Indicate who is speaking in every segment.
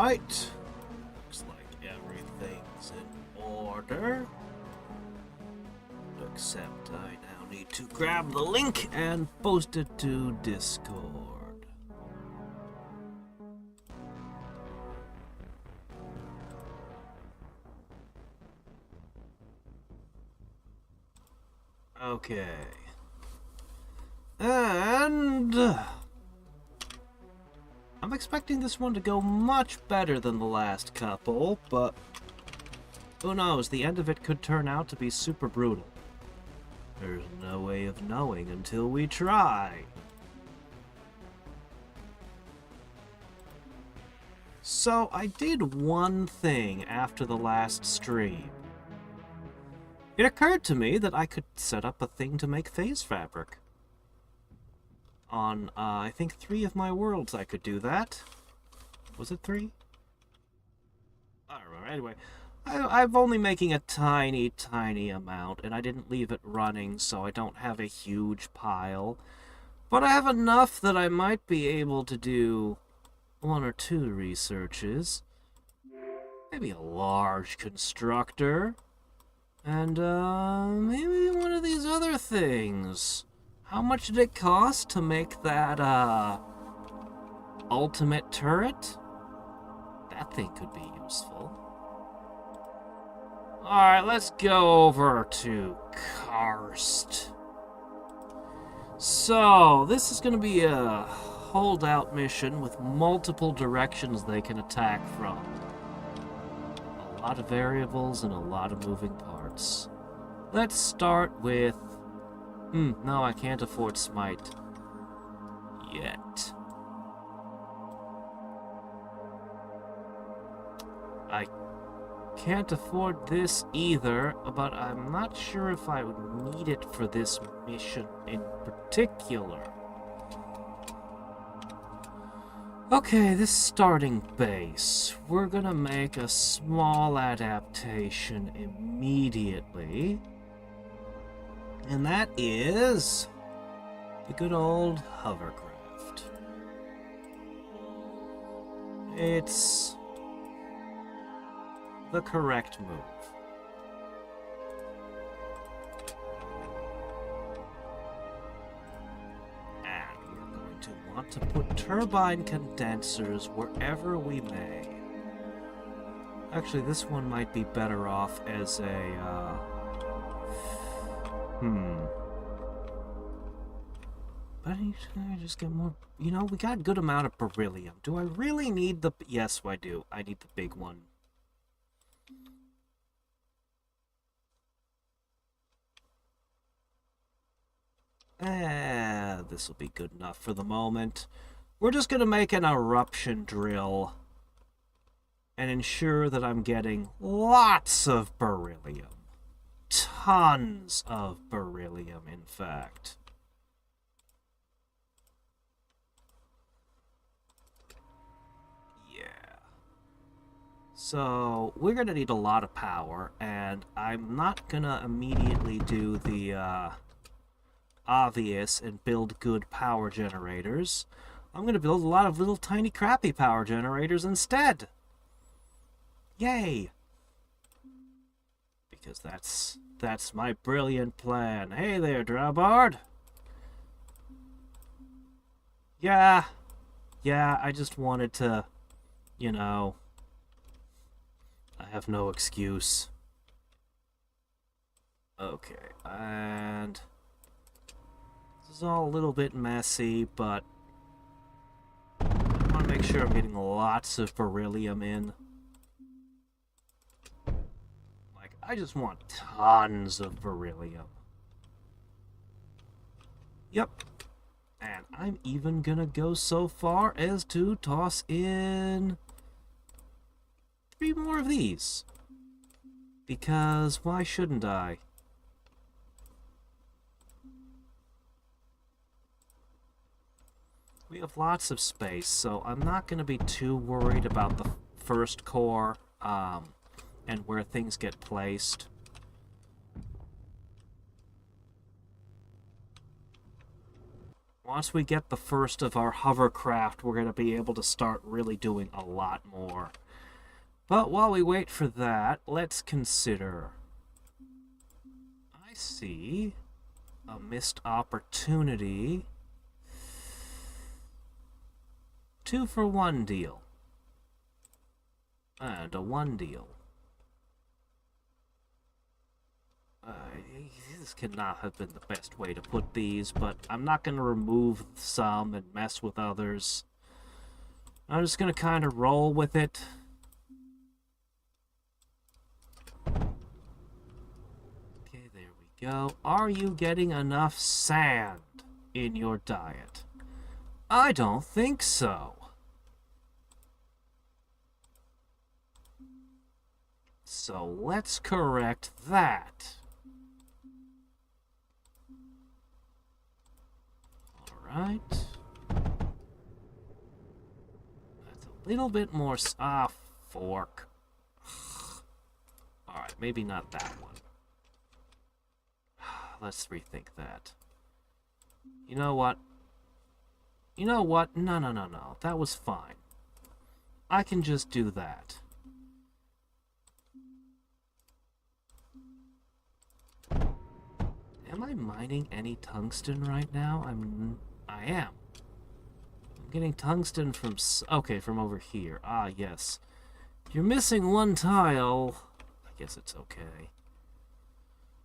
Speaker 1: Alright. Looks like everything's in order. Except I now need to grab the link and post it to Discord. Okay. And I'm expecting this one to go much better than the last couple, but who knows, the end of it could turn out to be super brutal. There's no way of knowing until we try. So I did one thing after the last stream. It occurred to me that I could set up a thing to make phase fabric. On, I think 3 of my worlds I could do that. Was it 3? I don't remember. Anyway, I'm only making a tiny amount, and I didn't leave it running, so I don't have a huge pile. But I have enough that I might be able to do 1 or 2 researches. Maybe a large constructor. And, maybe one of these other things. How much did it cost to make that, ultimate turret? That thing could be useful. Alright, let's go over to Karst. So, this is going to be a holdout mission with multiple directions they can attack from. A lot of variables and a lot of moving parts. Let's start with... no, I can't afford Smite. Yet. I can't afford this either, but I'm not sure if I would need it for this mission in particular. Okay, this starting base. We're gonna make a small adaptation immediately. And that is the good old hovercraft. It's the correct move. And we're going to want to put turbine condensers wherever we may. Actually, this one might be better off as a, But I just get more... You know, we got a good amount of beryllium. Do I really need the... Yes, I do. I need the big one. This will be good enough for the moment. We're just going to make an eruption drill and ensure that I'm getting lots of beryllium. Tons of beryllium, in fact. Yeah. So, we're going to need a lot of power, and I'm not going to immediately do the obvious and build good power generators. I'm going to build a lot of little tiny crappy power generators instead. Yay! Because that's my brilliant plan. Hey there, Drawbard! Yeah, I just wanted to, you know, I have no excuse. Okay, and this is all a little bit messy, but I want to make sure I'm getting lots of beryllium in. I just want tons of beryllium. Yep. And I'm even gonna go so far as to toss in 3 more of these. Because why shouldn't I? We have lots of space, so I'm not gonna be too worried about the first core, and where things get placed. Once we get the first of our hovercraft, we're going to be able to start really doing a lot more. But while we wait for that, let's consider. I see a missed opportunity. 2-for-1 deal. And a 1 deal. This cannot have been the best way to put these, but I'm not going to remove some and mess with others. I'm just going to kind of roll with it. Okay, there we go. Are you getting enough sand in your diet? I don't think so. So let's correct that. Alright. That's a little bit more... fork. Alright, maybe not that one. Let's rethink that. You know what? You know what? No. That was fine. I can just do that. Am I mining any tungsten right now? I am. I'm getting tungsten from... Okay, from over here. Ah, yes. You're missing 1 tile. I guess it's okay.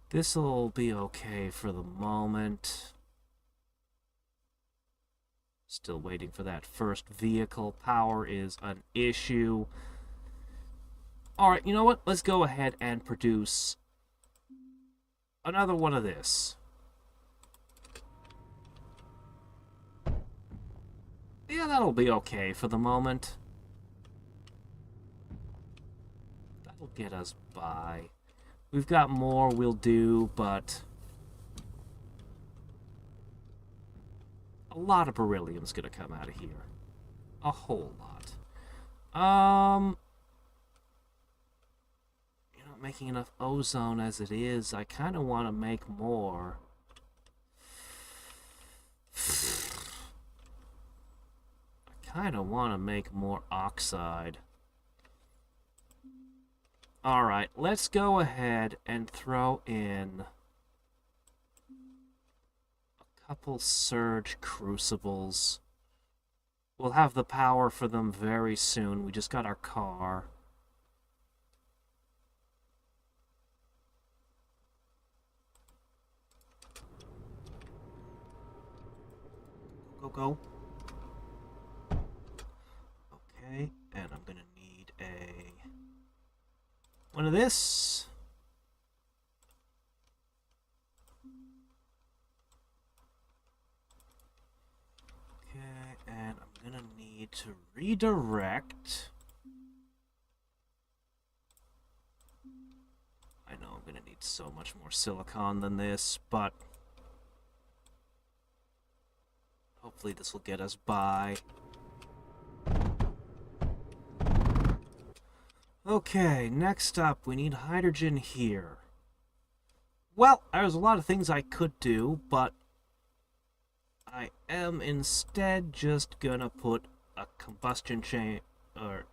Speaker 1: This'll be okay for the moment. Still waiting for that first vehicle. Power is an issue. Alright, you know what? Let's go ahead and produce another one of this. Yeah, that'll be okay for the moment. That'll get us by. We've got more we'll do, but a lot of beryllium's gonna come out of here. A whole lot. You know, making enough ozone as it is. I kind of want to make more. I kind of want to make more oxide. Alright, let's go ahead and throw in a couple surge crucibles. We'll have the power for them very soon. We just got our car. Go. Okay, and I'm gonna need one of this. Okay, and I'm gonna need to redirect. I know I'm gonna need so much more silicon than this, but hopefully this will get us by. Okay, next up, we need hydrogen here. Well, there's a lot of things I could do, but I am instead just gonna put a combustion chain, or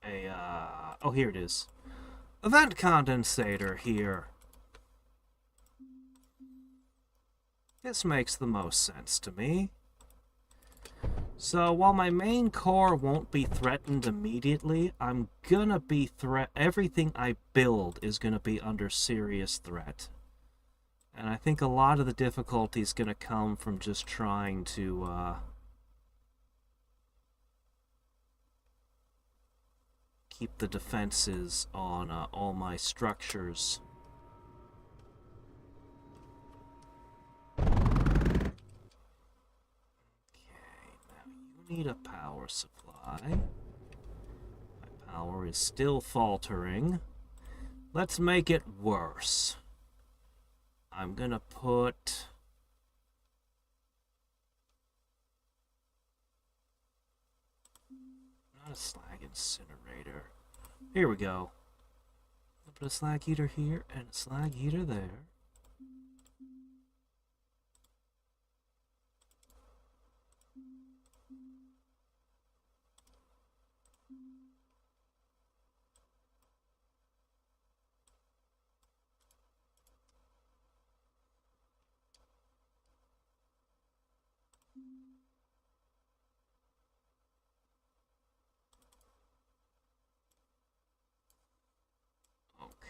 Speaker 1: oh, here it is. A vent condensator here. This makes the most sense to me. So while my main core won't be threatened immediately, I'm gonna be everything I build is gonna be under serious threat. And I think a lot of the difficulty is gonna come from just trying to keep the defenses on all my structures. Need a power supply. My power is still faltering. Let's make it worse. I'm gonna put not a slag incinerator. Here we go. I'll put a slag heater here and a slag heater there.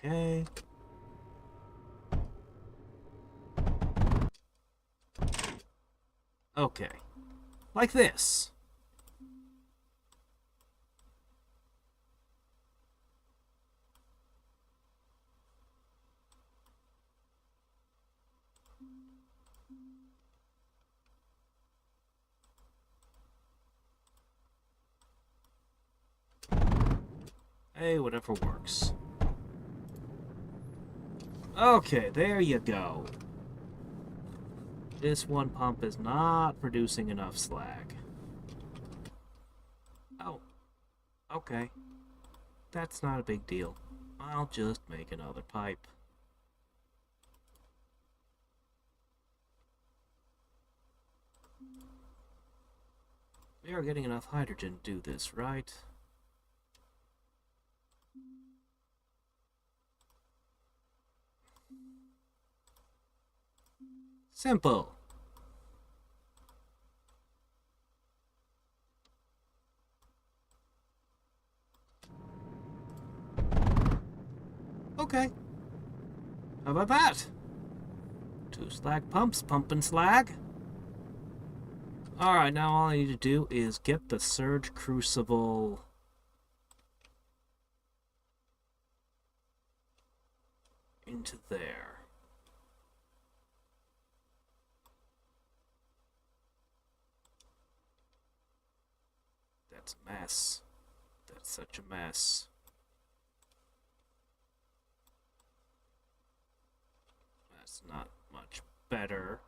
Speaker 1: Okay. Okay. Like this. Hey, whatever works. Okay, there you go. This one pump is not producing enough slag. Oh, okay. That's not a big deal. I'll just make another pipe. We are getting enough hydrogen to do this, right? Simple. Okay. How about that? 2 slag pumps, pumping slag. Alright, now all I need to do is get the surge crucible into there. That's a mess. That's such a mess. That's not much better.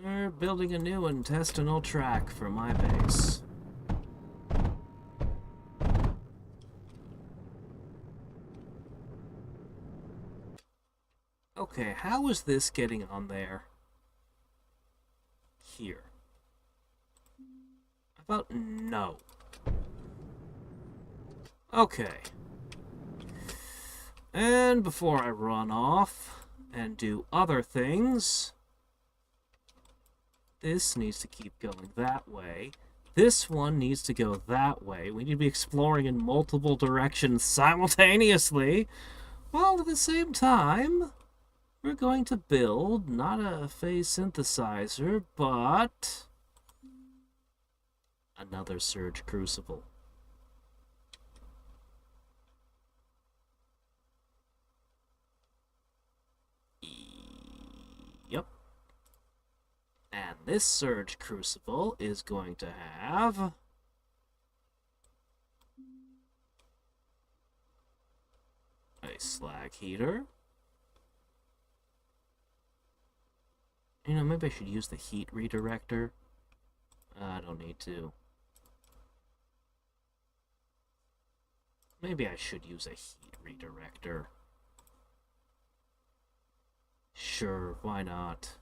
Speaker 1: We're building a new intestinal tract for my base. Okay, how is this getting on there? Here. How about no? Okay. And before I run off and do other things, this needs to keep going that way. This one needs to go that way. We need to be exploring in multiple directions simultaneously, while at the same time, we're going to build not a phase synthesizer, but another surge crucible. Yep. And this surge crucible is going to have a slag heater. You know, maybe I should use the heat redirector. I don't need to. Maybe I should use a heat redirector. Sure, why not?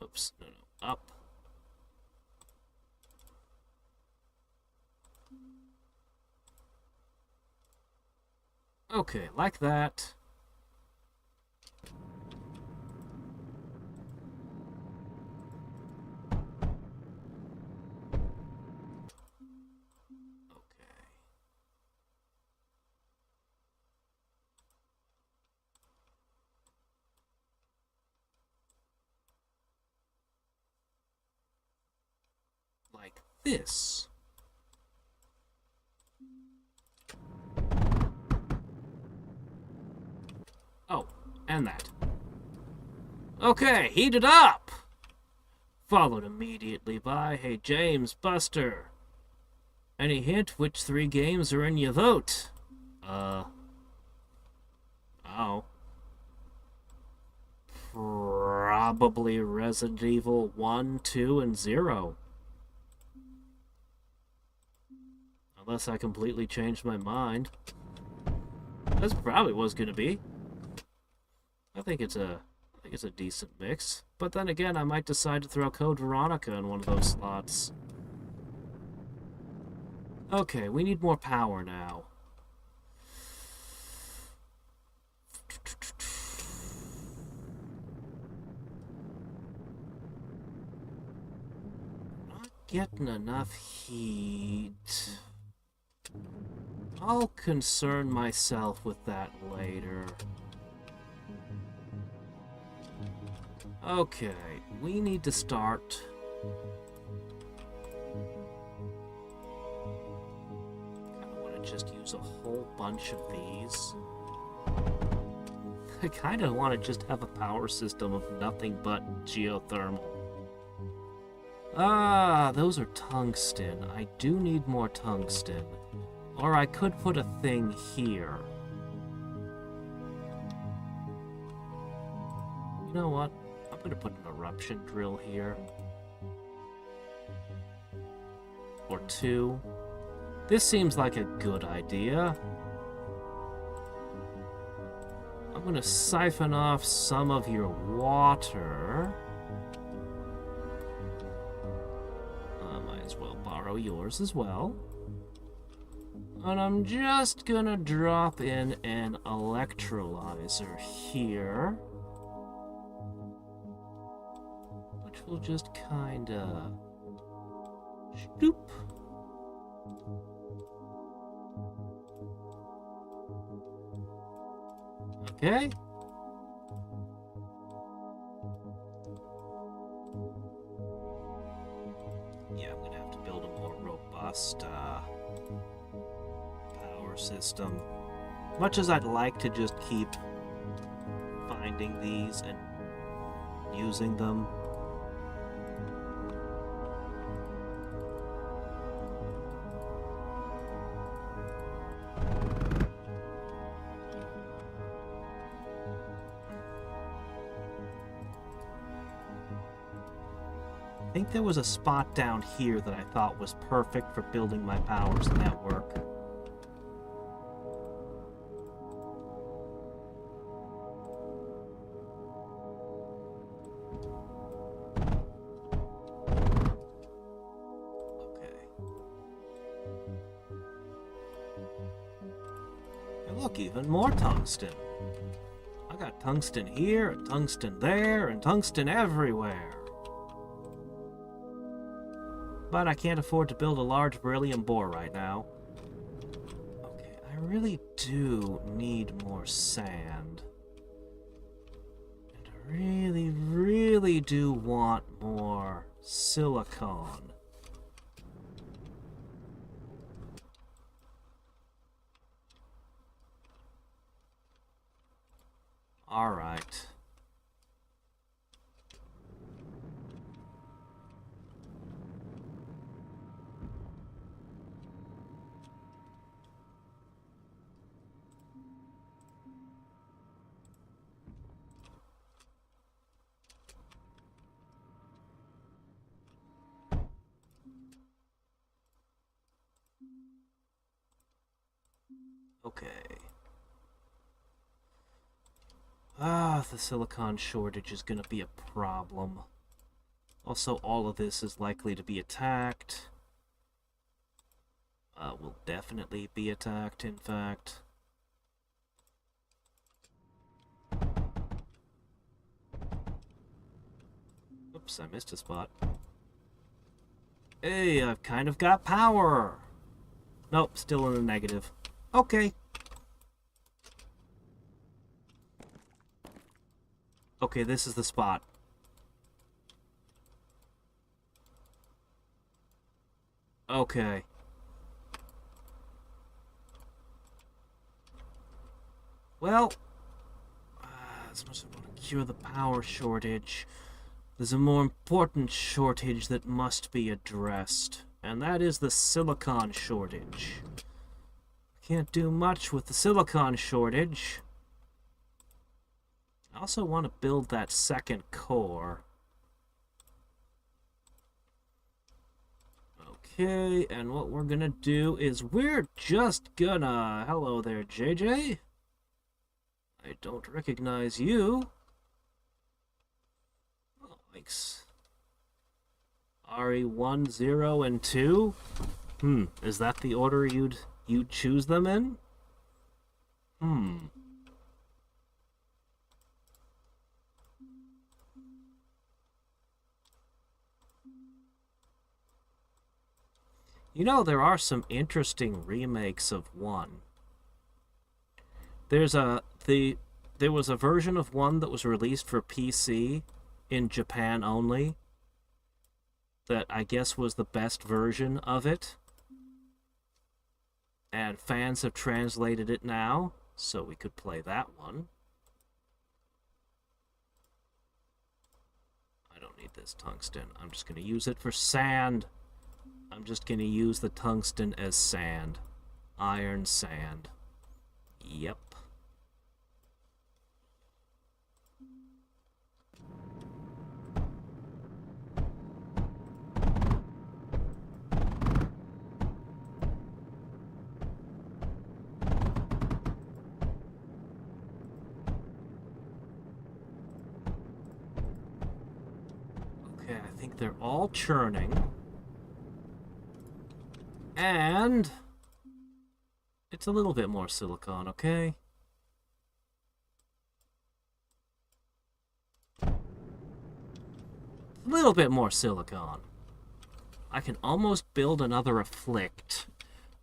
Speaker 1: Oops, no, up. Okay, like that. Like this. Oh, and that. Okay, heat it up! Followed immediately by, hey James, Buster. Any hint which 3 games are in your vote? Oh. Probably Resident Evil 1, 2, and 0. Unless I completely changed my mind. That's probably what it's gonna be. I think it's a decent mix. But then again, I might decide to throw Code Veronica in one of those slots. Okay, we need more power now. Not getting enough heat. I'll concern myself with that later. Okay, we need to start. I want to just use a whole bunch of these. I kind of want to just have a power system of nothing but geothermal. Ah, those are tungsten. I do need more tungsten. Or I could put a thing here. You know what? I'm going to put an eruption drill here. Or two. This seems like a good idea. I'm going to siphon off some of your water. I might as well borrow yours as well. And I'm just going to drop in an electrolyzer here. Which will just kind of... Shoop. Okay. Yeah, I'm gonna have to build a more robust power system. Much as I'd like to just keep finding these and using them. I think there was a spot down here that I thought was perfect for building my powers network. Okay. And look, even more tungsten. I got tungsten here, and tungsten there, and tungsten everywhere. But I can't afford to build a large beryllium bore right now. Okay, I really do need more sand. And I really, really do want more silicon. All right. Okay. The silicon shortage is gonna be a problem. Also, all of this is likely to be attacked. Will definitely be attacked, in fact. Oops, I missed a spot. Hey, I've kind of got power! Nope, still in the negative. Okay. Okay, this is the spot. Okay. Well, as much as I want to cure the power shortage, there's a more important shortage that must be addressed, and that is the silicon shortage. Can't do much with the silicon shortage. I also want to build that second core. Okay, and what we're gonna do is we're just gonna... Hello there, JJ. I don't recognize you. Oh, thanks. RE1, 0, and 2. Is that the order you'd choose them in? You know, there are some interesting remakes of 1. There's a there was a version of 1 that was released for PC in Japan only that I guess was the best version of it. And fans have translated it now, so we could play that one. I don't need this tungsten. I'm just going to use it for sand. I'm just going to use the tungsten as sand. Iron sand. Yep. Okay, I think they're all churning. And it's a little bit more silicon, okay? A little bit more silicon. I can almost build another afflict,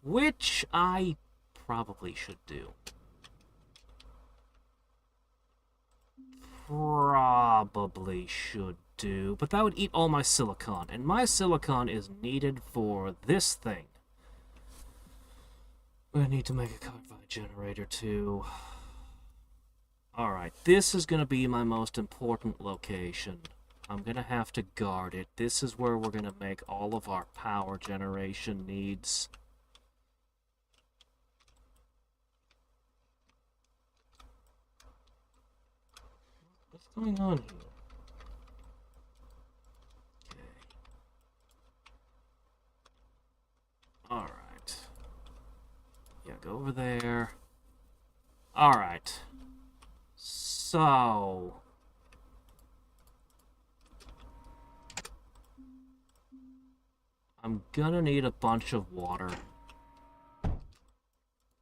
Speaker 1: which I probably should do. Probably should do, but that would eat all my silicon, and my silicon is needed for this thing. I need to make a carbide generator too. Alright, this is going to be my most important location. I'm going to have to guard it. This is where we're going to make all of our power generation needs. What's going on here? Okay. Alright. Yeah, go over there. Alright. So... I'm gonna need a bunch of water. Go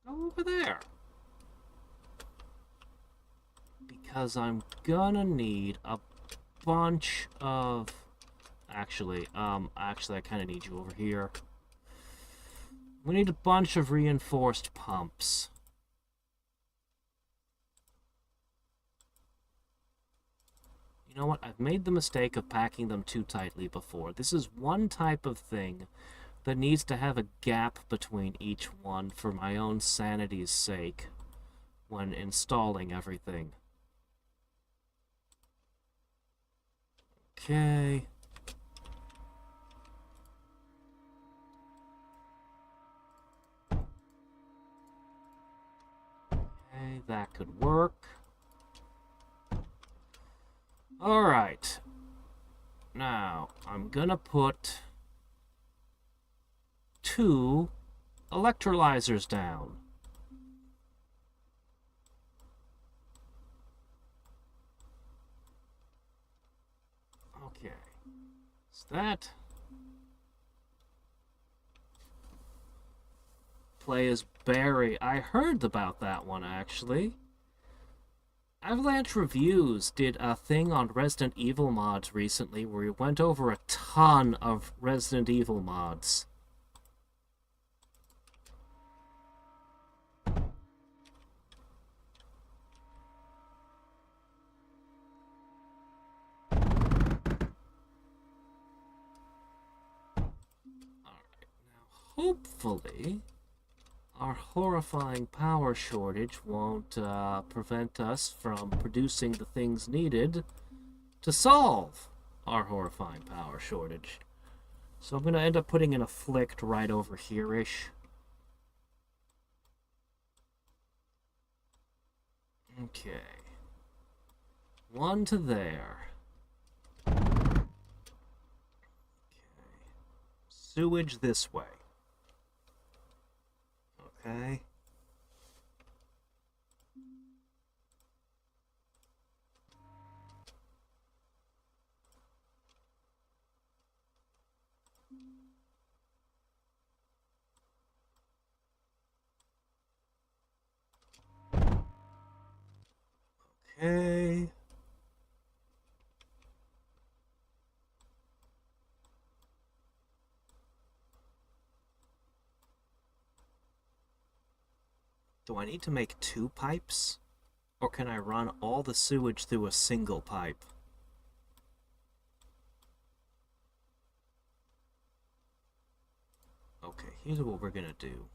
Speaker 1: over there. Because I'm gonna need a bunch of... Actually, I kind of need you over here. We need a bunch of reinforced pumps. You know what? I've made the mistake of packing them too tightly before. This is one type of thing that needs to have a gap between each one for my own sanity's sake when installing everything. Okay. Okay, that could work. Alright. Now, I'm gonna put 2 electrolyzers down. Okay. Is that... Play as Barry. I heard about that one, actually. Avalanche Reviews did a thing on Resident Evil mods recently where we went over a ton of Resident Evil mods. Alright, now hopefully our horrifying power shortage won't prevent us from producing the things needed to solve our horrifying power shortage. So I'm going to end up putting an afflict right over here-ish. Okay. 1 to there. Okay. Sewage this way. Okay. Do I need to make 2 pipes? Or can I run all the sewage through a single pipe? Okay, here's what we're gonna do.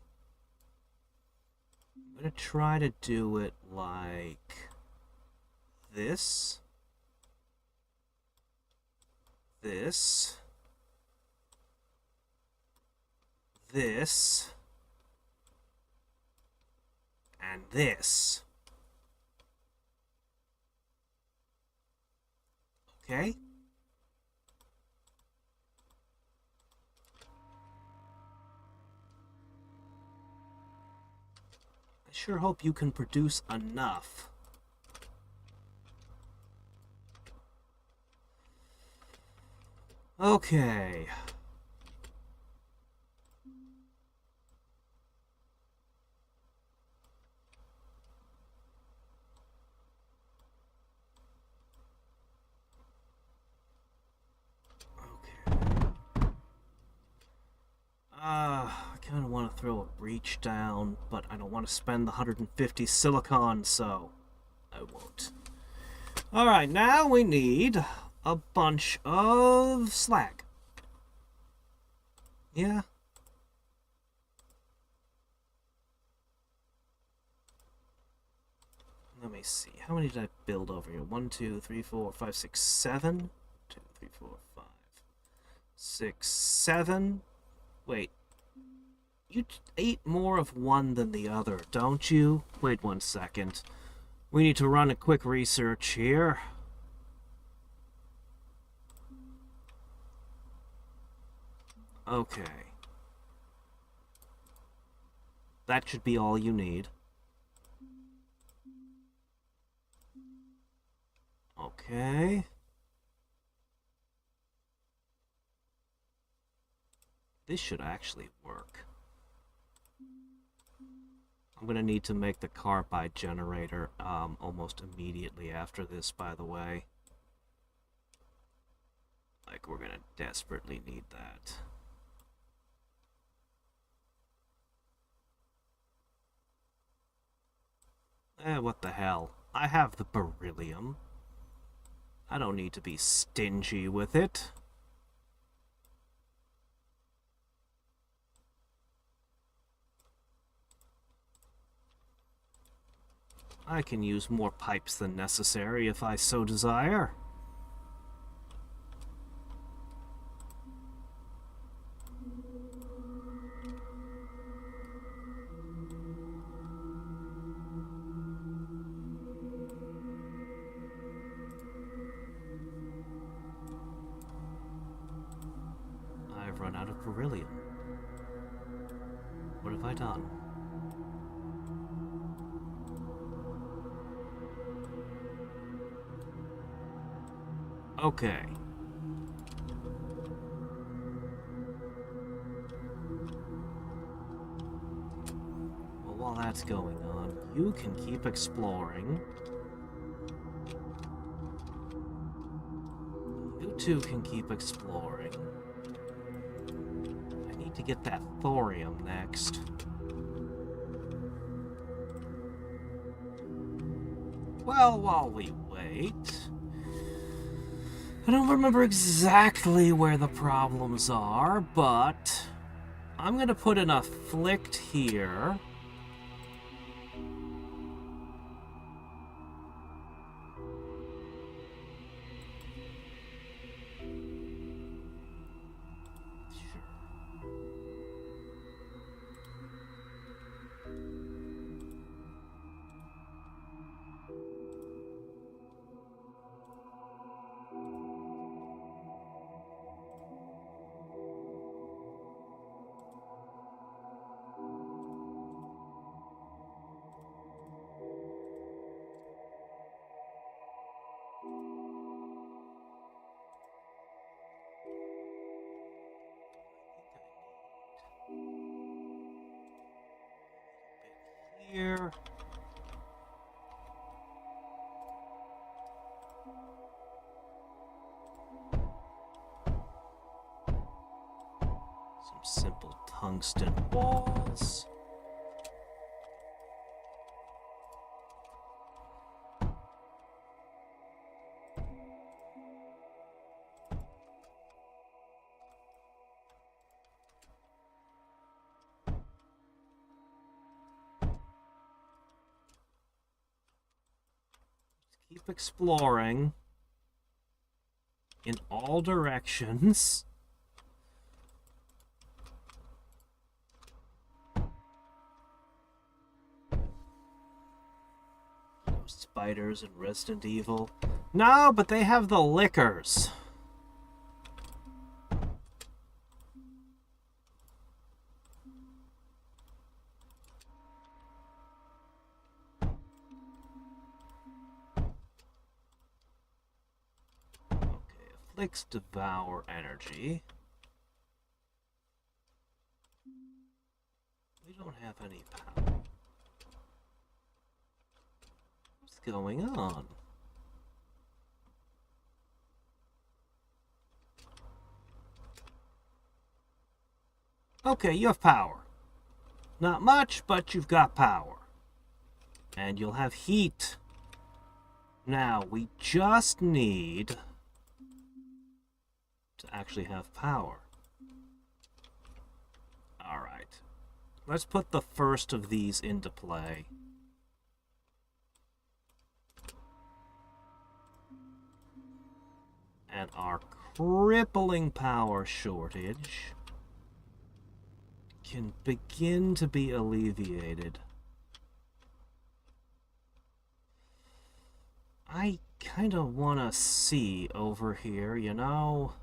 Speaker 1: I'm gonna try to do it like this, this, this, and this. Okay? I sure hope you can produce enough. Okay. I kind of want to throw a breach down, but I don't want to spend the 150 silicon, so I won't. Alright, now we need a bunch of slag. Yeah. Let me see. How many did I build over here? 1, 2, 3, 4, 5, 6, 7. 2, 3, 4, 5, 6, 7. Wait. You ate more of one than the other, don't you? Wait 1 second. We need to run a quick research here. Okay. That should be all you need. Okay. This should actually work. I'm gonna need to make the carbide generator almost immediately after this, by the way. Like, we're gonna desperately need that. What the hell? I have the beryllium. I don't need to be stingy with it. I can use more pipes than necessary if I so desire. I've run out of beryllium. What have I done? Okay. Well, while that's going on, you can keep exploring. You two can keep exploring. I need to get that thorium next. Well, while we wait... I don't remember exactly where the problems are, but I'm going to put in a flicked here. Here. Some simple tungsten walls. Keep exploring in all directions. No spiders in Resident Evil. No, but they have the lickers. Afflicts devour energy. We don't have any power. What's going on? Okay, you have power. Not much, but you've got power. And you'll have heat. Now, we just need to actually have power. Alright. Let's put the first of these into play. And our crippling power shortage can begin to be alleviated. I kind of want to see over here, you know?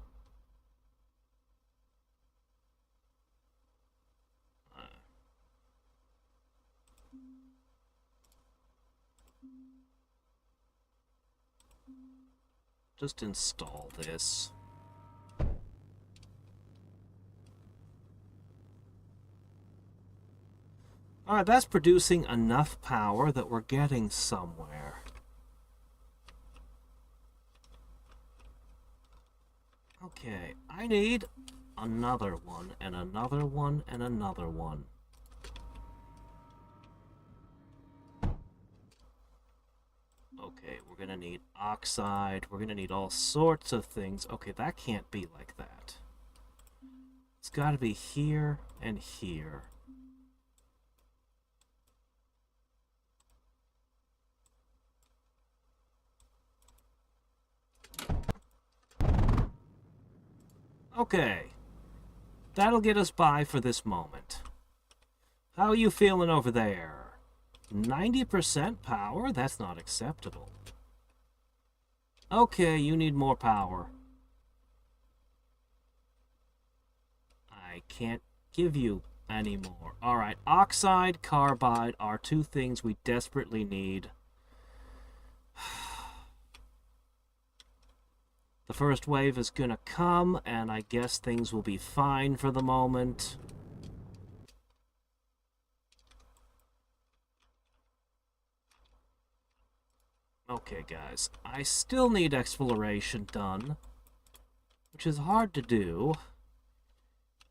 Speaker 1: Just install this. Alright, that's producing enough power that we're getting somewhere. Okay, I need another one, and another one, and another one. Okay, we're gonna need oxide. We're gonna need all sorts of things. Okay, that can't be like that. It's gotta be here and here. Okay. That'll get us by for this moment. How are you feeling over there? 90% power? That's not acceptable. Okay, you need more power. I can't give you any more. Alright, oxide, carbide are two things we desperately need. The first wave is gonna come, and I guess things will be fine for the moment. Okay, guys, I still need exploration done, which is hard to do.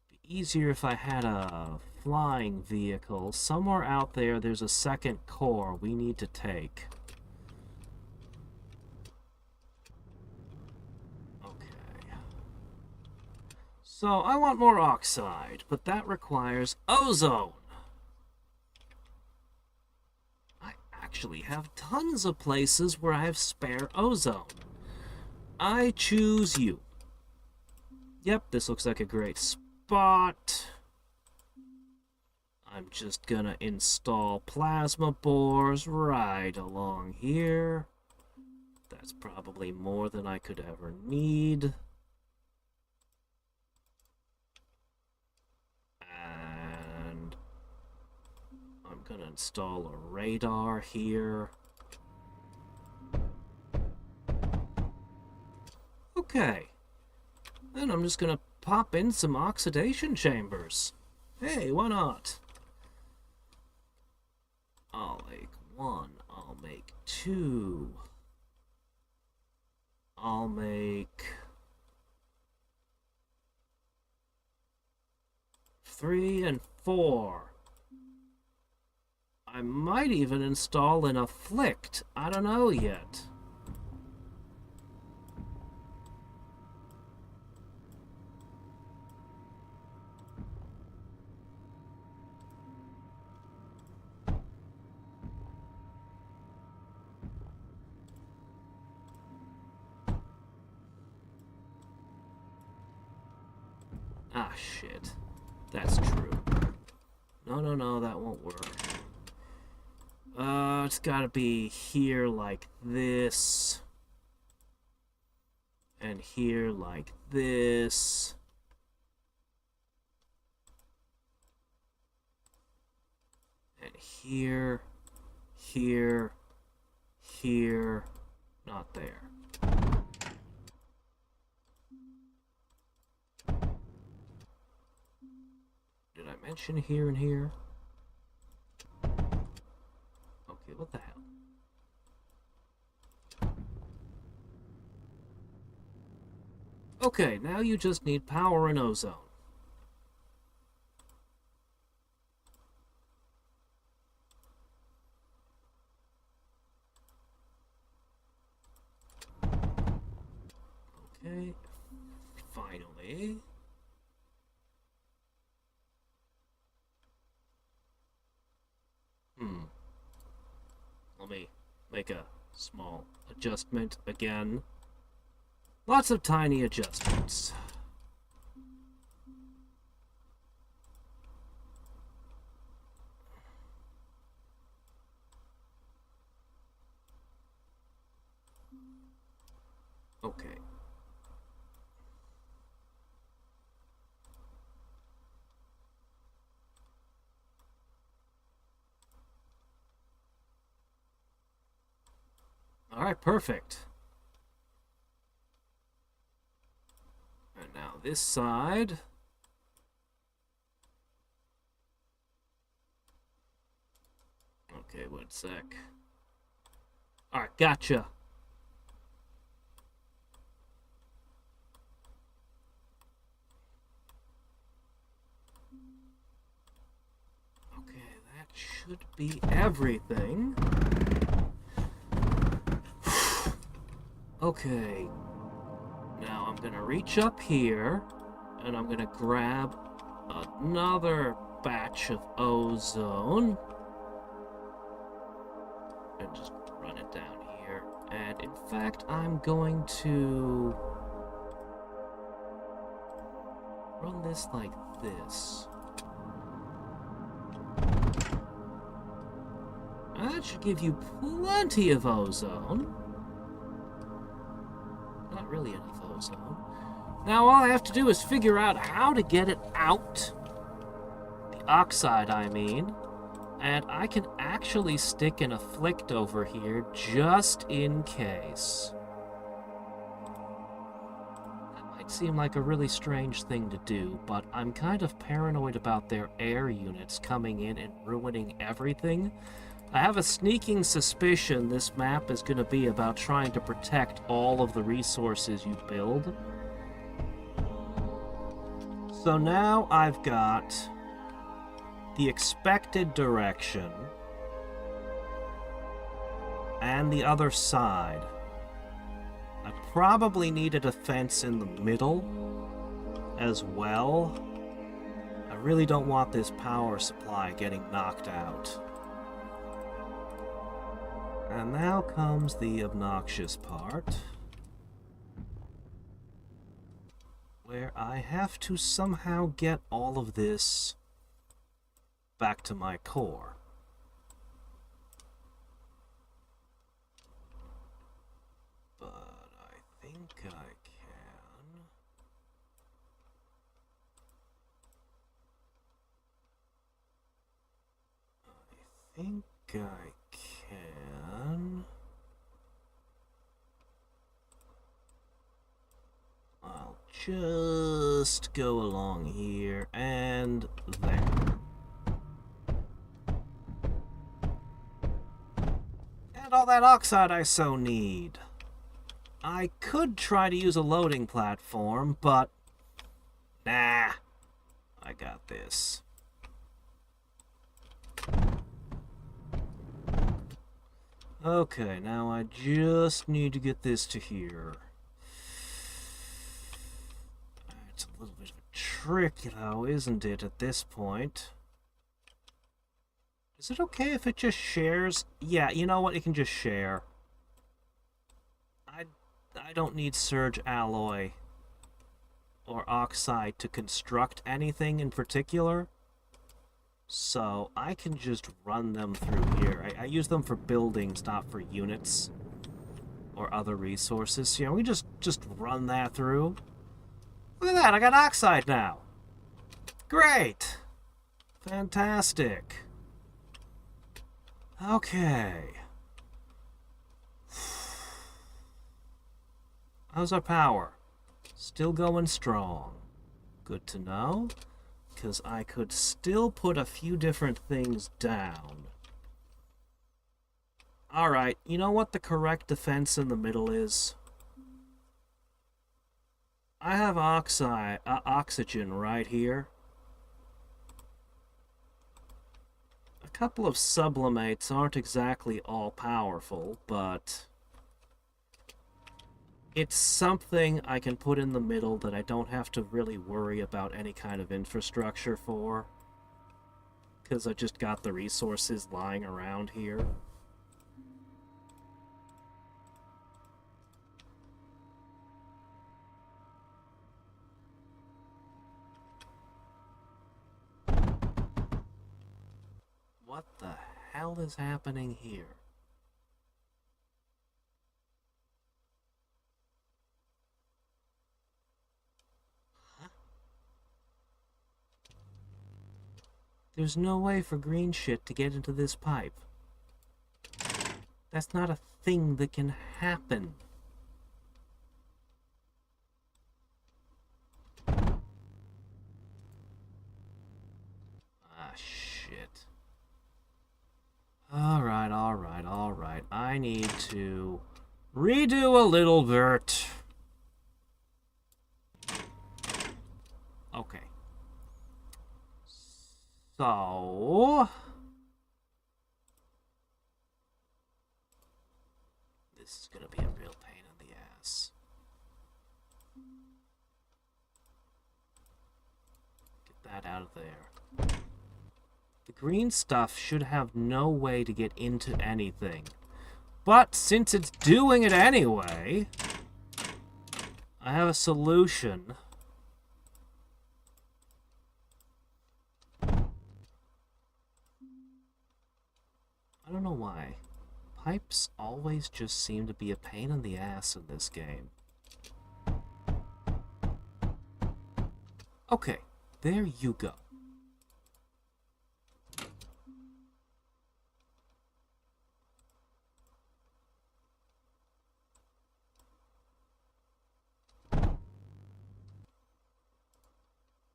Speaker 1: It'd be easier if I had a flying vehicle. Somewhere out there, there's a second core we need to take. Okay. So, I want more oxide, but that requires ozone. Actually have tons of places where I have spare ozone. I choose you. Yep, this looks like a great spot. I'm just gonna install plasma bores right along here. That's probably more than I could ever need. And I'm gonna install a radar here. Okay. Then I'm just gonna pop in some oxidation chambers. Hey, why not? I'll make one. I'll make two. I'll make 3 and 4. I might even install an afflict. I don't know yet. Ah, shit. That's true. No, that won't work. It's gotta be here like this. And here like this. And here, here, here, not there. Did I mention here and here? Okay, what the hell? Okay, now you just need power and ozone. Okay, finally. Let me make a small adjustment again. Lots of tiny adjustments. Okay. All right, perfect. And now this side. Okay, one sec. All right, gotcha. Okay, that should be everything. Okay. Now I'm gonna reach up here, and I'm gonna grab another batch of ozone. And just run it down here. And in fact, I'm going to run this like this. That should give you plenty of ozone. Not really enough ozone. Now all I have to do is figure out how to get it out. The oxide, I mean. And I can actually stick an afflict over here just in case. That might seem like a really strange thing to do, but I'm kind of paranoid about their air units coming in and ruining everything. I have a sneaking suspicion this map is going to be about trying to protect all of the resources you build. So now I've got the expected direction and the other side. I probably need a defense in the middle as well. I really don't want this power supply getting knocked out. And now comes the obnoxious part, where I have to somehow get all of this back to my core. But I think I can. I think I can. I'll just go along here and there. And all that oxide I so need. I could try to use a loading platform, but nah, I got this. Okay, now I just need to get this to here. It's a little bit of a trick, though, isn't it, at this point? Is it okay if it just shares? Yeah, you know what? It can just share. I don't need surge alloy or oxide to construct anything in particular. So I can just run them through here. I use them for buildings, not for units or other resources. So, we just run that through. Look at that, I got oxide now. Great. Fantastic. Okay. How's our power? Still going strong. Good to know, because I could still put a few different things down. Alright, you know what the correct defense in the middle is? I have oxygen right here. A couple of sublimates aren't exactly all-powerful, but it's something I can put in the middle that I don't have to really worry about any kind of infrastructure for, because I just got the resources lying around here. What the hell is happening here? Huh? There's no way for green shit to get into this pipe. That's not a thing that can happen. Ah, shit. Alright. I need to redo a little bit. Okay. So... this is gonna be a real pain in the ass. Get that out of there. The green stuff should have no way to get into anything. But since it's doing it anyway, I have a solution. I don't know why. Pipes always just seem to be a pain in the ass in this game. Okay, there you go.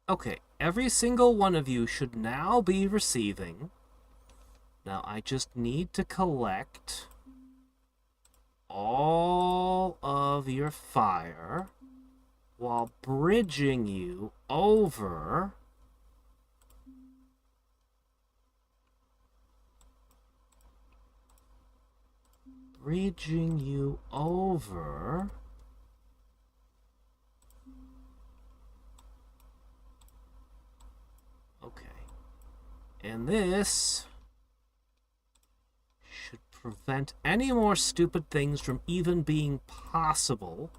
Speaker 1: Okay, every single one of you should now be receiving. Now I just need to collect all of your fire while bridging you over Okay. And this should prevent any more stupid things from even being possible.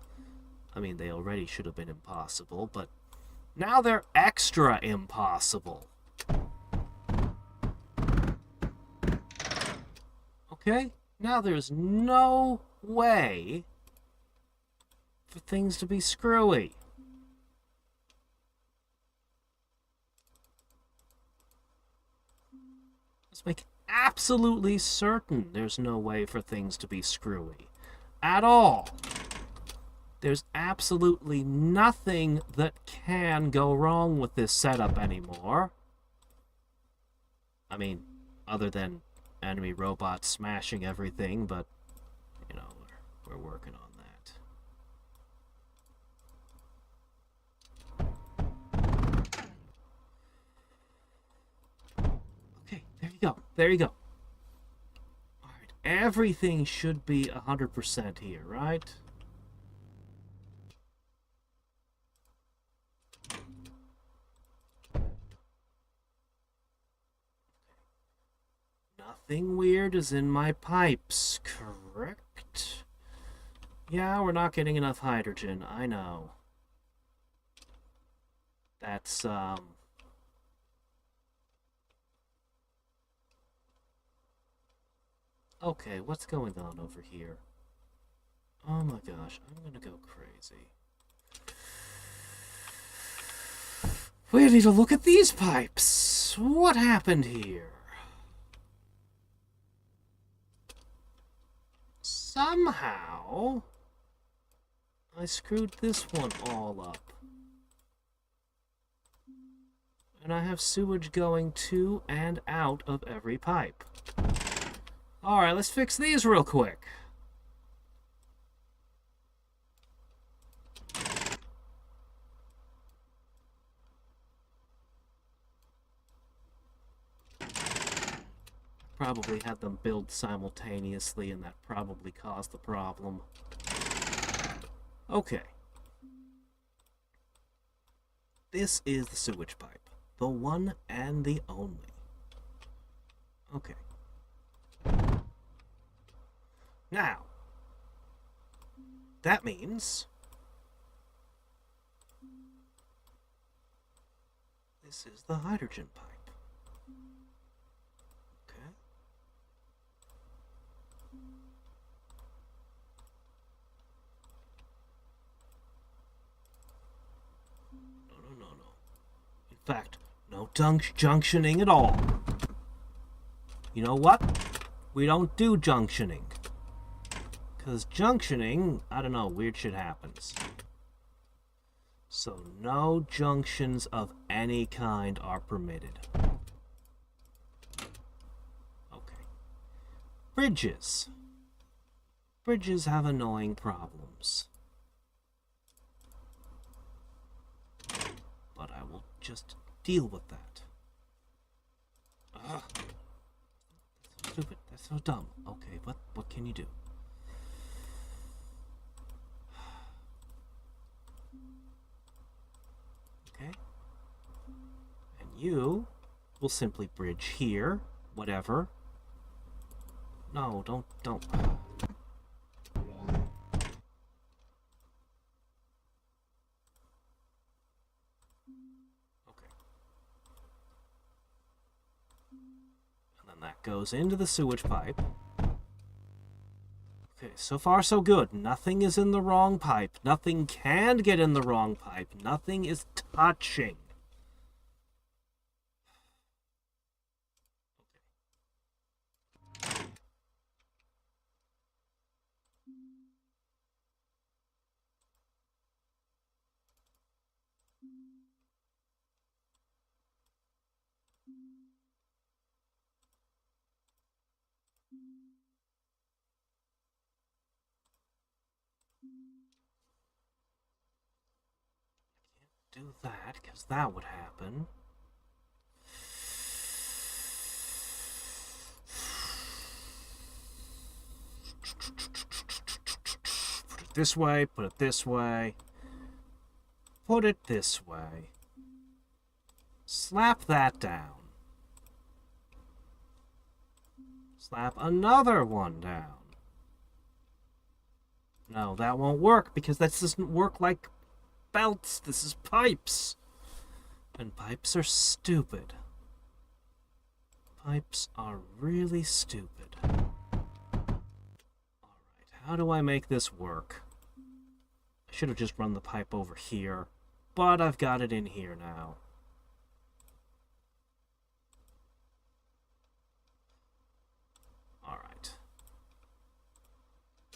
Speaker 1: I mean, they already should have been impossible, but now they're extra impossible. Okay? Now there's no way for things to be screwy. Let's make absolutely certain there's no way for things to be screwy. At all. There's absolutely nothing that can go wrong with this setup anymore. I mean, other than enemy robots smashing everything, but, you know, we're working on that. Okay, there you go. There you go. Alright, everything should be 100% here, right? Nothing weird is in my pipes, correct? Yeah, we're not getting enough hydrogen, I know. That's, okay, what's going on over here? Oh my gosh, I'm gonna go crazy. We need to look at these pipes. What happened here? Somehow, I screwed this one all up. And I have sewage going to and out of every pipe. Alright, let's fix these real quick. Probably had them build simultaneously, and that probably caused the problem. Okay. This is the sewage pipe. The one and the only. Okay. Now, that means this is the hydrogen pipe. Okay. No. In fact, no junctioning at all. You know what? We don't do junctioning. Because junctioning, I don't know, weird shit happens. So no junctions of any kind are permitted. Okay. Bridges. Bridges have annoying problems. But I will just deal with that. Ugh. That's so stupid. That's so dumb. Okay, what can you do? Okay. And you will simply bridge here, whatever. No, don't. Okay. And then that goes into the sewage pipe. Okay, so far so good. Nothing is in the wrong pipe. Nothing can get in the wrong pipe. Nothing is touching. Okay. Do that, because that would happen. Put it this way, put it this way. Put it this way. Slap that down. Slap another one down. No, that won't work, because that doesn't work like belts. This is pipes. And pipes are stupid. Pipes are really stupid. Alright, how do I make this work? I should have just run the pipe over here, but I've got it in here now. Alright.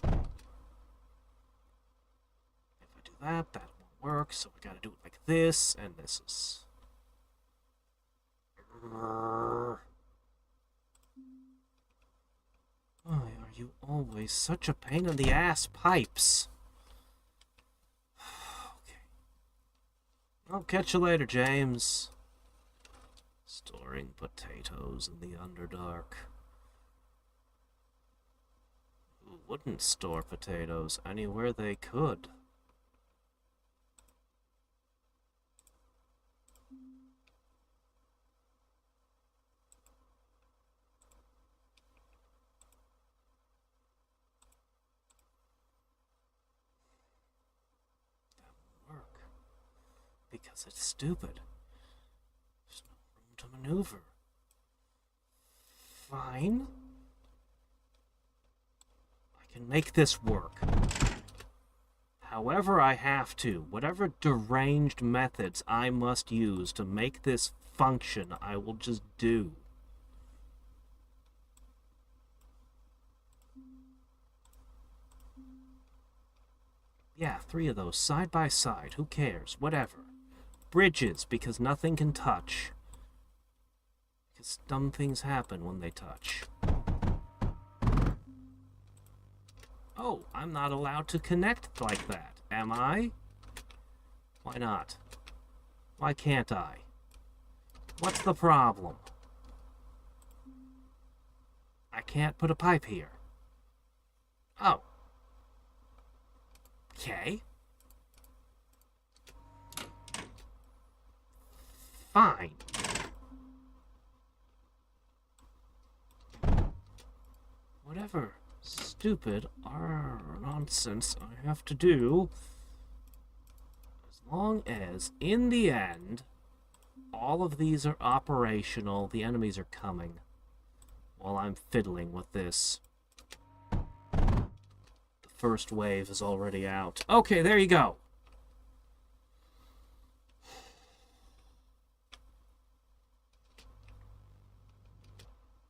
Speaker 1: If I do that, that won't work, so we gotta do it like this, and this is... Oh, are you always such a pain in the ass, pipes? Okay. I'll catch you later, James. Storing potatoes in the Underdark. Who wouldn't store potatoes anywhere they could? Because it's stupid. There's no room to maneuver. Fine. I can make this work. However I have to, whatever deranged methods I must use to make this function, I will just do. Yeah, 3 of those, side by side, who cares, whatever. Bridges, because nothing can touch. Because dumb things happen when they touch. Oh, I'm not allowed to connect like that, am I? Why not? Why can't I? What's the problem? I can't put a pipe here. Oh. Okay. Fine. Whatever stupid nonsense I have to do, as long as, in the end, all of these are operational, the enemies are coming, while I'm fiddling with this. First wave is already out. Okay, there you go.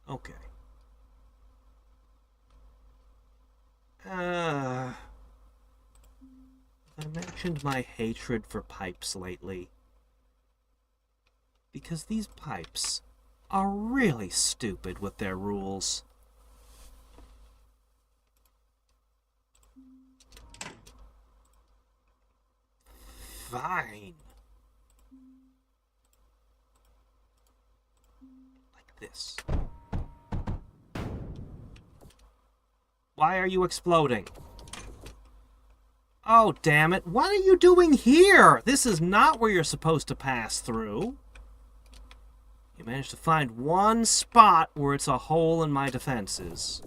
Speaker 1: Okay. I mentioned my hatred for pipes lately. Because these pipes are really stupid with their rules. Fine. Like this. Why are you exploding? Oh, damn it. What are you doing here? This is not where you're supposed to pass through. You managed to find one spot where it's a hole in my defenses.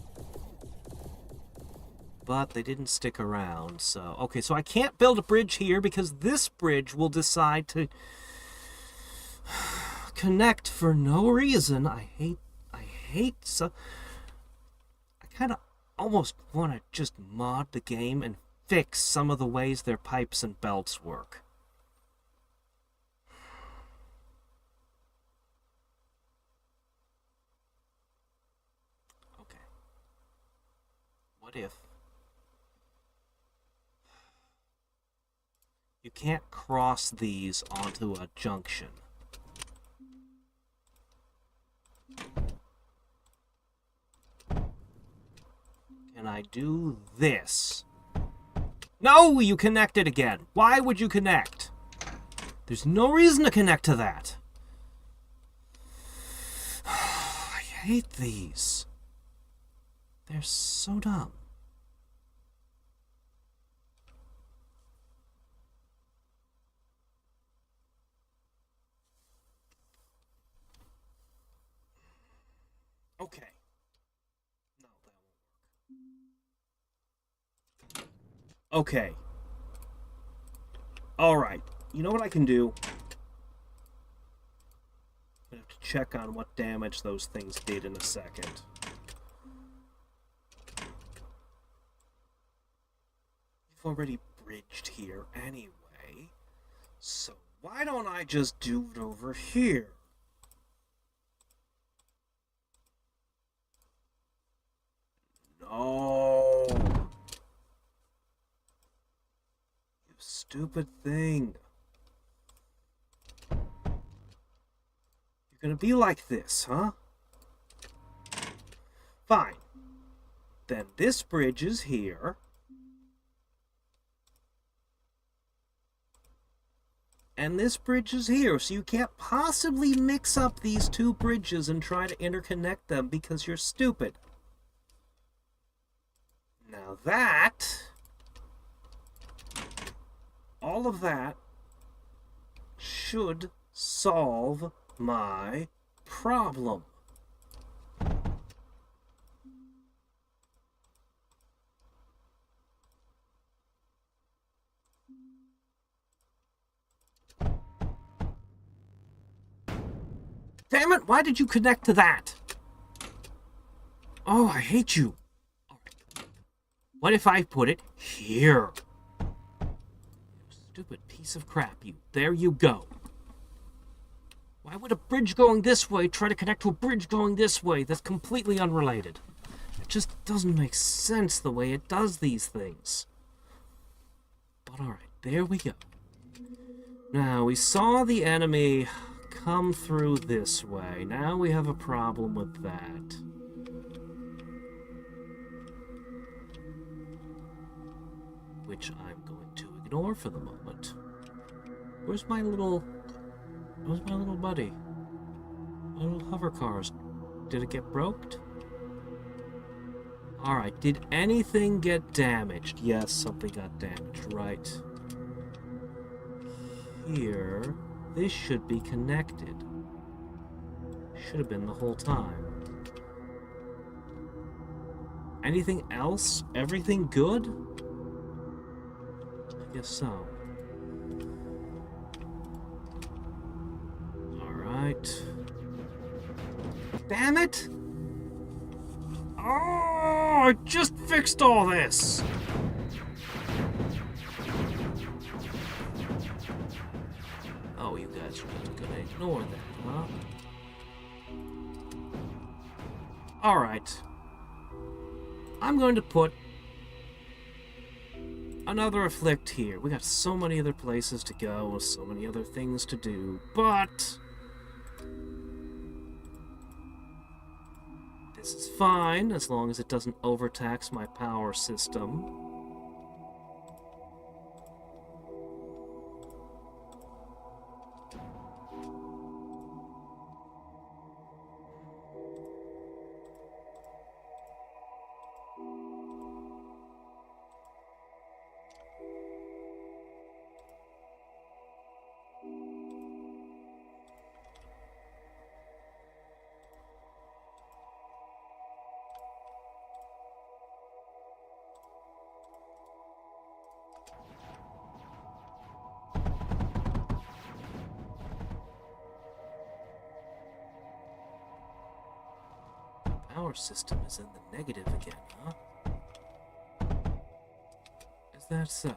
Speaker 1: But they didn't stick around, so... Okay, so I can't build a bridge here because this bridge will decide to connect for no reason. I hate so... I kind of almost want to just mod the game and fix some of the ways their pipes and belts work. Okay. What if... You can't cross these onto a junction. Can I do this? No, you connected again. Why would you connect? There's no reason to connect to that. I hate these. They're so dumb. Okay. No, that won't work. Okay. Alright. You know what I can do? I have to check on what damage those things did in a second. We've already bridged here anyway. So why don't I just do it over here? No. You stupid thing. You're gonna be like this, huh? Fine. Then this bridge is here. And this bridge is here, so you can't possibly mix up these two bridges and try to interconnect them because you're stupid. Now that, all of that should solve my problem. Damn it, why did you connect to that? Oh, I hate you. All right. What if I put it here? You stupid piece of crap, you. There you go. Why would a bridge going this way try to connect to a bridge going this way that's completely unrelated? It just doesn't make sense the way it does these things. But alright, there we go. Now, we saw the enemy come through this way. Now we have a problem with that. Which I'm going to ignore for the moment. Where's my little buddy? My little hover cars. Did it get broked? Alright, did anything get damaged? Yes, something got damaged, right. Here, this should be connected. Should have been the whole time. Anything else? Everything good? I guess so. Alright. Damn it! Oh, I just fixed all this! Oh, you guys are just gonna ignore that, huh? Alright. I'm going to put another afflict here. We got so many other places to go, so many other things to do, but this is fine, as long as it doesn't overtax my power system. Power system is in the negative again, huh? Is that so?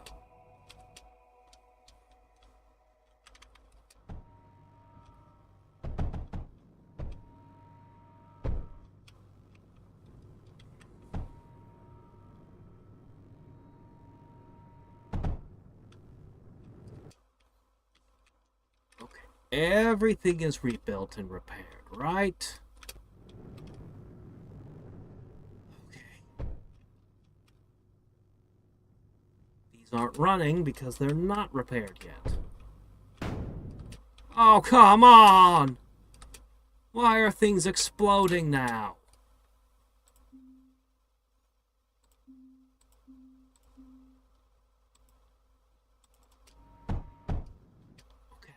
Speaker 1: Okay. Everything is rebuilt and repaired, right? Aren't running because they're not repaired yet. Oh, come on! Why are things exploding now? Okay.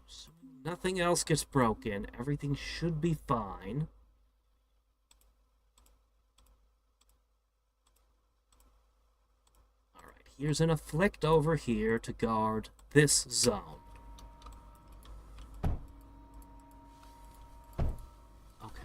Speaker 1: So nothing else gets broken. Everything should be fine. Here's an afflict over here to guard this zone. Okay.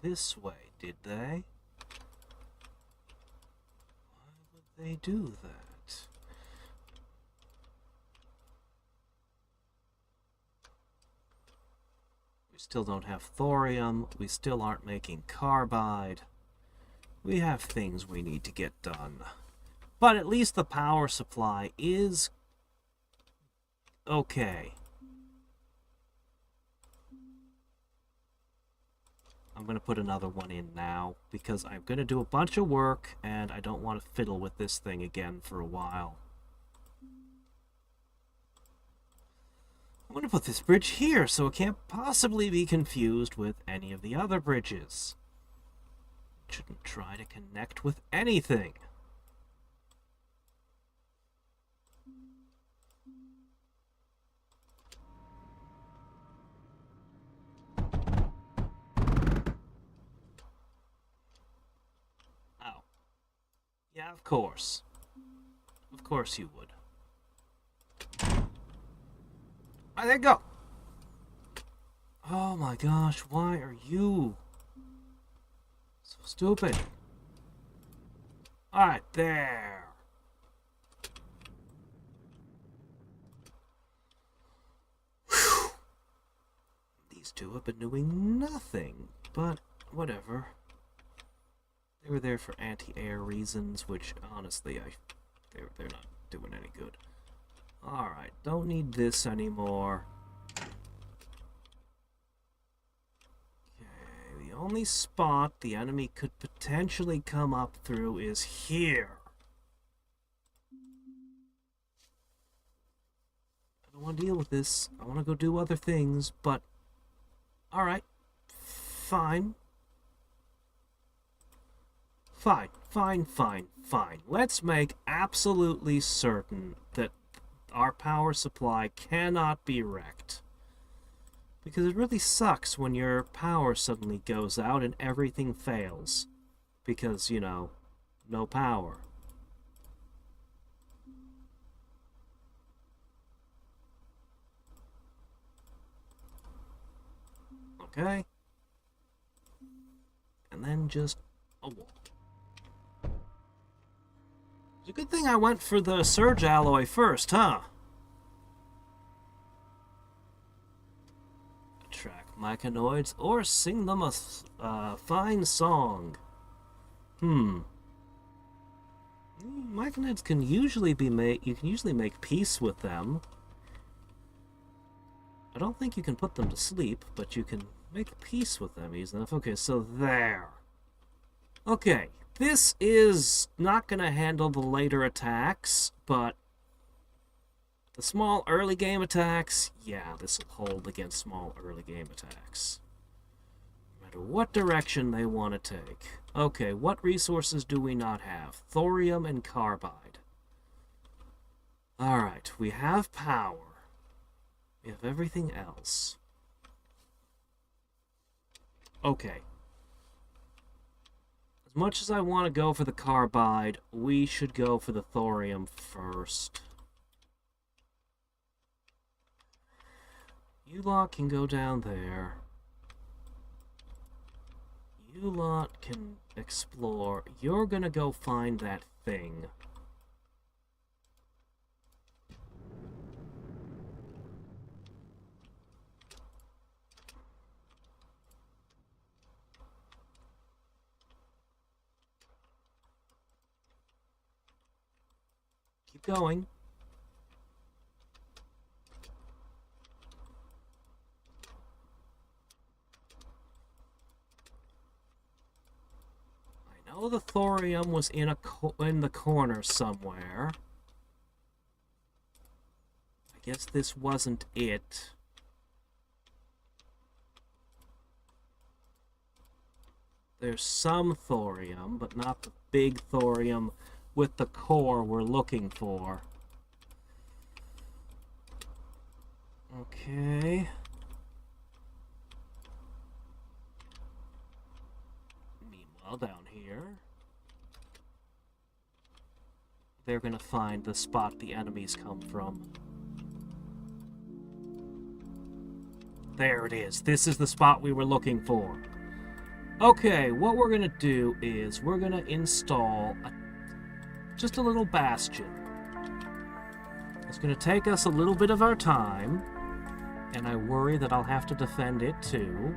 Speaker 1: This way, did they? Why would they do that? We still don't have thorium. We still aren't making carbide. We have things we need to get done. But at least the power supply is okay. I'm going to put another one in now, because I'm going to do a bunch of work, and I don't want to fiddle with this thing again for a while. I'm going to put this bridge here, so it can't possibly be confused with any of the other bridges. Shouldn't try to connect with anything. Oh. Yeah, of course. Of course you would. Ah, there you go. Oh my gosh, why are you so stupid? Alright, there. Whew. These two have been doing nothing, but whatever. They were there for anti-air reasons, which honestly, they're not doing any good. Alright, don't need this anymore. Okay, the only spot the enemy could potentially come up through is here. I don't want to deal with this. I want to go do other things, but... Alright, fine. Fine. Let's make absolutely certain that our power supply cannot be wrecked. Because it really sucks when your power suddenly goes out and everything fails. Because, you know, no power. Okay? And then just a wall. It's a good thing I went for the Surge Alloy first, huh? Attract mechanoids or sing them a fine song. Mechanoids can usually be made... You can usually make peace with them. I don't think you can put them to sleep, but you can make peace with them easy enough. Okay, so there. Okay. This is not going to handle the later attacks, but the small early game attacks, yeah, this will hold against small early game attacks. No matter what direction they want to take. Okay, what resources do we not have? Thorium and carbide. Alright, we have power. We have everything else. Okay. As much as I want to go for the carbide, we should go for the thorium first. You lot can go down there. You lot can explore. You're gonna go find that thing. Keep going. I know the thorium was in the corner somewhere. I guess this wasn't it. There's some thorium, but not the big thorium with the core we're looking for. Okay. Meanwhile, down here, they're gonna find the spot the enemies come from. There it is. This is the spot we were looking for. Okay, what we're gonna do is we're gonna install just a little bastion. It's going to take us a little bit of our time, and I worry that I'll have to defend it too.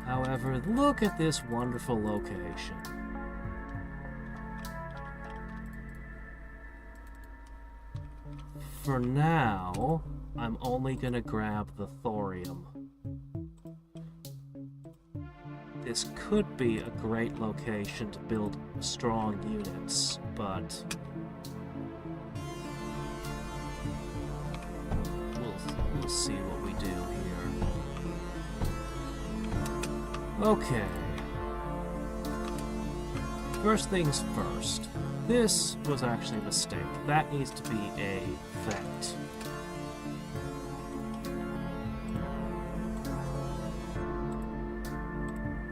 Speaker 1: However, look at this wonderful location. For now, I'm only going to grab the thorium. This could be a great location to build strong units, but we'll see what we do here. Okay. First things first. This was actually a mistake. That needs to be a vent.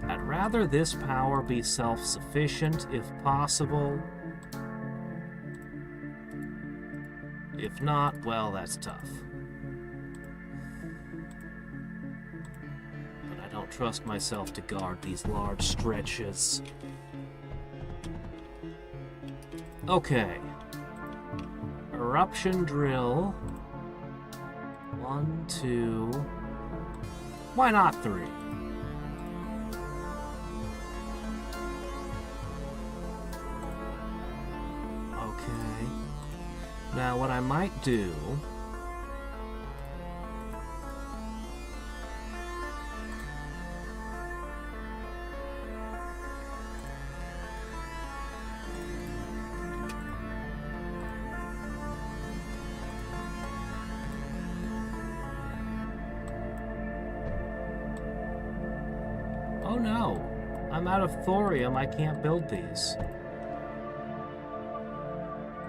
Speaker 1: I'd rather this power be self-sufficient if possible. If not, well, that's tough. But I don't trust myself to guard these large stretches. Okay. Eruption drill. 1, 2. Why not 3? Okay. Now what I might do... Oh no, I'm out of thorium, I can't build these.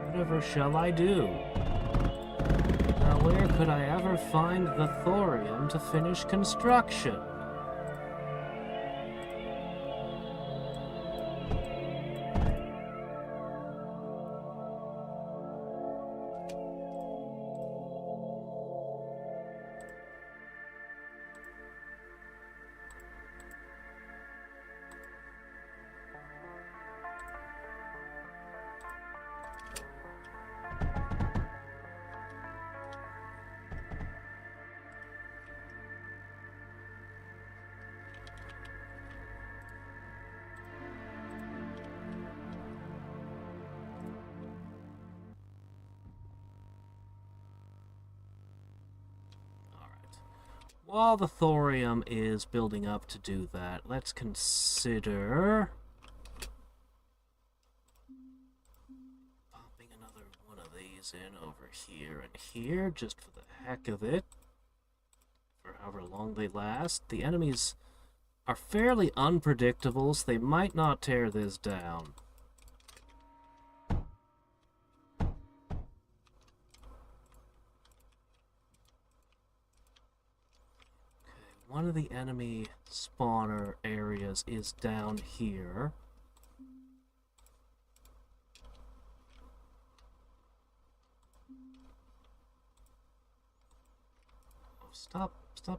Speaker 1: Whatever shall I do? Now where could I ever find the thorium to finish construction? While the thorium is building up to do that, let's consider popping another one of these in over here and here, just for the heck of it, for however long they last. The enemies are fairly unpredictable, so they might not tear this down. One of the enemy spawner areas is down here. Oh, stop. Doing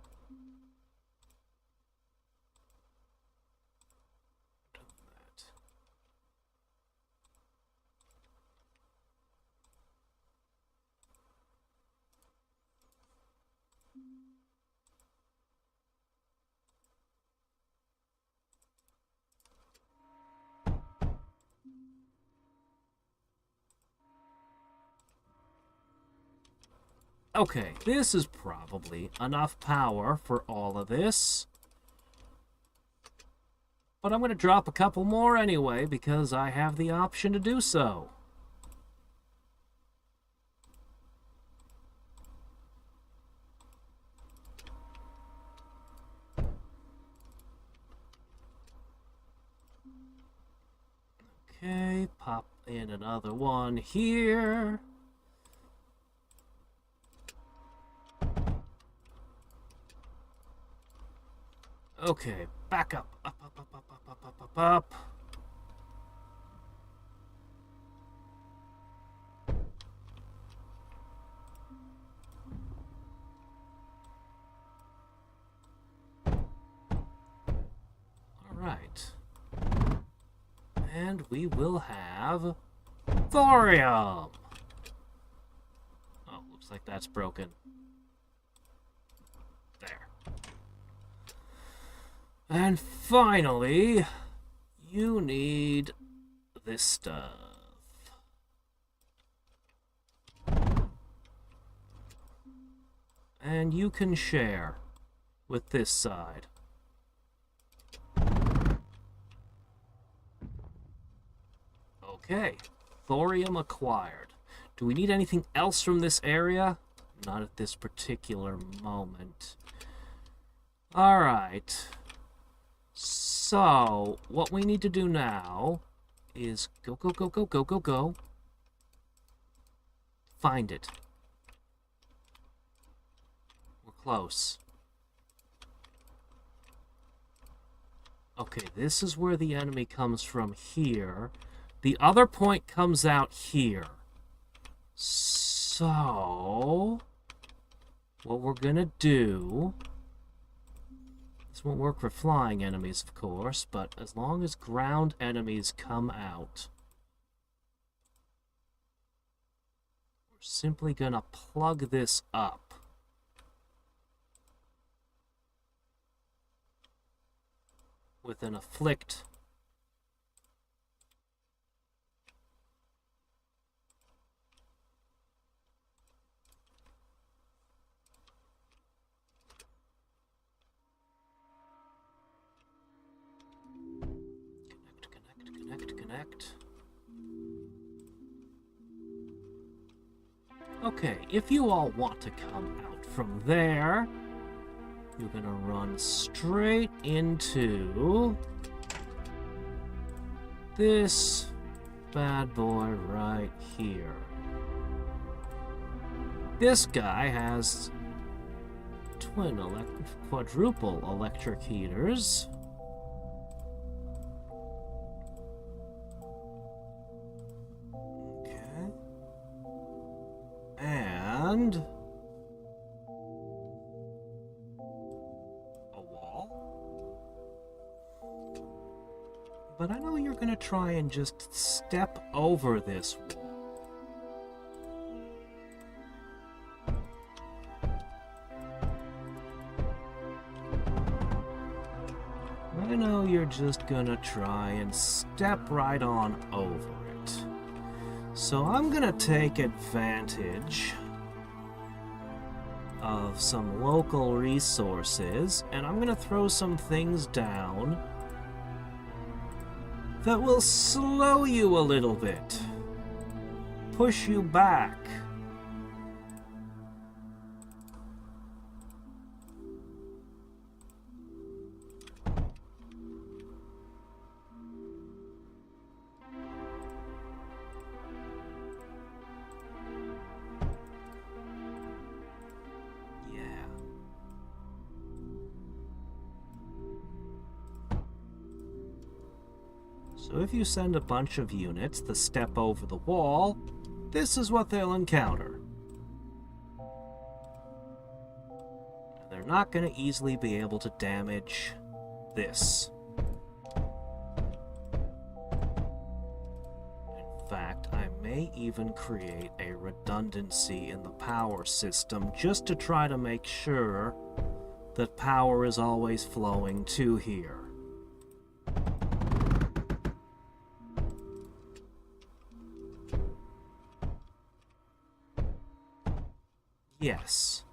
Speaker 1: that. Okay, this is probably enough power for all of this. But I'm going to drop a couple more anyway, because I have the option to do so. Okay, pop in another one here. Okay, back up. Up. All right. And we will have thorium. Oh, looks like that's broken. There. And finally, you need this stuff. And you can share with this side. Okay, thorium acquired. Do we need anything else from this area? Not at this particular moment. Alright. So, what we need to do now is go, go, go, go, go, go, go. Find it. We're close. Okay, this is where the enemy comes from here. The other point comes out here. So, what we're gonna do... This won't work for flying enemies, of course, but as long as ground enemies come out, we're simply gonna plug this up. With an afflict. Connect. Okay, if you all want to come out from there, you're gonna run straight into this bad boy right here. This guy has quadruple electric heaters. Okay. And but I know you're gonna try and just step over this wall. I know you're just gonna try and step right on over it. So I'm gonna take advantage of some local resources, and I'm gonna throw some things down that will slow you a little bit, push you back. So if you send a bunch of units to step over the wall, this is what they'll encounter. They're not going to easily be able to damage this. In fact, I may even create a redundancy in the power system just to try to make sure that power is always flowing to here. Yes.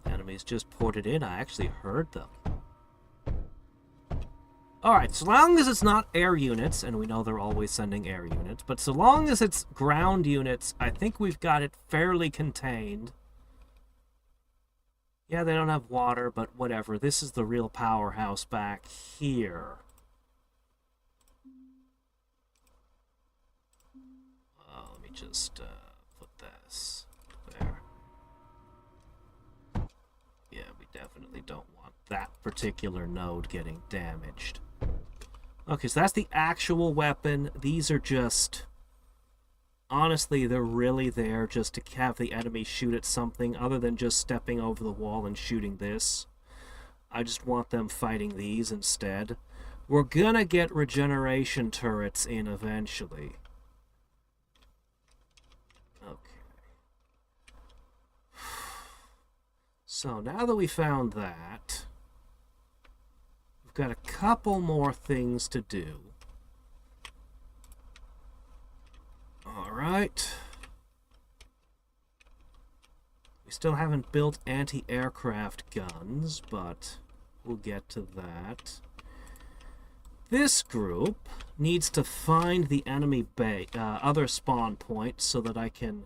Speaker 1: Enemies just ported in. I actually heard them. Alright, so long as it's not air units, and we know they're always sending air units, but so long as it's ground units, I think we've got it fairly contained. Yeah, they don't have water, but whatever. This is the real powerhouse back here. Just put this there. Yeah, we definitely don't want that particular node getting damaged. Okay, so that's the actual weapon. These are just... Honestly, they're really there just to have the enemy shoot at something other than just stepping over the wall and shooting this. I just want them fighting these instead. We're gonna get regeneration turrets in eventually. So now that we found that, we've got a couple more things to do. Alright. We still haven't built anti-aircraft guns, but we'll get to that. This group needs to find the enemy other spawn point so that I can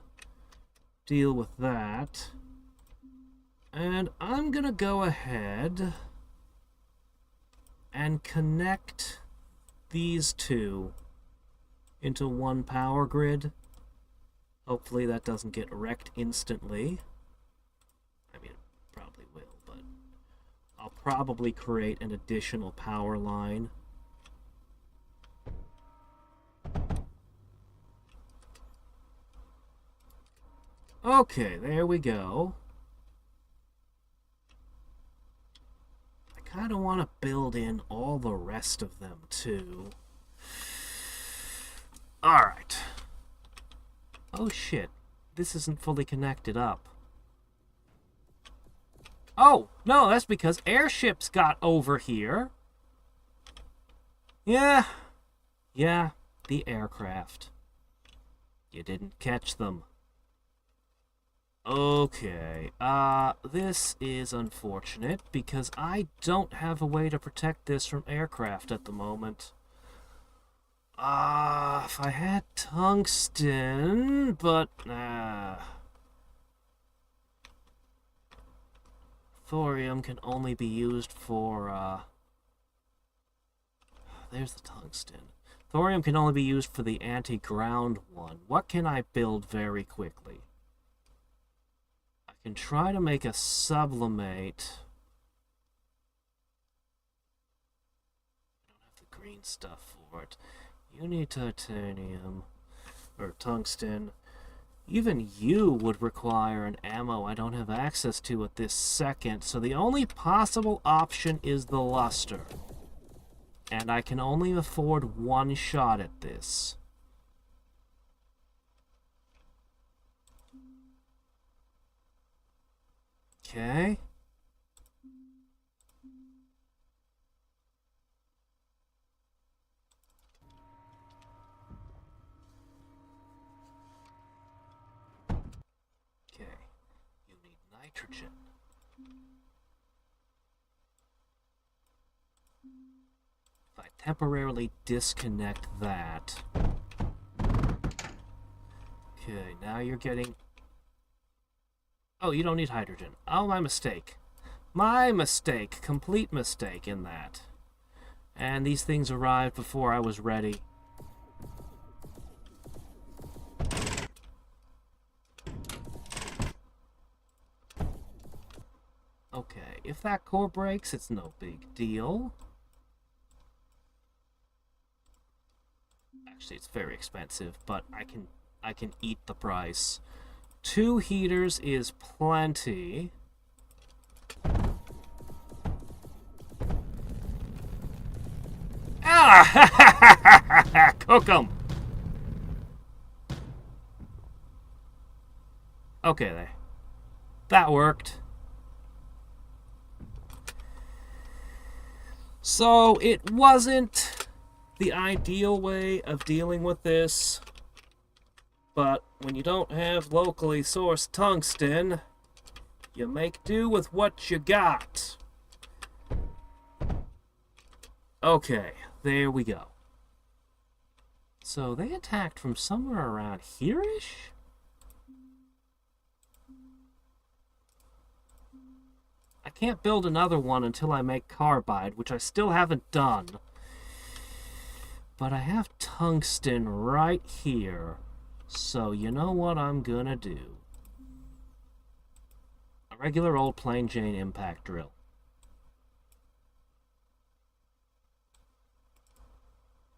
Speaker 1: deal with that. And I'm gonna go ahead and connect these two into one power grid. Hopefully that doesn't get wrecked instantly. I mean, it probably will, but I'll probably create an additional power line. Okay, there we go. I kind of want to build in all the rest of them, too. Alright. Oh, shit. This isn't fully connected up. Oh, no, that's because airships got over here. Yeah, the aircraft. You didn't catch them. Okay, this is unfortunate because I don't have a way to protect this from aircraft at the moment. If I had tungsten, but, thorium can only be used for, there's the tungsten. Thorium can only be used for the anti-ground one. What can I build very quickly? I can try to make a sublimate. I don't have the green stuff for it. You need titanium. Or tungsten. Even you would require an ammo I don't have access to at this second, so the only possible option is the luster. And I can only afford one shot at this. Okay. Okay. You need nitrogen. If I temporarily disconnect that. Okay, now you're getting... Oh, you don't need hydrogen. Oh, my mistake. My mistake. Complete mistake in that. And these things arrived before I was ready. Okay, if that core breaks, it's no big deal. Actually, it's very expensive, but I can eat the price. 2 heaters is plenty. Ah! Cook 'em! Okay, there. That worked. So, it wasn't the ideal way of dealing with this. But when you don't have locally sourced tungsten, you make do with what you got. Okay, there we go. So they attacked from somewhere around here-ish? I can't build another one until I make carbide, which I still haven't done. But I have tungsten right here. So, you know what I'm gonna do? A regular old plain Jane impact drill.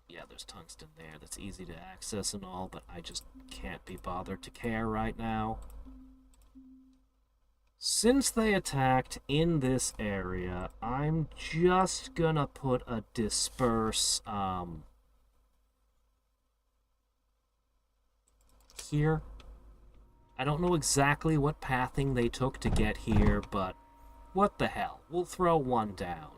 Speaker 1: Yeah, there's tungsten there. That's easy to access and all, but I just can't be bothered to care right now. Since they attacked in this area, I'm just gonna put a disperse, here. I don't know exactly what pathing they took to get here, but what the hell, we'll throw one down.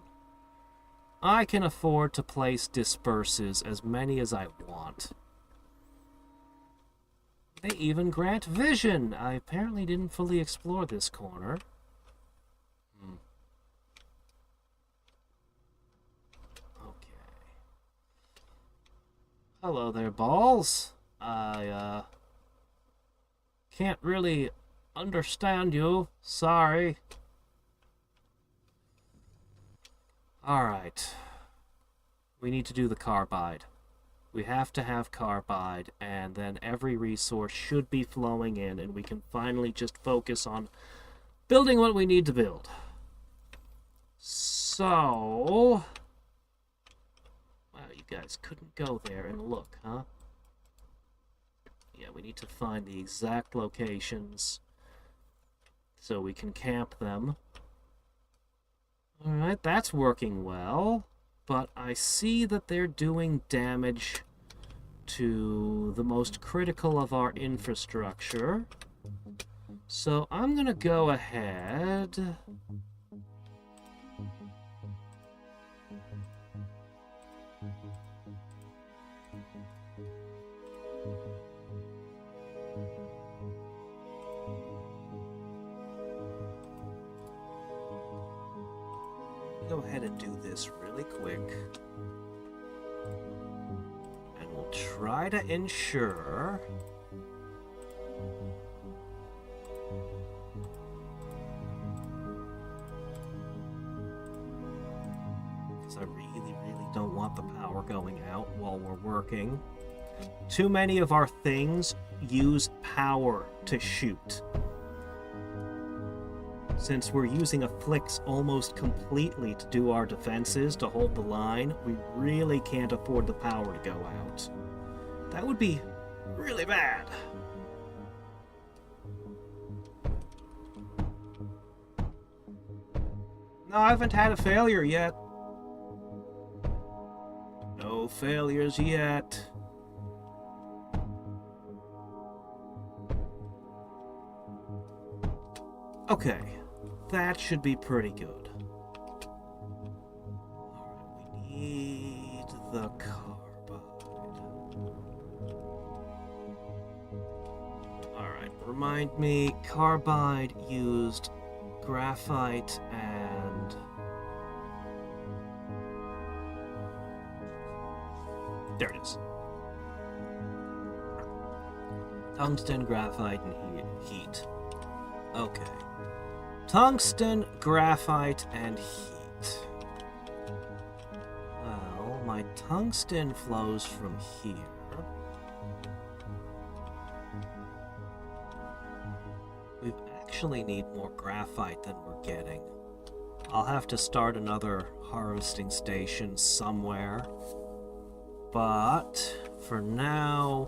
Speaker 1: I can afford to place disperses as many as I want. They even grant vision! I apparently didn't fully explore this corner. Okay. Hello there, balls. I, can't really understand you. Sorry. Alright. we need to do the carbide. We have to have carbide, and then every resource should be flowing in, and we can finally just focus on building what we need to build. So... wow, you guys couldn't go there and look, huh? Yeah, we need to find the exact locations so we can camp them. Alright, that's working well, but I see that they're doing damage to the most critical of our infrastructure. So I'm gonna go ahead... go ahead and do this really quick. And we'll try to ensure... because I really don't want the power going out while we're working. Too many of our things use power to shoot. Since we're using a Flix almost completely to do our defenses, to hold the line, we really can't afford the power to go out. That would be really bad. No, I haven't had a failure yet. No failures yet. Okay. That should be pretty good. Alright, we need the carbide. Alright, remind me, carbide used graphite and... there it is. Tungsten, graphite, and heat. Okay. Tungsten, graphite, and heat. Well, my tungsten flows from here. We actually need more graphite than we're getting. I'll have to start another harvesting station somewhere. But, for now...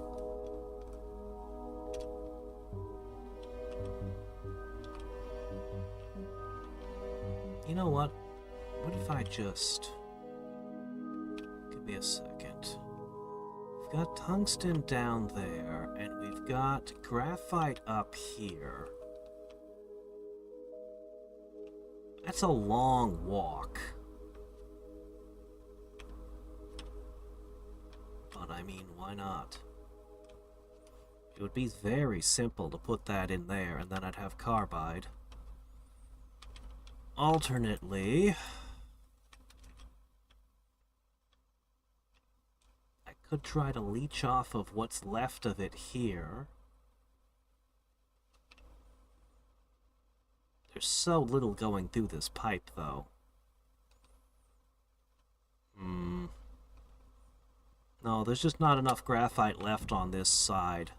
Speaker 1: you know what? What if I just... give me a second. We've got tungsten down there, and we've got graphite up here. That's a long walk. But I mean, why not? It would be very simple to put that in there, and then I'd have carbide. Alternately, I could try to leech off of what's left of it here. There's so little going through this pipe, though. No, there's just not enough graphite left on this side.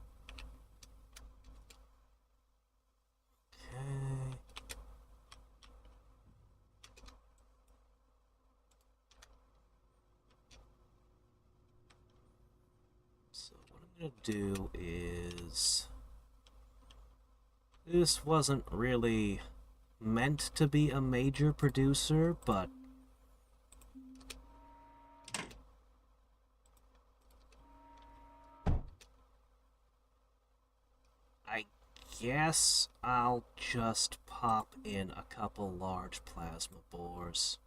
Speaker 1: Okay. So what I'm going to do is... this wasn't really meant to be a major producer, but... I guess I'll just pop in a couple large plasma bores.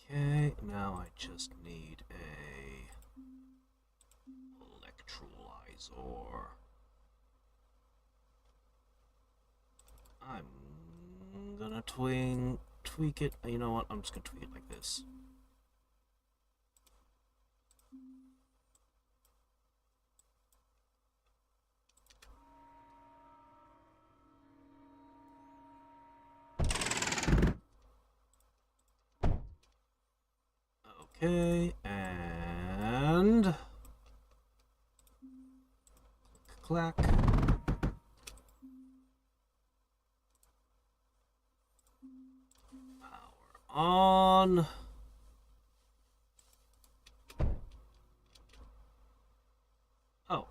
Speaker 1: Okay, now I just need a electrolyzer. tweak it. You know what? I'm just gonna tweak it like this. Okay, and clack. Power on. Oh,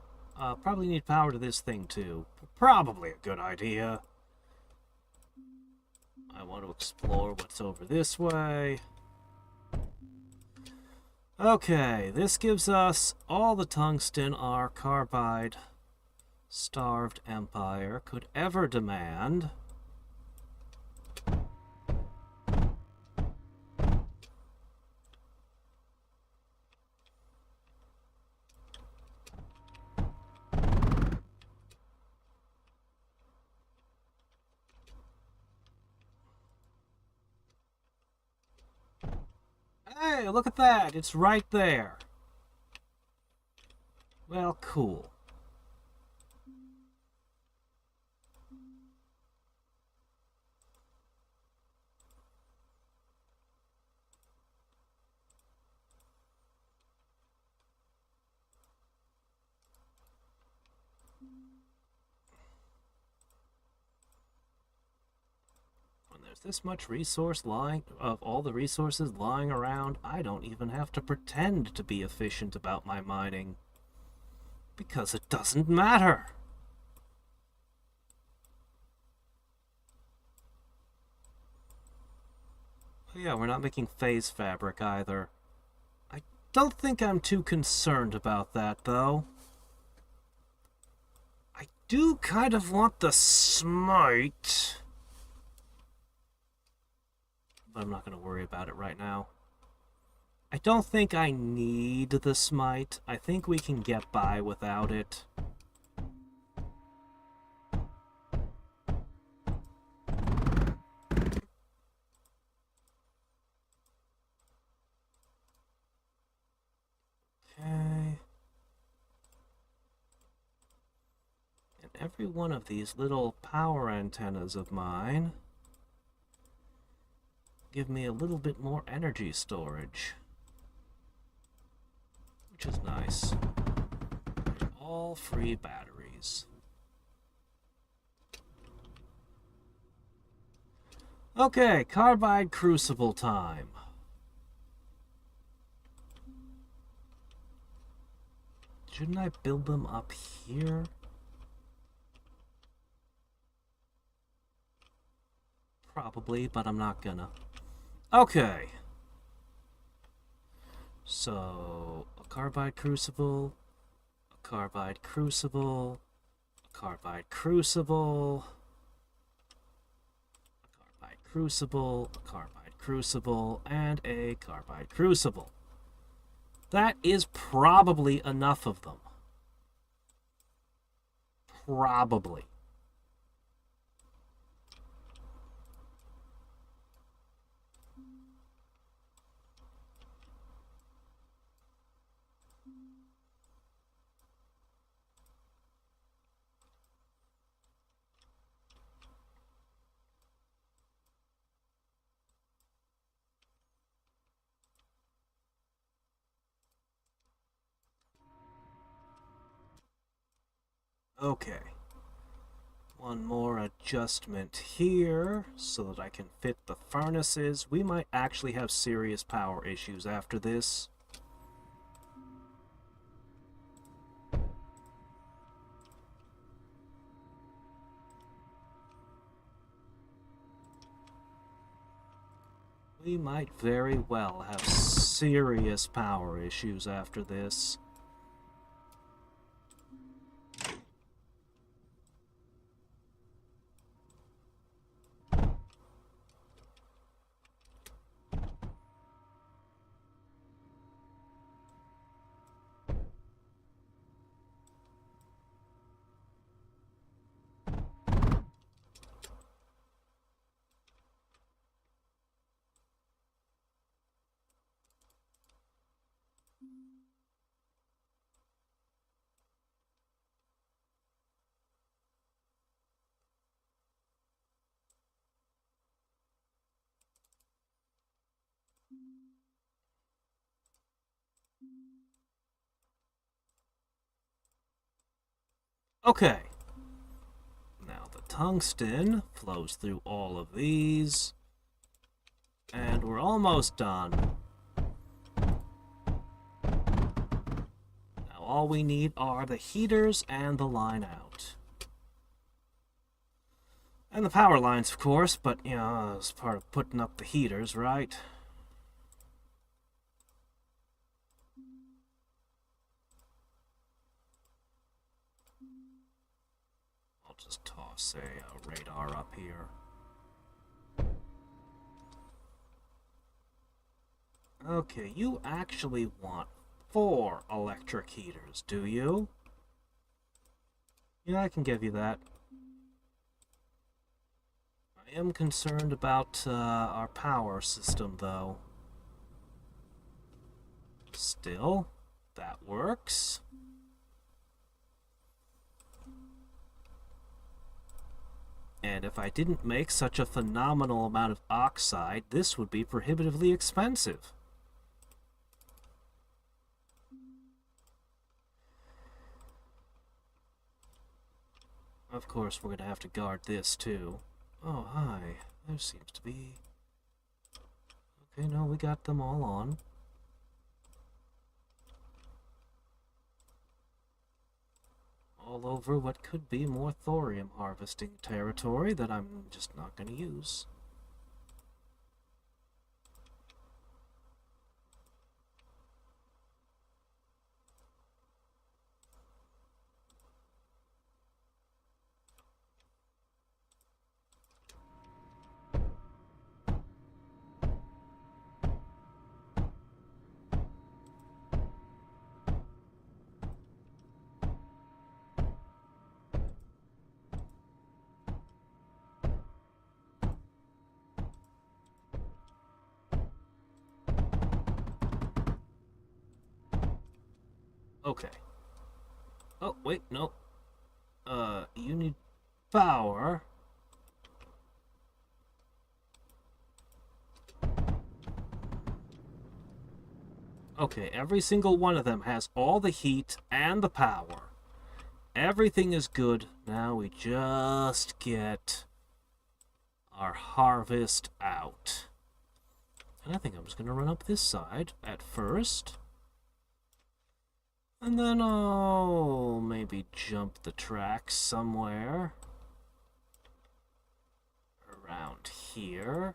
Speaker 1: probably need power to this thing too. Probably a good idea. I want to explore what's over this way. Okay, this gives us all the tungsten our carbide-starved empire could ever demand. Hey, look at that! It's right there! Well, cool. When there's this much resource of all the resources lying around, I don't even have to pretend to be efficient about my mining. Because it doesn't matter. Oh yeah, we're not making phase fabric either. I don't think I'm too concerned about that, though. I do kind of want the smite. But I'm not going to worry about it right now. I don't think I need the smite. I think we can get by without it. Okay. And every one of these little power antennas of mine give me a little bit more energy storage, which is nice. They're all free batteries. Okay, carbide crucible time. Shouldn't I build them up here? Probably, but I'm not gonna. Okay. So, a carbide crucible, a carbide crucible, a carbide crucible, a carbide crucible, a carbide crucible, and a carbide crucible. That is probably enough of them. Probably. Okay. One more adjustment here so that I can fit the furnaces. We might actually have serious power issues after this. We might very well have serious power issues after this. Okay. Now the tungsten flows through all of these. And we're almost done. Now all we need are the heaters and the line out. And the power lines, of course, but, you know, as part of putting up the heaters, right? I'll just toss a radar up here. Okay, you actually want 4 electric heaters, do you? Yeah, I can give you that. I am concerned about our power system, though. Still, that works. And if I didn't make such a phenomenal amount of oxide, this would be prohibitively expensive. Of course, we're going to have to guard this, too. Oh, hi. There seems to be... Okay, no, we got them all on. All over what could be more thorium harvesting territory that I'm just not going to use. Okay. Oh, wait, no. You need power. Okay, every single one of them has all the heat and the power. Everything is good. Now we just get our harvest out. And I think I'm just going to run up this side at first. And then I'll maybe jump the track somewhere around here.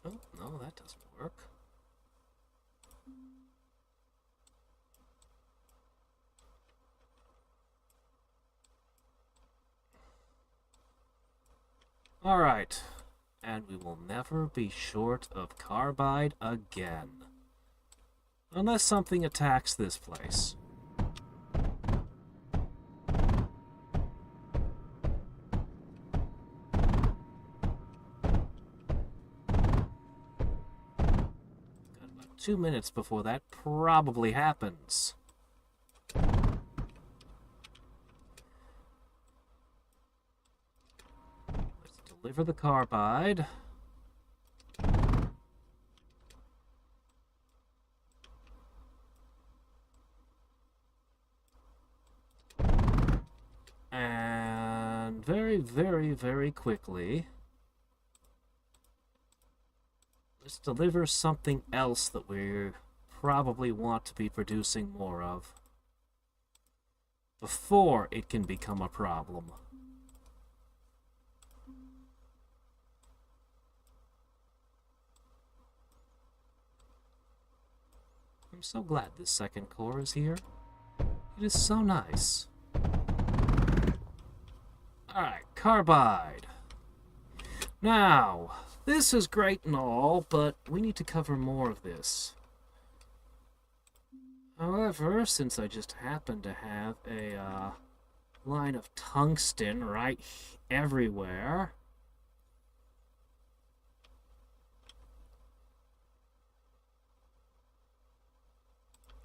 Speaker 1: Oh, no, that doesn't work. Alright, and we will never be short of carbide again. Unless something attacks this place. Got about 2 minutes before that probably happens. Deliver the carbide. And very, very, very quickly, let's deliver something else that we probably want to be producing more of before it can become a problem. I'm so glad this second core is here. It is so nice. Alright, carbide. Now, this is great and all, but we need to cover more of this. However, since I just happen to have a line of tungsten right everywhere,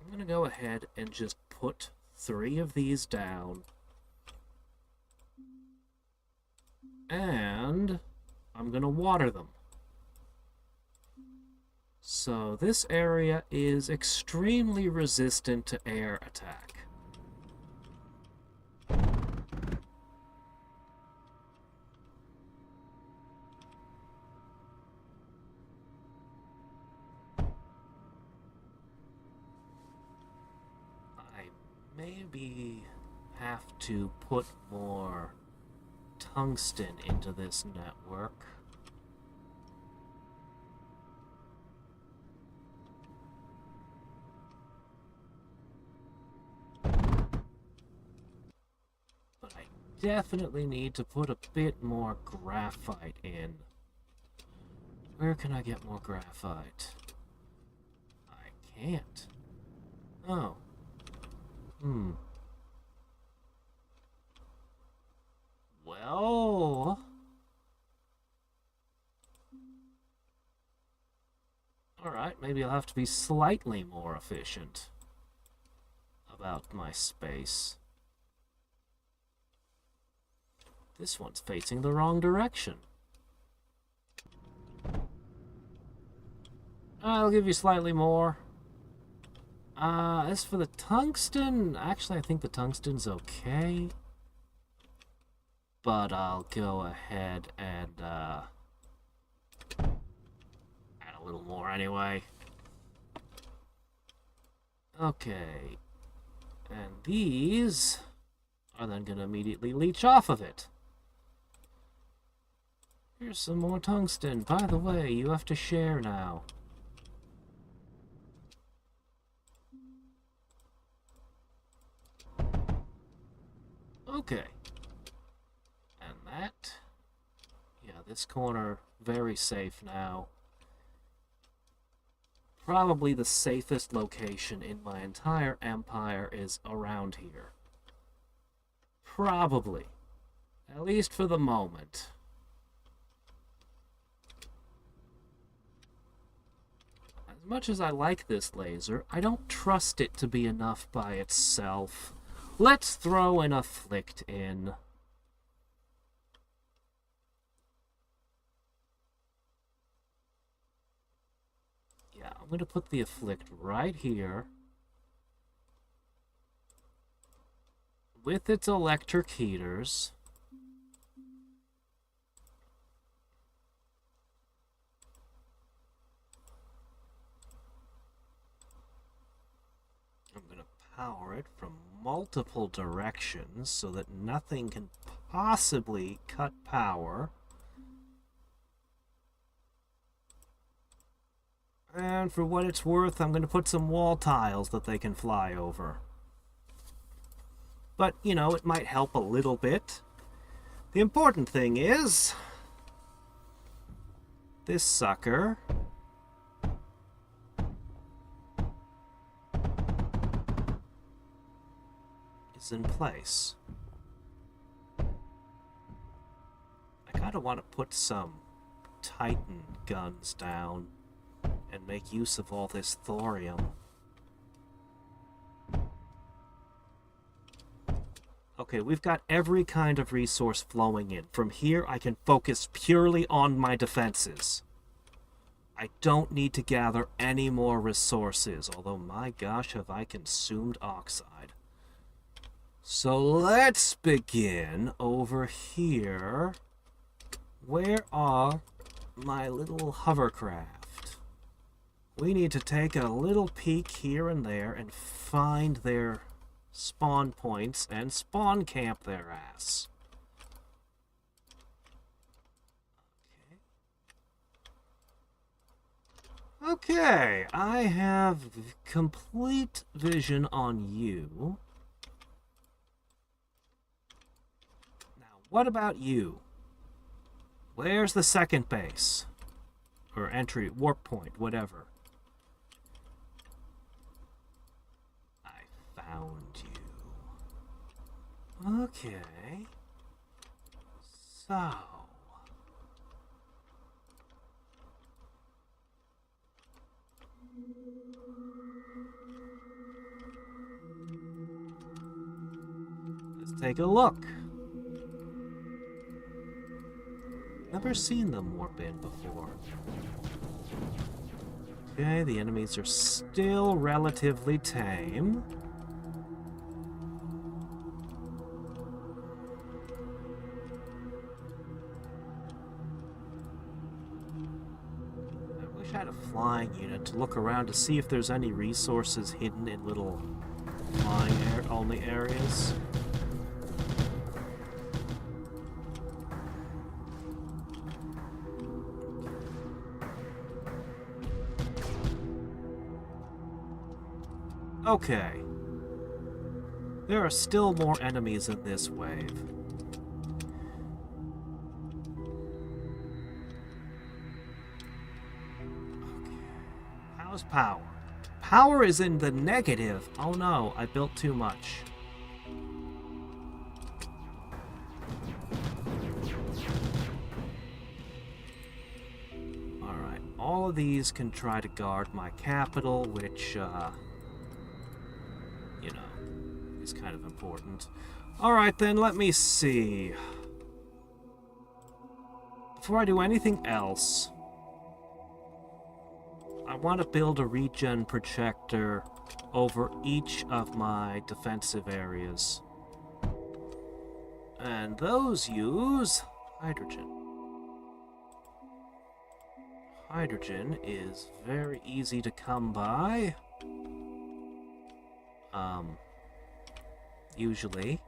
Speaker 1: I'm going to go ahead and just put 3 of these down. And I'm going to water them. So this area is extremely resistant to air attack. I maybe have to put more tungsten into this network. But I definitely need to put a bit more graphite in. Where can I get more graphite? I can't. Oh. Well... Alright, maybe I'll have to be slightly more efficient about my space. This one's facing the wrong direction. I'll give you slightly more. As for the tungsten, actually I think the tungsten's okay. But I'll go ahead and add a little more anyway. Okay. And these are then going to immediately leach off of it. Here's some more tungsten. By the way, you have to share now. Okay. And that... Yeah, this corner, very safe now. Probably the safest location in my entire empire is around here. Probably. At least for the moment. As much as I like this laser, I don't trust it to be enough by itself. Let's throw an afflict in. Yeah, I'm going to put the afflict right here. With its electric heaters. I'm going to power it from multiple directions so that nothing can possibly cut power. And for what it's worth, I'm going to put some wall tiles that they can fly over. But, you know, it might help a little bit. The important thing is... this sucker... is in place. I kind of want to put some Titan guns down and make use of all this thorium. Okay, we've got every kind of resource flowing in. From here, I can focus purely on my defenses. I don't need to gather any more resources, although my gosh, have I consumed oxide. So let's begin over here. Where are my little hovercraft? We need to take a little peek here and there and find their spawn points and spawn camp their ass. Okay, I have complete vision on you. Now, what about you? Where's the second base? Or entry, warp point, whatever. I found you. Okay. So... let's take a look. Never seen them warp in before. Okay, the enemies are still relatively tame. I wish I had a flying unit to look around to see if there's any resources hidden in little flying only areas. Okay. There are still more enemies in this wave. Okay. How's power? Power is in the negative. Oh no, I built too much. Alright, all of these can try to guard my capital, which, you know, is kind of important. Alright then, let me see. Before I do anything else, I want to build a regen projector over each of my defensive areas. And those use hydrogen. Hydrogen is very easy to come by. Usually.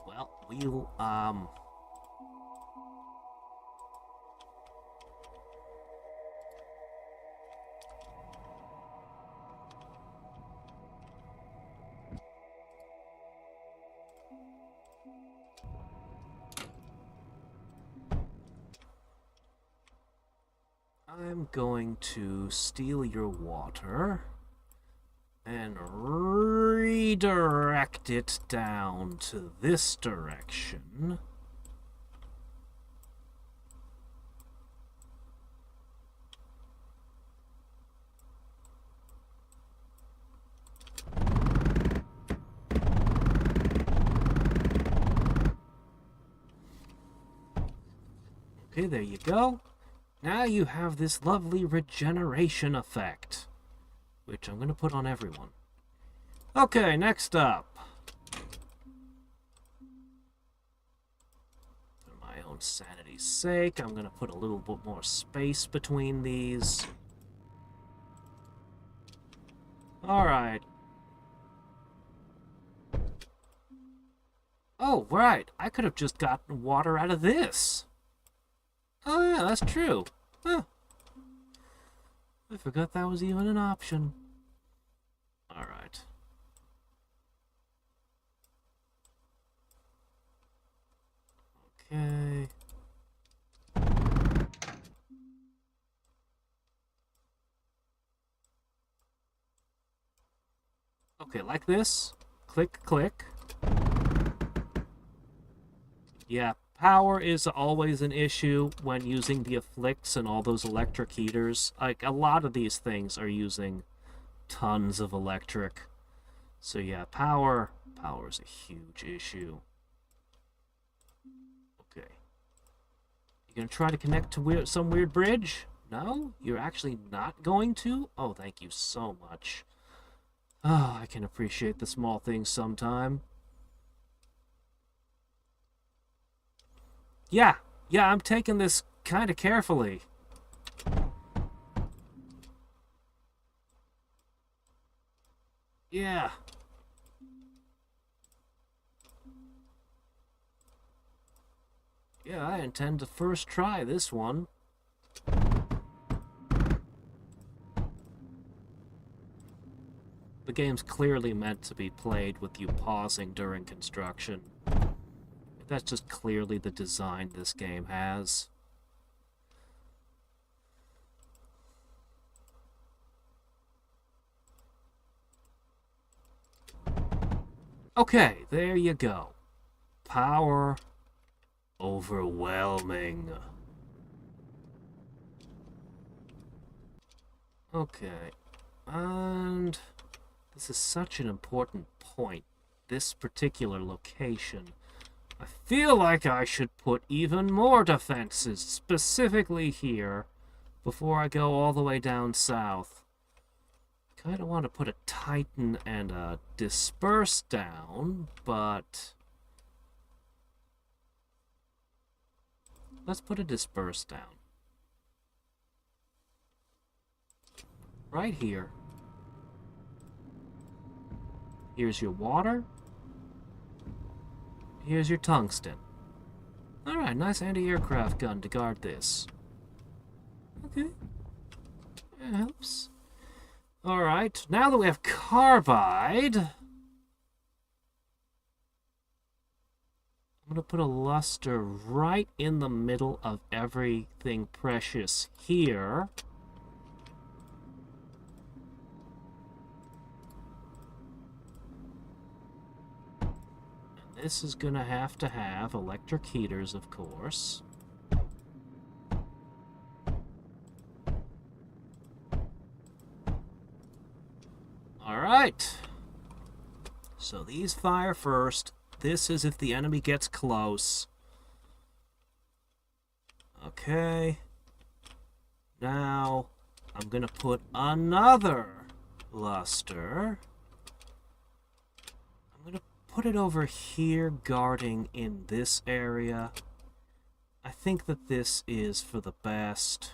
Speaker 1: Well, we'll, I'm going to steal your water and redirect it down to this direction. Okay, there you go. Now you have this lovely regeneration effect, which I'm going to put on everyone. Okay, next up. For my own sanity's sake, I'm going to put a little bit more space between these. Alright. Oh, right. I could have just gotten water out of this. Oh, yeah, that's true. Huh. I forgot that was even an option. Alright. Okay. Okay, like this. Click, click. Yeah, power is always an issue when using the afflicts and all those electric heaters. Like, a lot of these things are using tons of electric. So yeah, power is a huge issue. Okay. You gonna try to connect to some weird bridge? No? You're actually not going to? Oh, thank you so much. Oh, I can appreciate the small things sometime. Yeah, I'm taking this kind of carefully. Yeah. Yeah, I intend to first try this one. The game's clearly meant to be played with you pausing during construction. That's just clearly the design this game has. Okay, there you go. Power overwhelming. Okay, and this is such an important point. This particular location. I feel like I should put even more defenses, specifically here, before I go all the way down south. Kind of want to put a Titan and a Disperse down, but let's put a Disperse down. Right here. Here's your water. Here's your tungsten. Alright, nice anti-aircraft gun to guard this. Okay. That helps. Alright, now that we have carbide, I'm going to put a luster right in the middle of everything precious here. And this is going to have electric heaters, of course. Alright, so these fire first. This is if the enemy gets close. Okay, now I'm gonna put another luster. I'm gonna put it over here guarding in this area. I think that this is for the best.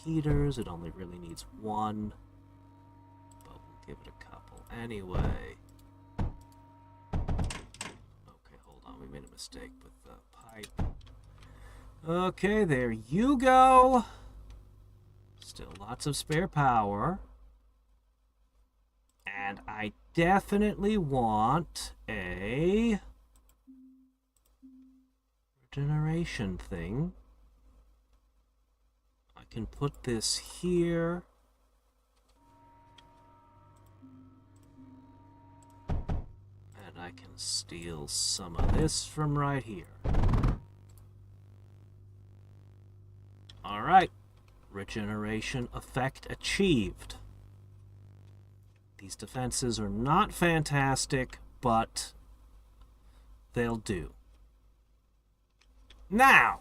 Speaker 1: Heaters. It only really needs one, but we'll give it a couple anyway. Okay, hold on, we made a mistake with the pipe. Okay, there you go. Still lots of spare power. And I definitely want a regeneration thing. Can put this here. And I can steal some of this from right here. Alright. Regeneration effect achieved. These defenses are not fantastic, but they'll do. Now,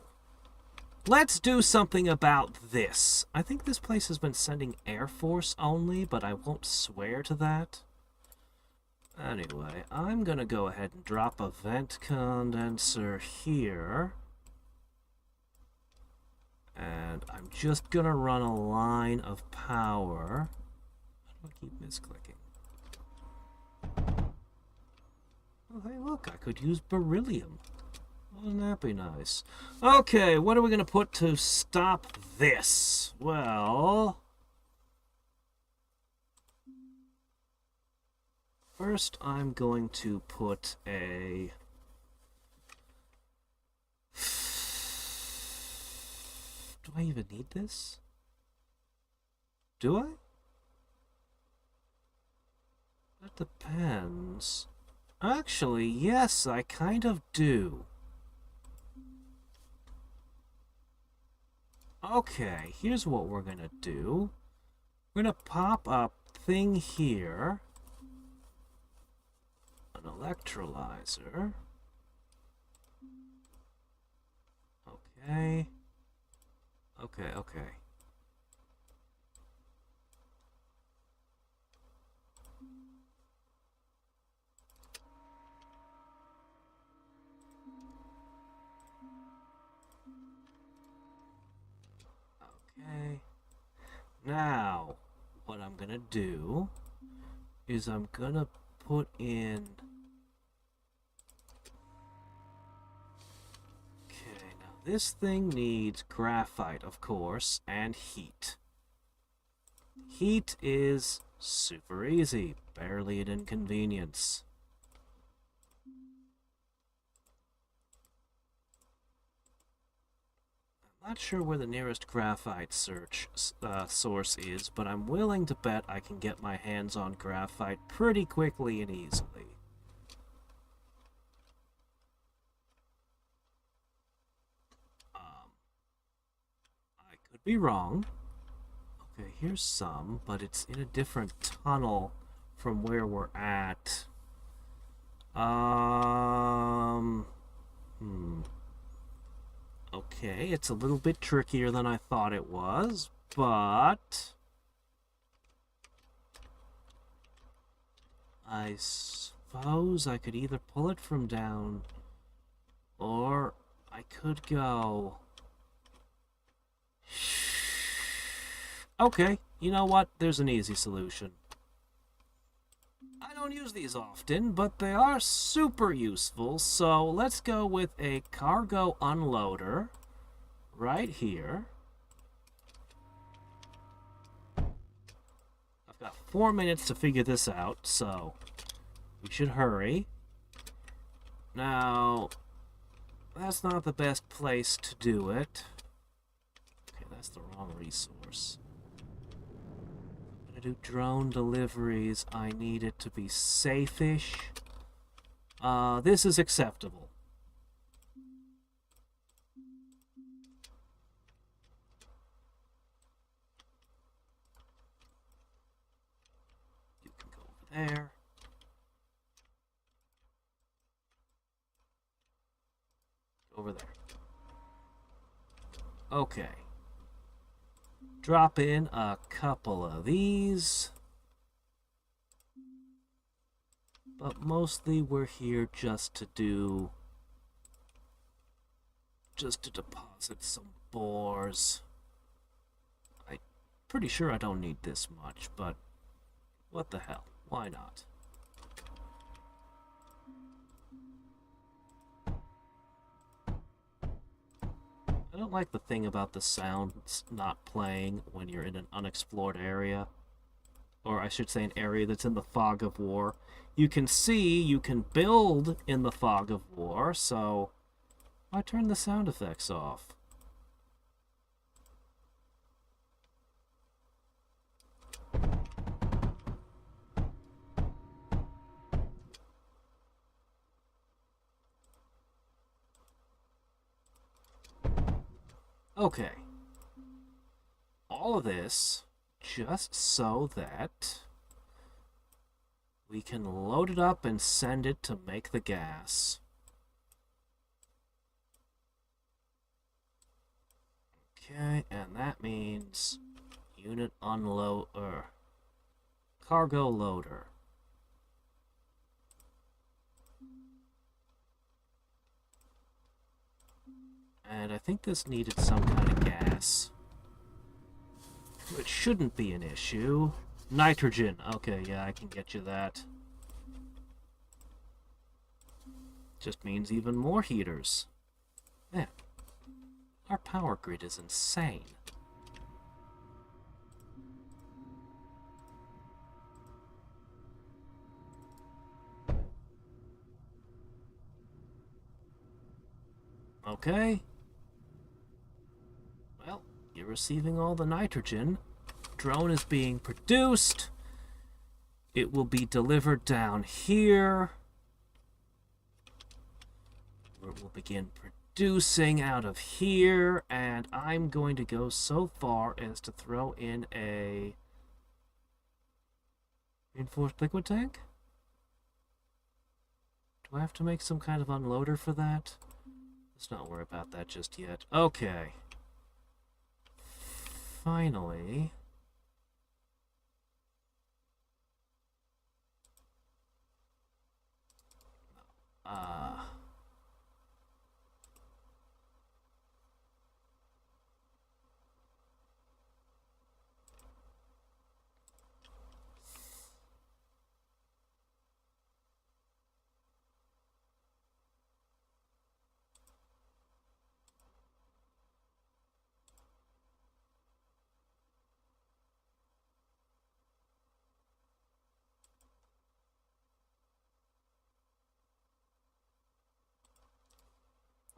Speaker 1: let's do something about this. I think this place has been sending Air Force only, but I won't swear to that. Anyway, I'm gonna go ahead and drop a vent condenser here. And I'm just gonna run a line of power. How do I keep misclicking? Oh, hey, look, I could use beryllium. Wouldn't that be nice? Okay, what are we going to put to stop this? Well, first I'm going to put a... Do I even need this? Do I? That depends. Actually, yes, I kind of do. Okay, here's what we're gonna do. We're gonna pop a thing here. An electrolyzer. Okay. Okay. Okay. Now, what I'm gonna do is I'm gonna put in... Okay, now this thing needs graphite, of course, and heat. Heat is super easy, barely an inconvenience. Not sure where the nearest graphite source is, but I'm willing to bet I can get my hands on graphite pretty quickly and easily. I could be wrong. Okay, here's some, but it's in a different tunnel from where we're at. Okay, it's a little bit trickier than I thought it was, but I suppose I could either pull it from down, or I could go... Okay, you know what? There's an easy solution. I don't use these often, but they are super useful, so let's go with a cargo unloader right here. I've got 4 minutes to figure this out, so we should hurry. Now, that's not the best place to do it. Okay, that's the wrong resource. To do drone deliveries, I need it to be safe-ish. This is acceptable. You can go over there. Over there. Okay. Drop in a couple of these. But mostly we're here just to deposit some boars. I'm pretty sure I don't need this much, but what the hell? Why not? I don't like the thing about the sounds not playing when you're in an unexplored area. Or I should say an area that's in the fog of war. You can see, you can build in the fog of war, so why turn the sound effects off? Okay. All of this just so that we can load it up and send it to make the gas. Okay, and that means unit unload or cargo loader. And I think this needed some kind of gas, which shouldn't be an issue. Nitrogen. Okay, yeah, I can get you that. Just means even more heaters. Man, our power grid is insane. Okay. Well, you're receiving all the nitrogen. Drone is being produced. It will be delivered down here. We'll begin producing out of here, and I'm going to go so far as to throw in a reinforced liquid tank? Do I have to make some kind of unloader for that? Let's not worry about that just yet. Okay. Finally.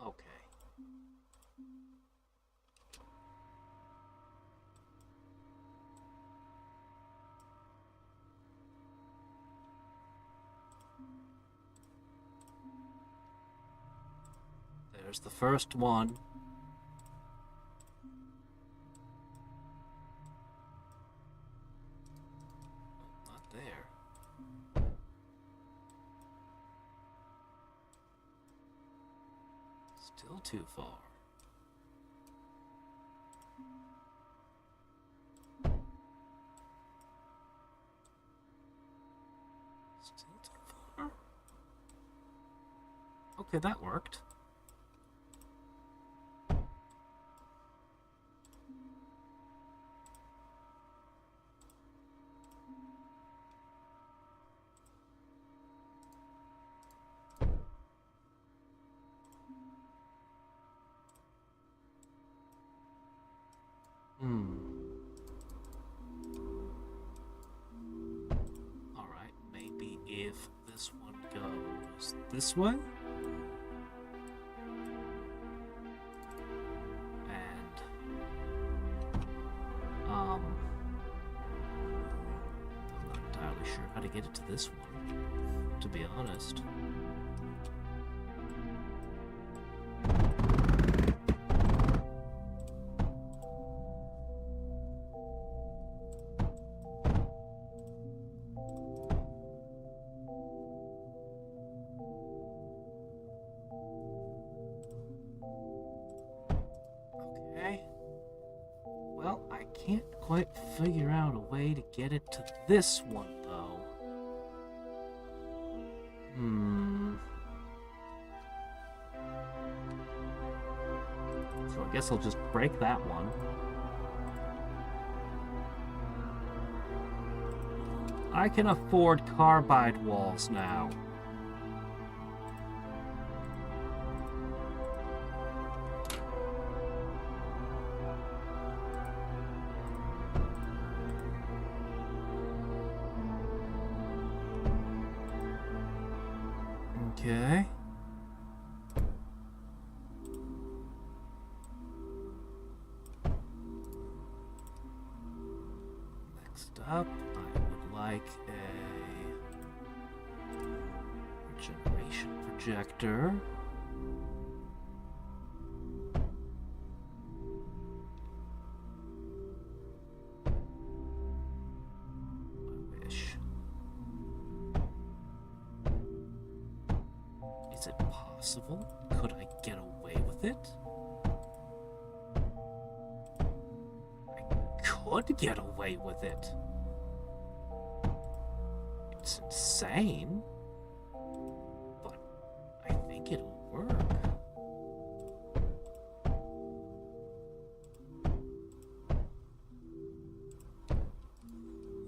Speaker 1: Okay. There's the first one. Still too far. Still too far. Okay, that worked. Alright, maybe if this one goes this way. And, I'm not entirely sure how to get it to this one, to be honest. Well, I can't quite figure out a way to get it to this one, though. So I guess I'll just break that one. I can afford carbide walls now. Okay. Next up, I would like a regeneration projector. I wish. Is it possible? Could I get away with it? I could get away with it. It's insane, but I think it'll work.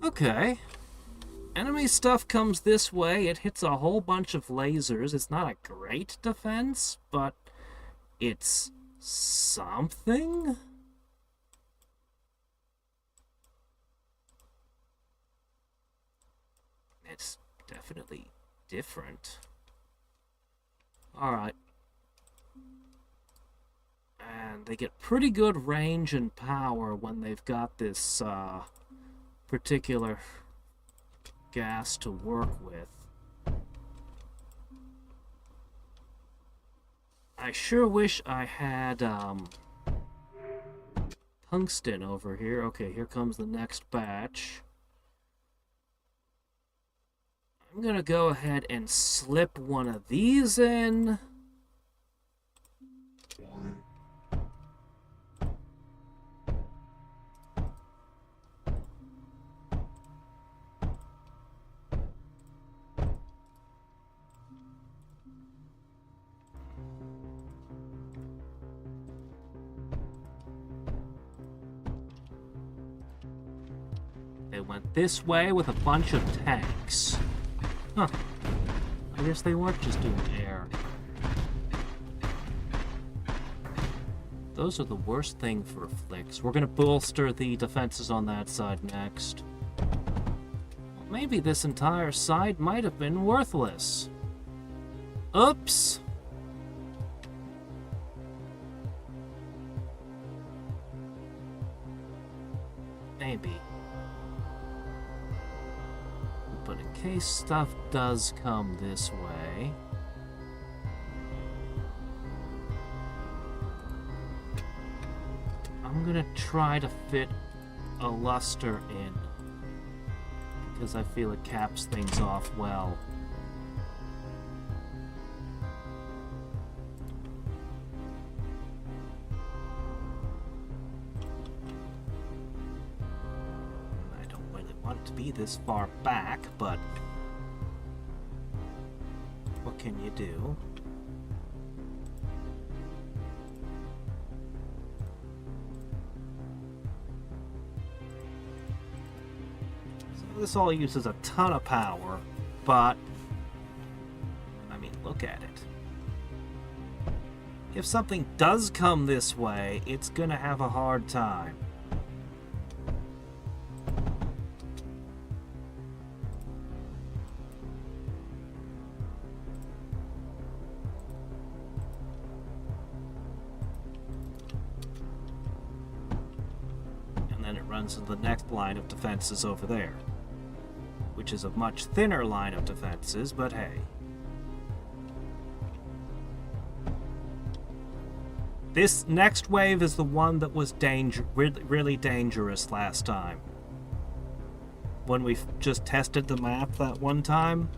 Speaker 1: Okay. Enemy stuff comes this way, it hits a whole bunch of lasers. It's not a great defense, but it's something? It's definitely different. Alright. And they get pretty good range and power when they've got this particular gas to work with. I sure wish I had tungsten over here. Okay, here comes the next batch. I'm gonna go ahead and slip one of these in. They went this way with a bunch of tanks. Huh. I guess they weren't just doing air. Those are the worst thing for flicks. We're gonna bolster the defenses on that side next. Well, maybe this entire side might have been worthless. Oops! Maybe. But in case stuff does come this way... I'm gonna try to fit a luster in. Because I feel it caps things off well. want it to be this far back, but what can you do? So this all uses a ton of power, but I mean, look at it. If something does come this way, it's gonna have a hard time. And then it runs to the next line of defenses over there, which is a much thinner line of defenses, but hey. This next wave is the one that was really dangerous last time. When we just tested the map that one time.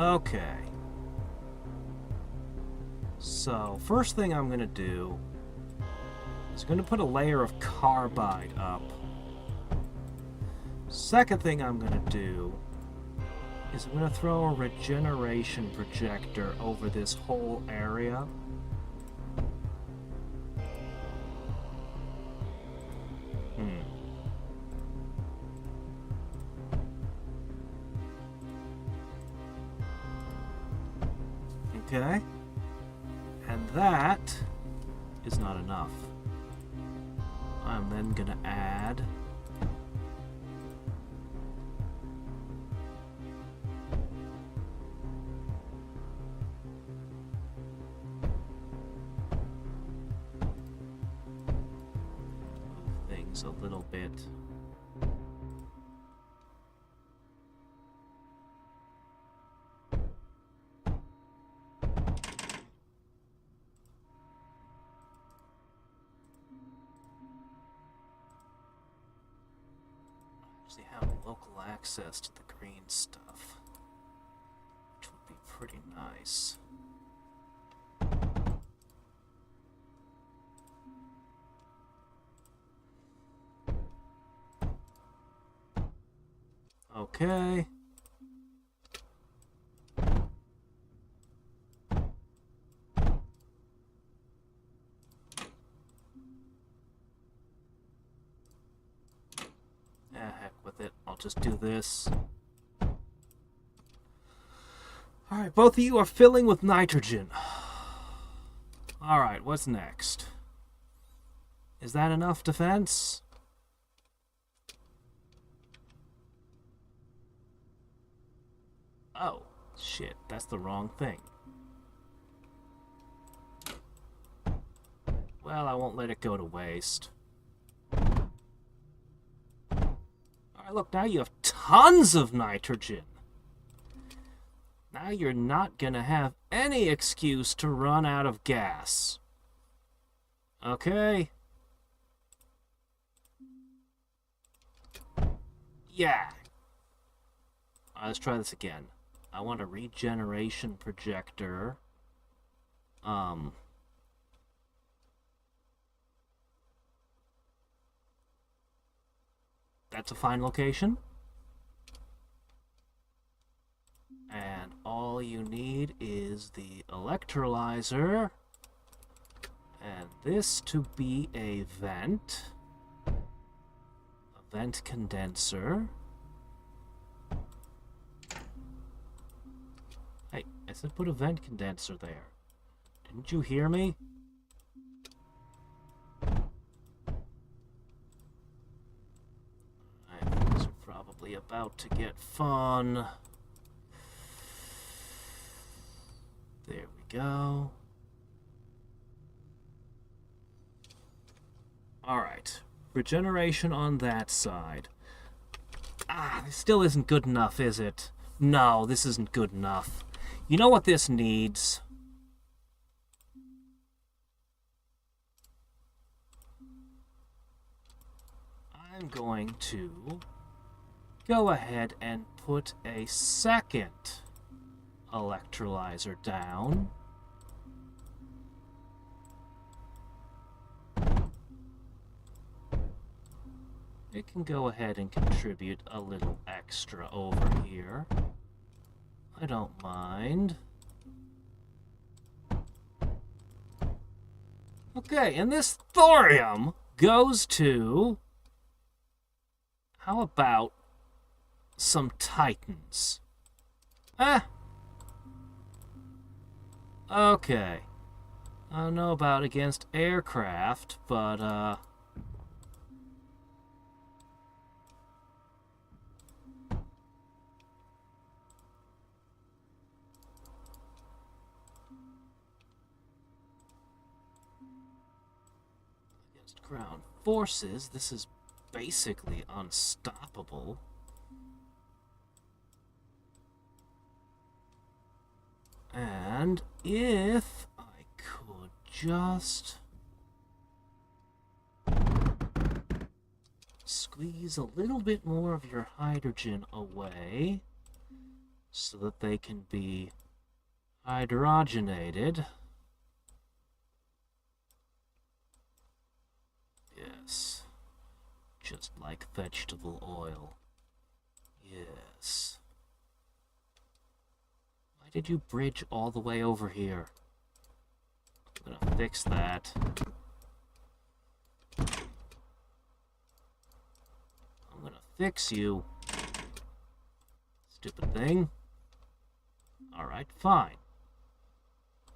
Speaker 1: Okay. So, first thing I'm going to do is going to put a layer of carbide up. Second thing I'm going to do is I'm going to throw a regeneration projector over this whole area. Okay. And that is not enough. I'm then going to add a little bit. Actually have local access to the green stuff, which would be pretty nice. Okay. Heck with it. I'll just do this. Alright, both of you are filling with nitrogen. Alright, what's next? Is that enough defense? Oh, shit, that's the wrong thing. Well, I won't let it go to waste. Alright, look, now you have tons of nitrogen. Now you're not gonna have any excuse to run out of gas. Okay? Yeah. Alright, let's try this again. I want a regeneration projector. That's a fine location. And all you need is the electrolyzer. And this to be a vent. A vent condenser. Hey, I said put a vent condenser there. Didn't you hear me? Things are probably about to get fun. There we go. Alright. Regeneration on that side. Ah, this still isn't good enough, is it? No, this isn't good enough. You know what this needs? I'm going to go ahead and put a second electrolyzer down. it can go ahead and contribute a little extra over here. I don't mind. Okay, and this thorium goes to... How about some titans? Okay. I don't know about against aircraft, but, against ground forces, this is basically unstoppable. And if I could just squeeze a little bit more of your hydrogen away so that they can be hydrogenated. Yes. Just like vegetable oil. Yes. Why did you bridge all the way over here? I'm gonna fix that. I'm gonna fix you. Stupid thing. Alright, fine.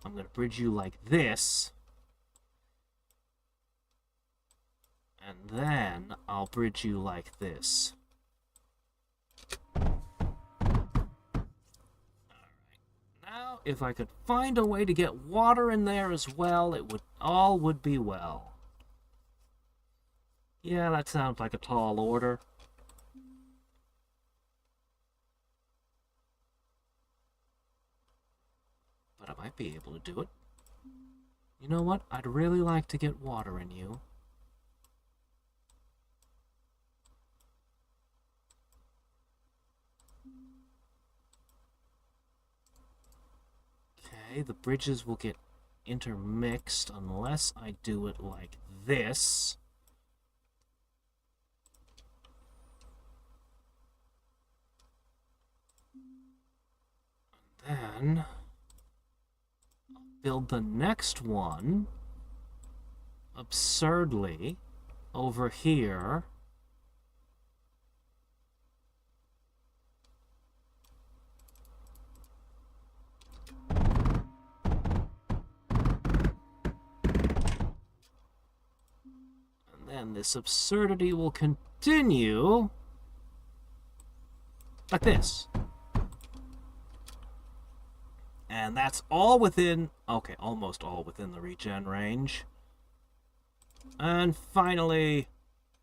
Speaker 1: I'm gonna bridge you like this. And then I'll bridge you like this. Alright. Now, if I could find a way to get water in there as well, all would be well. Yeah, that sounds like a tall order. But I might be able to do it. You know what? I'd really like to get water in you. Okay, the bridges will get intermixed unless I do it like this. And then I'll build the next one absurdly over here. And this absurdity will continue like this. And that's all within, okay, almost all within the regen range. And finally,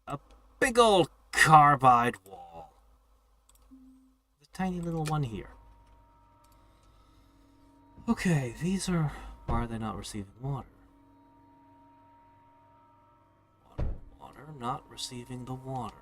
Speaker 1: a big old carbide wall. The tiny little one here. Okay, these are, why are they not receiving water? Water, not receiving the water.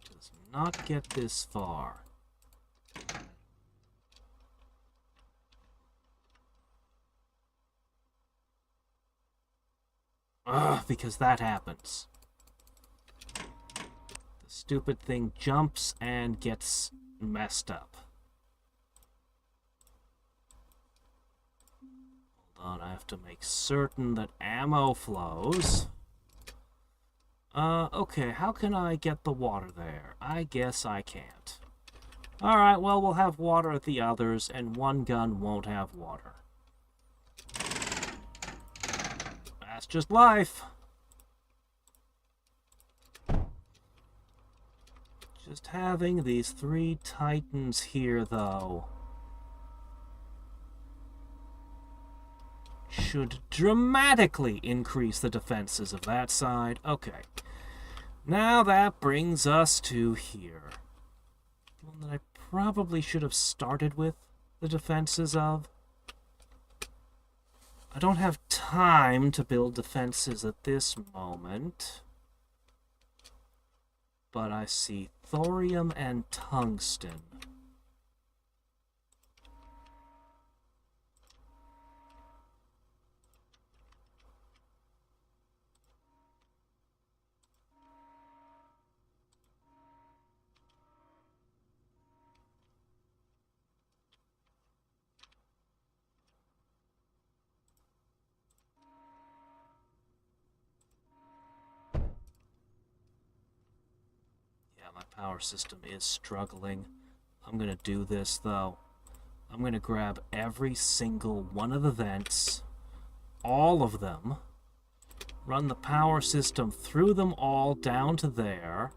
Speaker 1: Does not get this far. Ugh, because that happens. The stupid thing jumps and gets messed up. Hold on, I have to make certain that ammo flows. Okay, how can I get the water there? I guess I can't. Alright, well, we'll have water at the others, and one gun won't have water. That's just life. Just having these 3 titans here, though, should dramatically increase the defenses of that side. Okay. Now that brings us to here. The one that I probably should have started with the defenses of. I don't have time to build defenses at this moment. But I see thorium and tungsten. My power system is struggling. I'm gonna do this though. I'm gonna grab every single one of the vents, all of them, run the power system through them all down to there,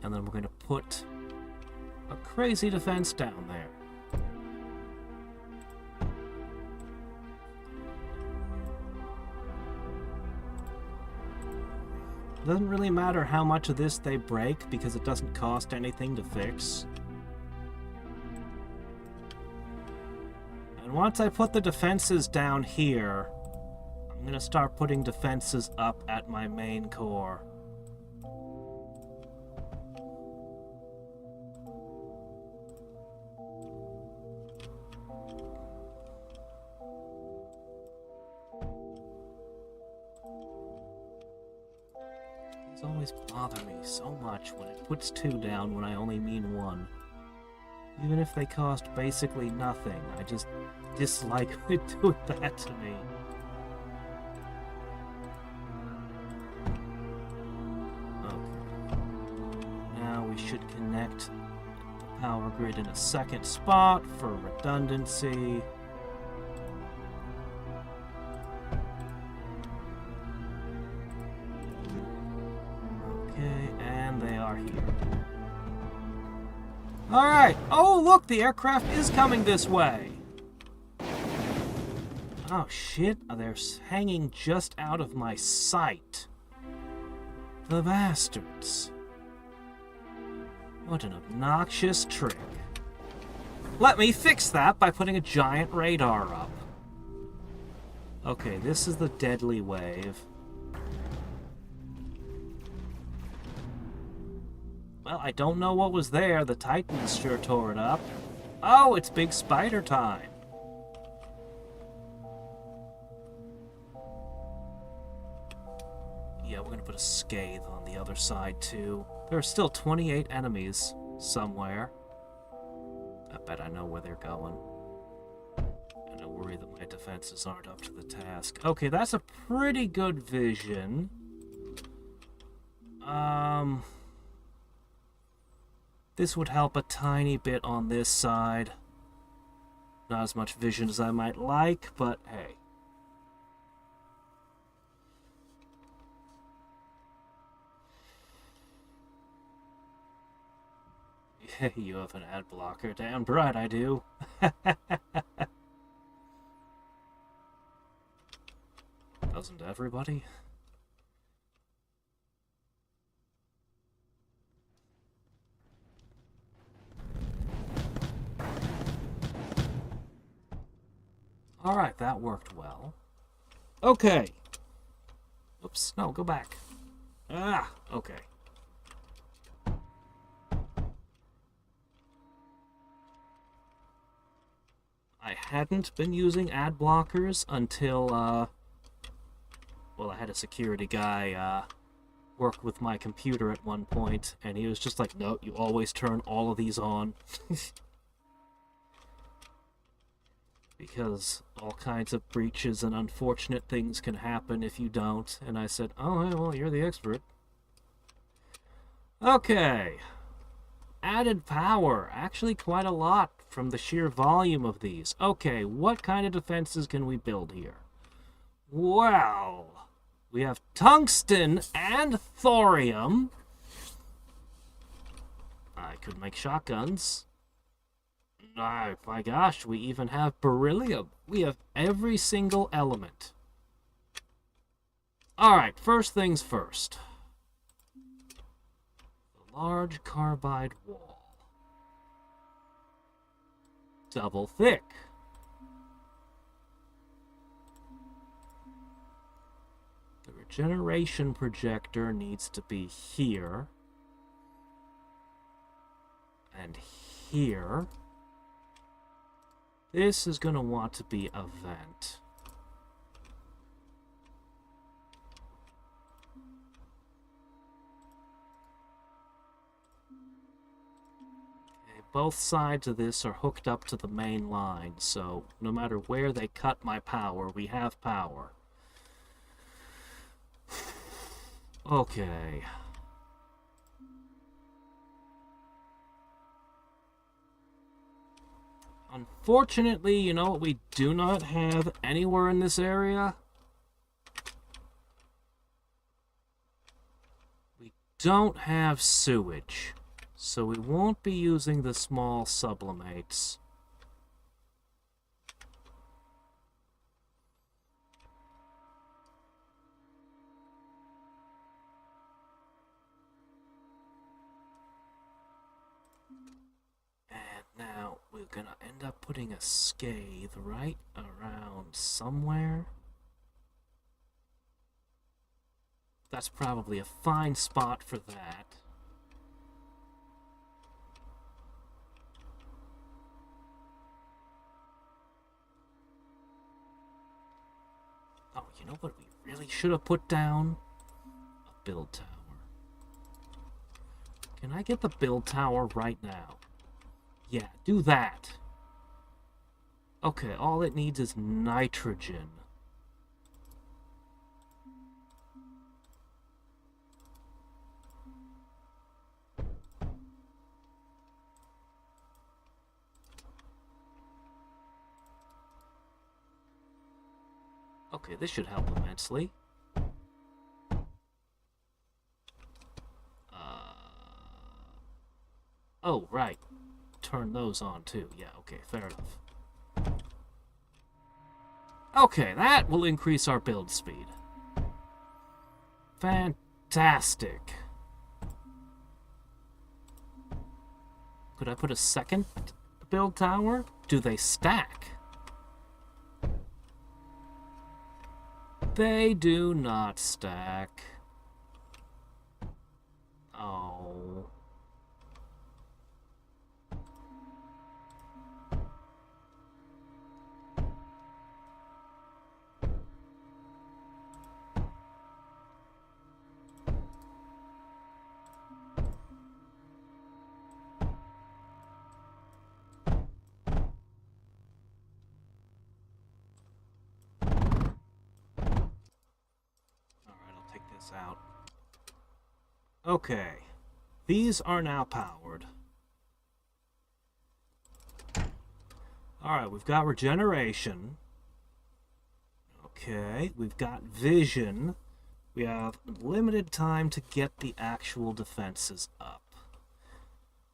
Speaker 1: and then we're gonna put a crazy defense down there. It doesn't really matter how much of this they break because it doesn't cost anything to fix. And once I put the defenses down here, I'm going to start putting defenses up at my main core. These always bother me so much when it puts 2 down when I only mean 1. Even if they cost basically nothing, I just dislike it doing that to me. Okay. Now we should connect the power grid in a second spot for redundancy. Okay, and they are here. Alright. Oh, look, the aircraft is coming this way. Oh, shit. They're hanging just out of my sight. The bastards. What an obnoxious trick. Let me fix that by putting a giant radar up. Okay, this is the deadly wave. Well, I don't know what was there. The Titans sure tore it up. Oh, it's big spider time. Yeah, we're gonna put a scathe on the other side, too. There are still 28 enemies somewhere. I bet I know where they're going. And I worry that my defenses aren't up to the task. Okay, that's a pretty good vision. This would help a tiny bit on this side. Not as much vision as I might like, but hey. Yeah, you have an ad blocker. Damn right I do. Doesn't everybody? Alright, that worked well. Okay. Oops, no, go back. Ah, okay. I hadn't been using ad blockers until, well, I had a security guy, work with my computer at one point, and he was just like, no, you always turn all of these on. Because all kinds of breaches and unfortunate things can happen if you don't. And I said, oh, well, you're the expert. Okay. Added power. Actually, quite a lot from the sheer volume of these. Okay, what kind of defenses can we build here? Well, we have tungsten and thorium. I could make shotguns. Oh my gosh, we even have beryllium. We have every single element. Alright, first things first. The large carbide wall. Double thick. Regeneration projector needs to be here. And here. This is going to want to be a vent. Okay, both sides of this are hooked up to the main line, so no matter where they cut my power, we have power. Okay. Unfortunately, you know what we do not have anywhere in this area? We don't have sewage, so we won't be using the small sublimates. Now, we're gonna end up putting a scathe right around somewhere. That's probably a fine spot for that. Oh, you know what we really should have put down? A build tower. Can I get the build tower right now? Yeah, do that. Okay, all it needs is nitrogen. Okay, this should help immensely. Oh, right. Turn those on too. Yeah, okay, fair enough. Okay, that will increase our build speed. Fantastic. Could I put a second build tower? Do they stack? They do not stack. Oh. Out. Okay, these are now powered. Alright, we've got regeneration. Okay, we've got vision. We have limited time to get the actual defenses up.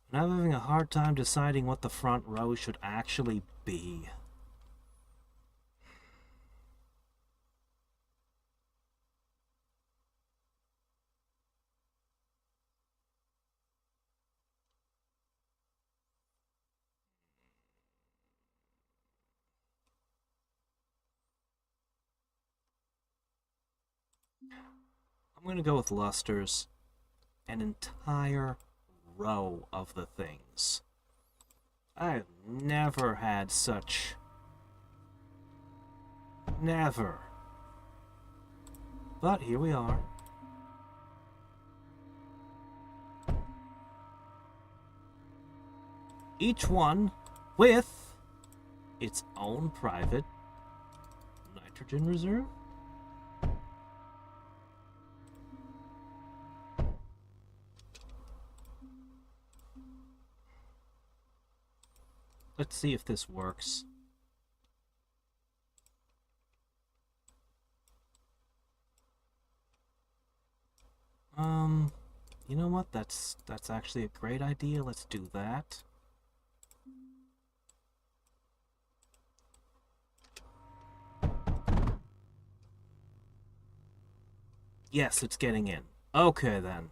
Speaker 1: And I'm having a hard time deciding what the front row should actually be. I'm going to go with lusters. An entire row of the things. I've never had such... Never. But here we are. Each one with its own private nitrogen reserve. Let's see if this works. You know what? That's actually a great idea. Let's do that. Yes, it's getting in. Okay, then.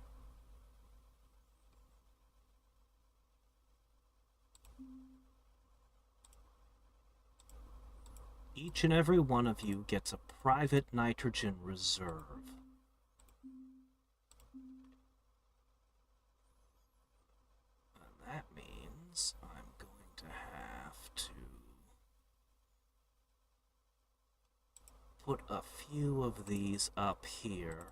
Speaker 1: Each and every one of you gets a private nitrogen reserve. put a few of these up here.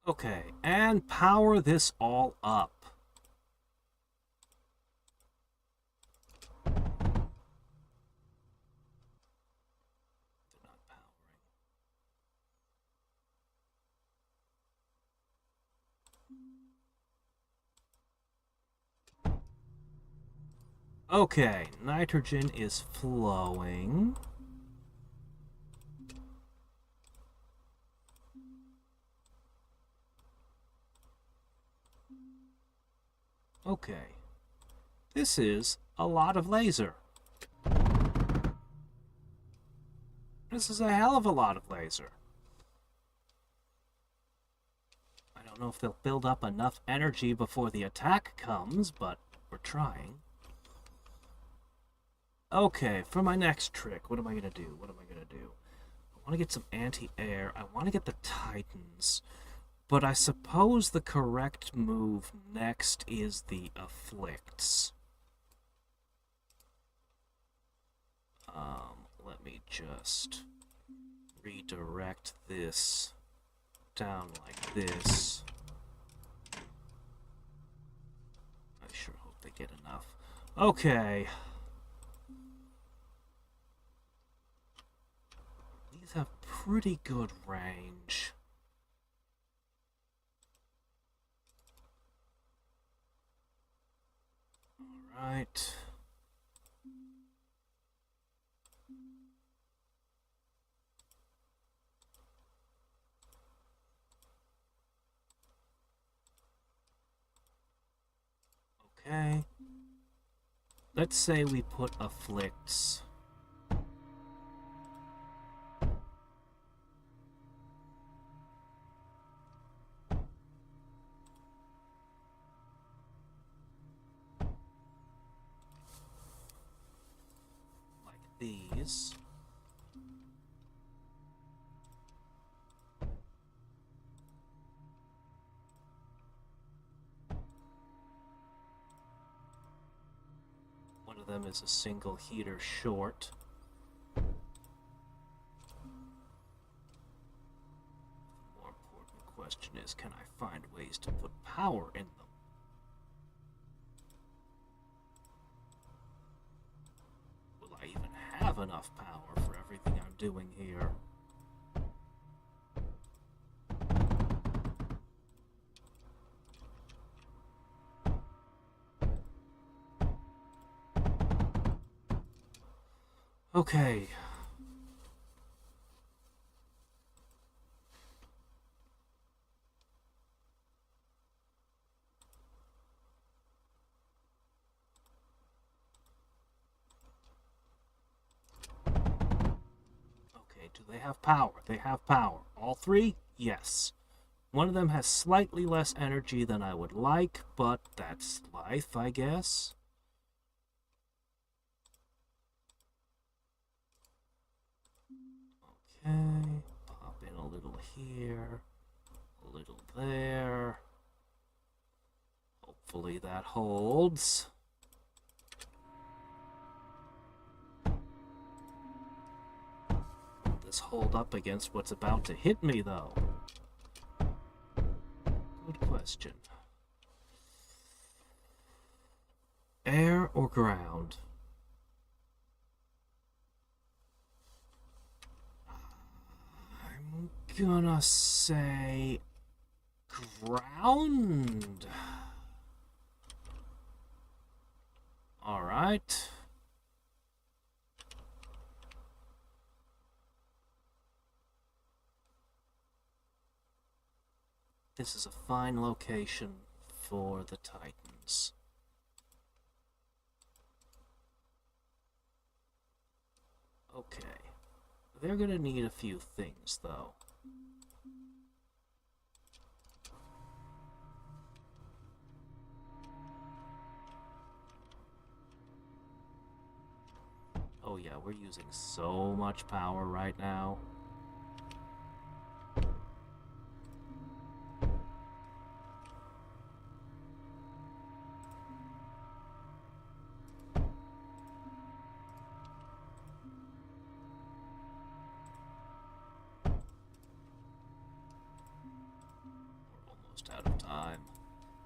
Speaker 1: Okay, and power this all up. They're not powering. Okay, nitrogen is flowing. Okay. This is a lot of laser. This is a hell of a lot of laser. I don't know if they'll build up enough energy before the attack comes, but we're trying. Okay, for my next trick, what am I going to do? What am I going to do? I want to get some anti-air. I want to get the Titans. But I suppose the correct move next is the Afflicts. Let me just redirect this down like this. I sure hope they get enough. Okay. These have pretty good range. All right. Okay. Let's say we put Afflicts. Like these. One of them is a single heater short. The more important question is, can I find ways to put power in them? Will I even have enough power for everything I'm doing here? Okay. Okay, do they have power? They have power. All three? Yes. One of them has slightly less energy than I would like, but that's life, I guess. Okay, pop in a little here, a little there. Hopefully that holds. This hold up against what's about to hit me, though? Good question. Air or ground? I'm gonna say ground. All right. This is a fine location for the Titans. Okay. They're gonna need a few things, though. Oh yeah, we're using so much power right now. Out of time.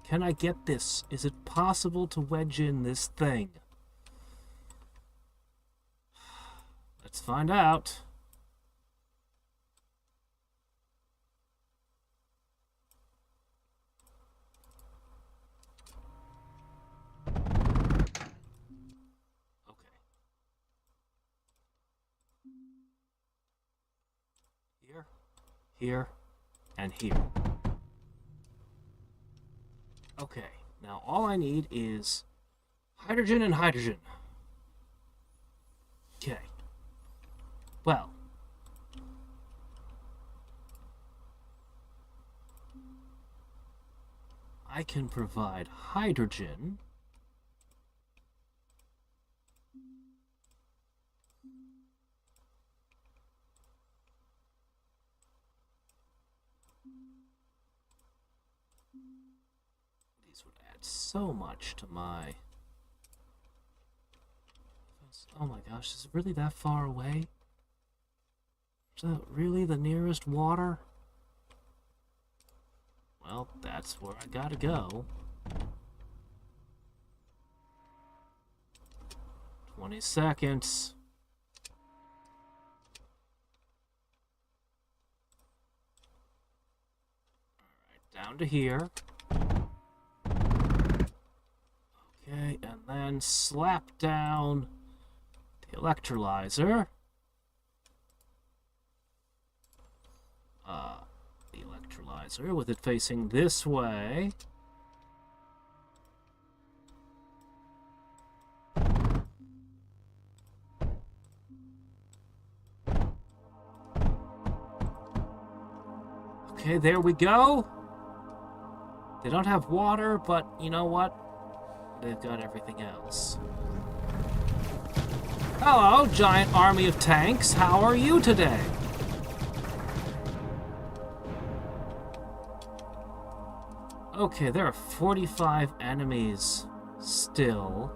Speaker 1: Can I get this? Is it possible to wedge in this thing? Let's find out. Okay. Here, and here. Okay, now all I need is hydrogen and hydrogen. Okay. Well. I can provide hydrogen. These would add so much to my... Oh my gosh, is it really that far away? Is that really the nearest water? Well, that's where I gotta go. 20 seconds. Alright, down to here. Okay, and then slap down the electrolyzer. The electrolyzer with it facing this way. Okay, there we go. They don't have water, but you know what? They've got everything else. Hello, giant army of tanks. How are you today? Okay, there are 45 enemies still.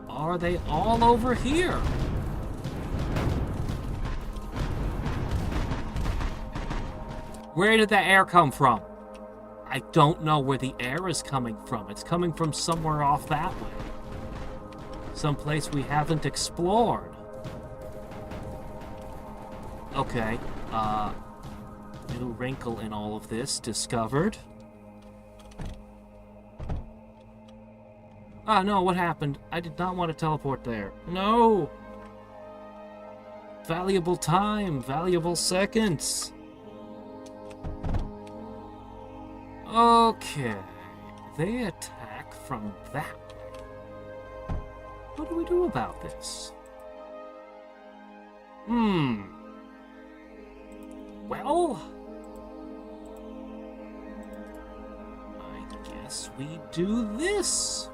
Speaker 1: Are they all over here? Where did the air come from? I don't know where the air is coming from. It's coming from somewhere off that way. Someplace we haven't explored. Okay, new wrinkle in all of this discovered. Ah, no, what happened? I did not want to teleport there. No! Valuable time, valuable seconds. Okay, they attack from that way. What do we do about this? Well, I guess we do this.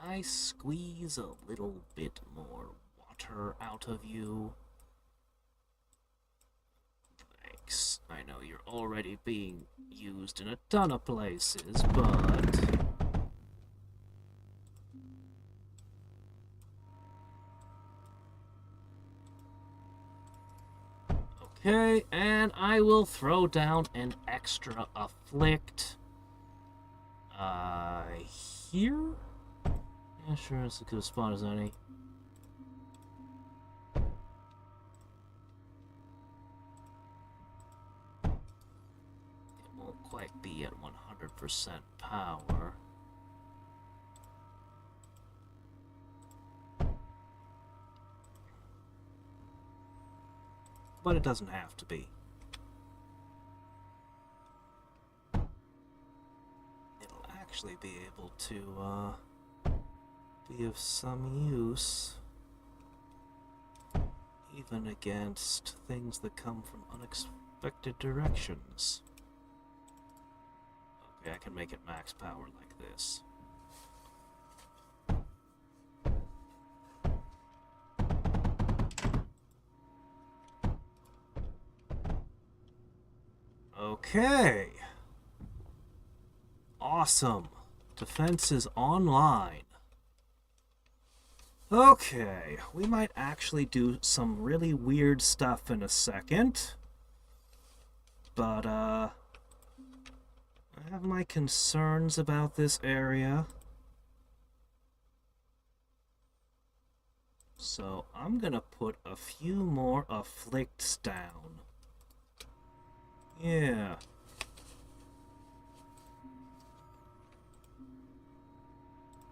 Speaker 1: I squeeze a little bit more water out of you? Thanks. I know you're already being used in a ton of places, but... Okay, and I will throw down an extra afflict. Here? Yeah, sure, it's as good a spot as any. It won't quite be at 100% power. but it doesn't have to be. It'll actually be able to be of some use, even against things that come from unexpected directions. Okay, I can make it max power like this. Okay. Awesome. Defense is online. Okay, we might actually do some really weird stuff in a second. But, I have my concerns about this area. So, I'm gonna put a few more afflicts down. Yeah.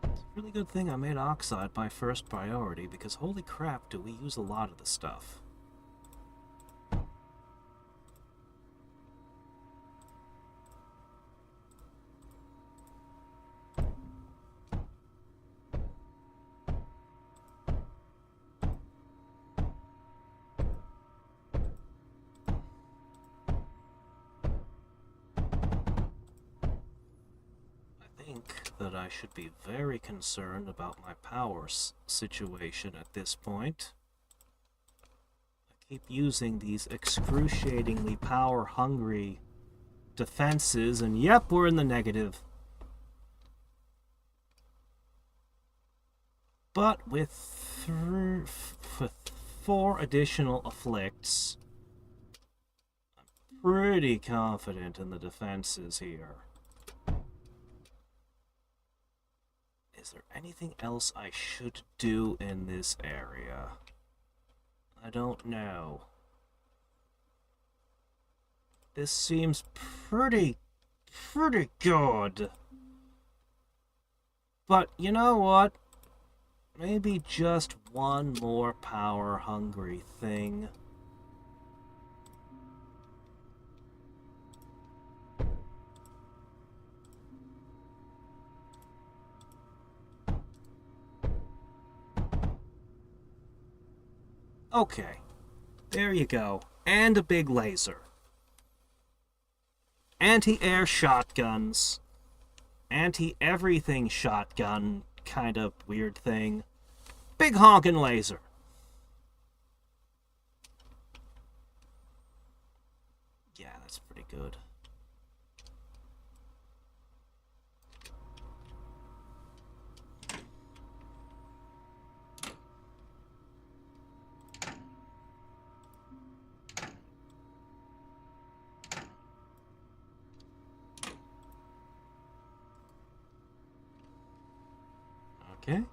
Speaker 1: It's a really good thing I made Oxide my first priority, because holy crap, do we use a lot of the stuff. That I should be very concerned about my power situation at this point. I keep using these excruciatingly power-hungry defenses, and yep, we're in the negative. But with 4 additional afflicts, I'm pretty confident in the defenses here. Is there anything else I should do in this area? I don't know. This seems pretty good. But you know what? Maybe just one more power-hungry thing. Okay, there you go. And a big laser. Anti-air shotguns. Anti-everything shotgun kind of weird thing. Big honkin' laser. Yeah, that's pretty good. Okay.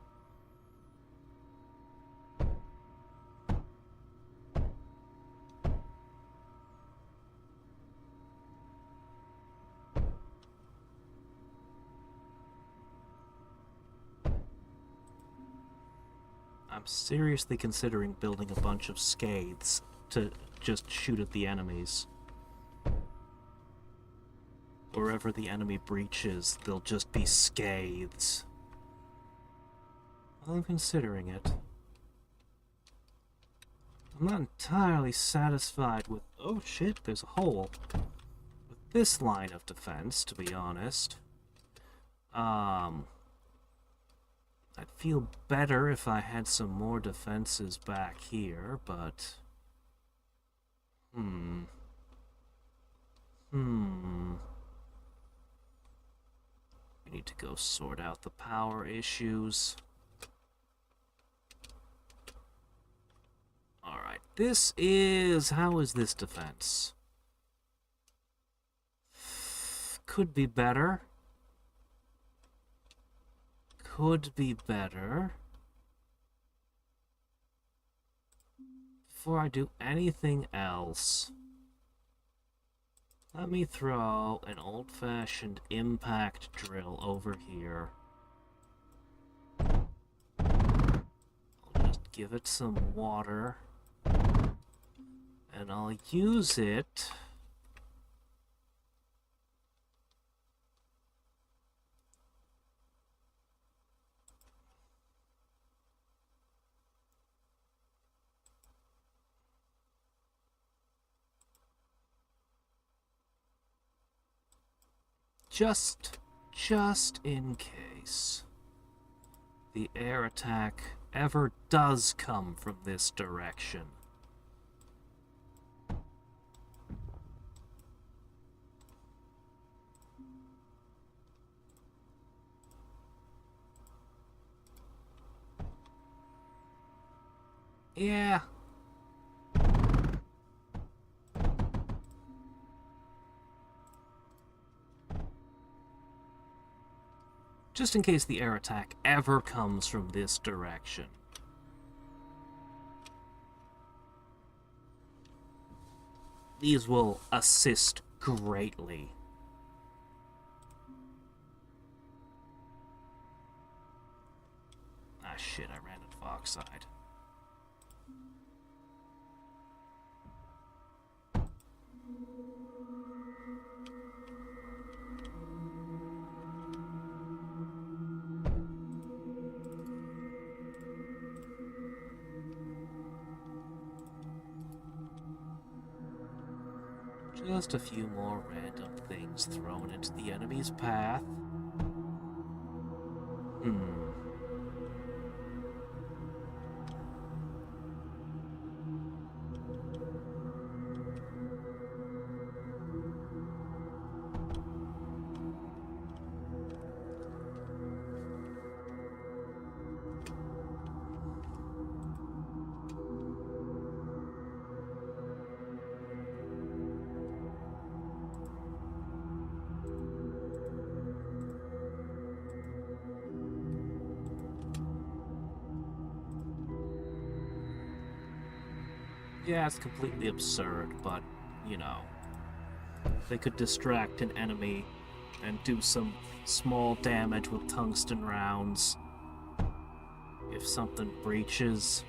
Speaker 1: I'm seriously considering building a bunch of scathes to just shoot at the enemies. Wherever the enemy breaches, they'll just be scathes. I'm considering it. I'm not entirely satisfied with... Oh shit, there's a hole. With this line of defense, to be honest. I'd feel better if I had some more defenses back here, but... We need to go sort out the power issues. Alright, this is... How is this defense? Could be better. Could be better. Before I do anything else, let me throw an old-fashioned impact drill over here. I'll just give it some water. And And I'll use it... just in case the air attack ever does come from this direction. Yeah. Just in case the air attack ever comes from this direction. These will assist greatly. Ah, shit, I ran into Foxside. Just a few more random things thrown into the enemy's path. Yeah, it's completely absurd, but, you know, they could distract an enemy and do some small damage with tungsten rounds if something breaches.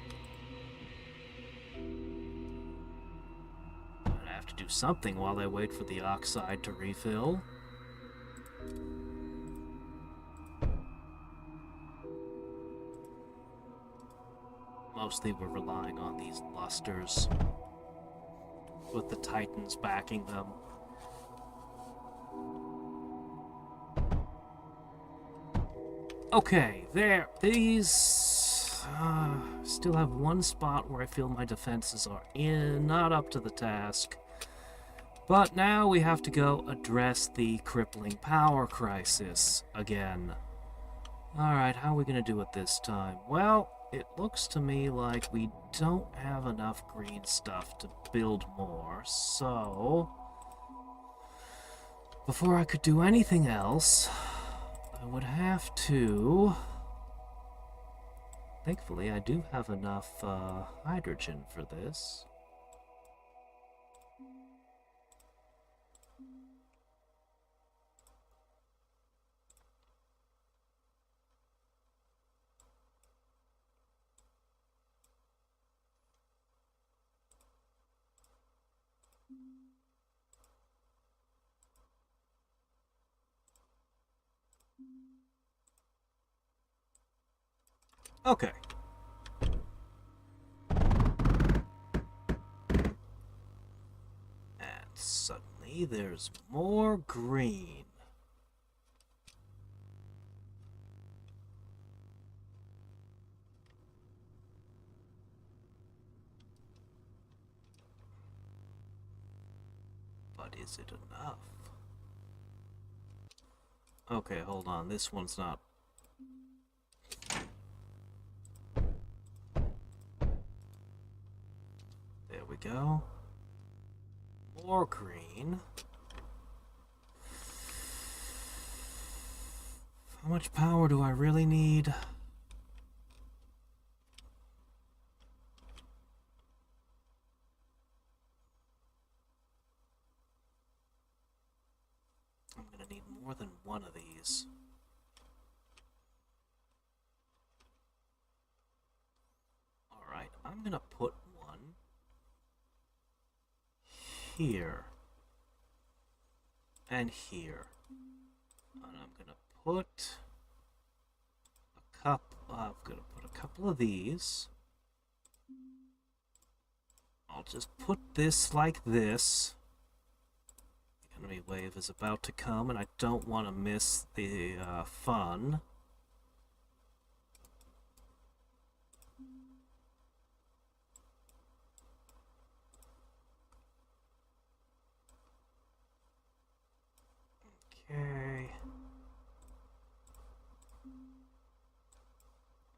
Speaker 1: I'd have to do something while they wait for the oxide to refill. Mostly we're relying on these lusters, with the titans backing them. Okay, there. These still have one spot where I feel my defenses are not up to the task. But now we have to go address the crippling power crisis again. Alright, how are we going to do it this time? Well, it looks to me like we don't have enough green stuff to build more, so... before I could do anything else, I would have to... Thankfully, I do have enough hydrogen for this. Okay. And suddenly there's more green. But is it enough? Okay, hold on. This one's not... There we go. More green. How much power do I really need? I'm gonna need more than one of these. Alright, I'm gonna put one here. And here. And I'm gonna put a couple of these. I'll just put this like this. The enemy wave is about to come, and I don't want to miss the fun. Okay.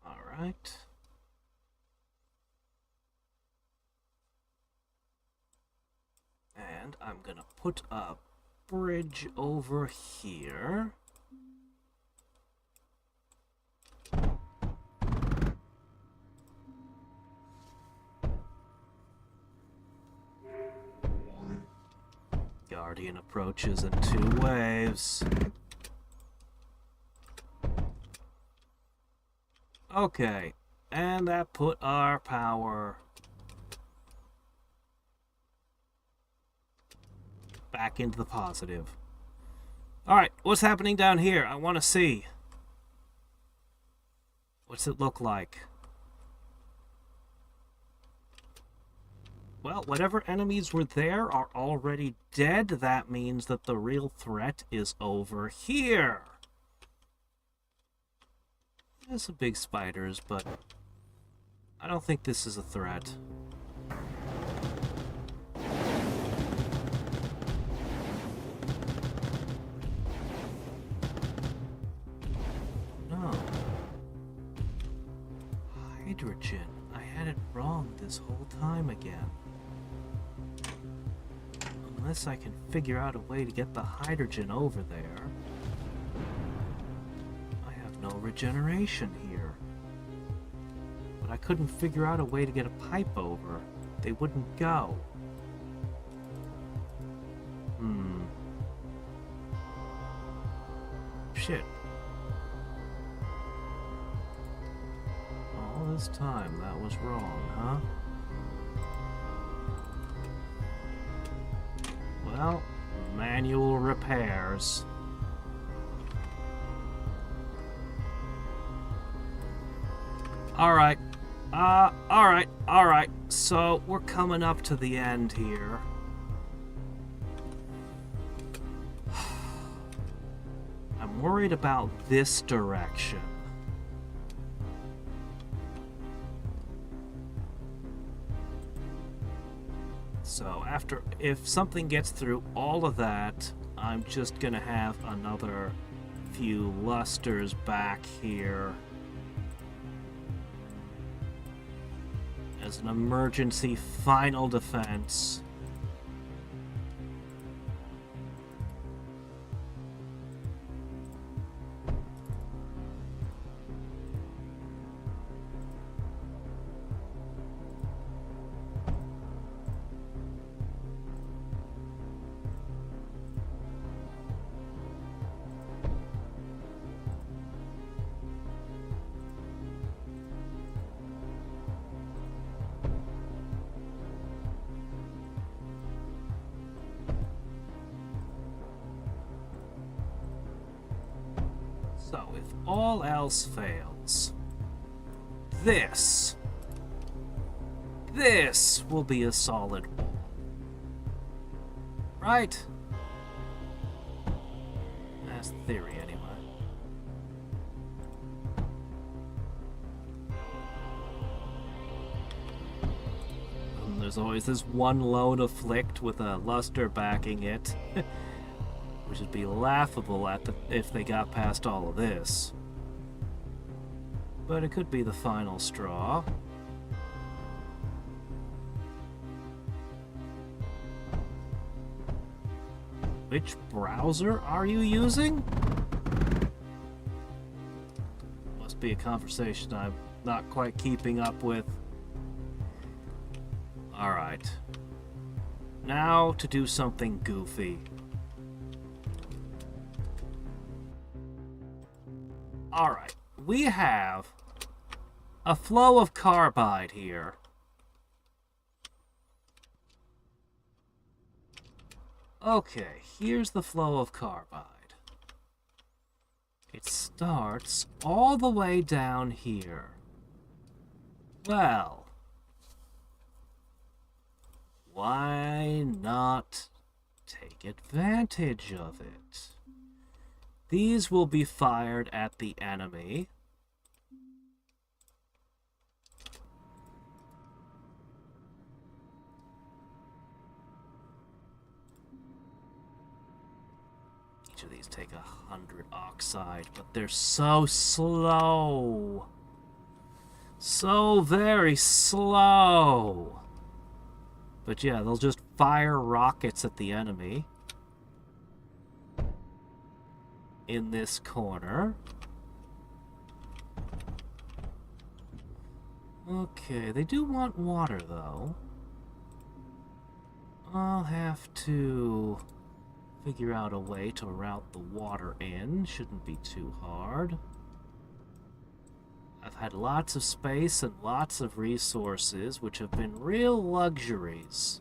Speaker 1: All right. And I'm gonna put a bridge over here. Guardian approaches in 2 waves. Okay, and that put our power back into the positive. Alright, what's happening down here? I want to see. What's it look like? Well, whatever enemies were there are already dead. That means that the real threat is over here. There's some big spiders, but I don't think this is a threat. No. Hydrogen. I had it wrong this whole time again. Unless I can figure out a way to get the hydrogen over there. I have no regeneration here. But I couldn't figure out a way to get a pipe over. They wouldn't go. Shit. All this time, that was wrong, huh? Well, manual repairs. Alright. Alright. So, we're coming up to the end here. I'm worried about this direction. So if something gets through all of that, I'm just gonna have another few lusters back here as an emergency final defense. So, if all else fails, this will be a solid wall. Right? That's the theory, anyway. And there's always this one lone afflict with a luster backing it. Which would be laughable if they got past all of this. But it could be the final straw. Which browser are you using? Must be a conversation I'm not quite keeping up with. Alright. Now to do something goofy. Alright, we have a flow of carbide here. Okay, here's the flow of carbide. It starts all the way down here. Well, why not take advantage of it? These will be fired at the enemy. Each of these take 100 oxide, but they're so slow. So very slow. But yeah, they'll just fire rockets at the enemy. In this corner. Okay, they do want water, though. I'll have to figure out a way to route the water in. Shouldn't be too hard. I've had lots of space and lots of resources, which have been real luxuries.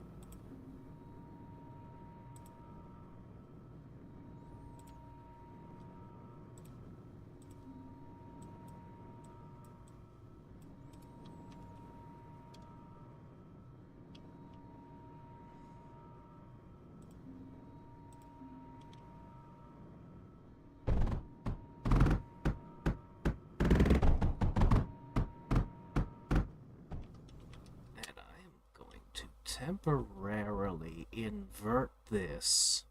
Speaker 1: Temporarily invert this.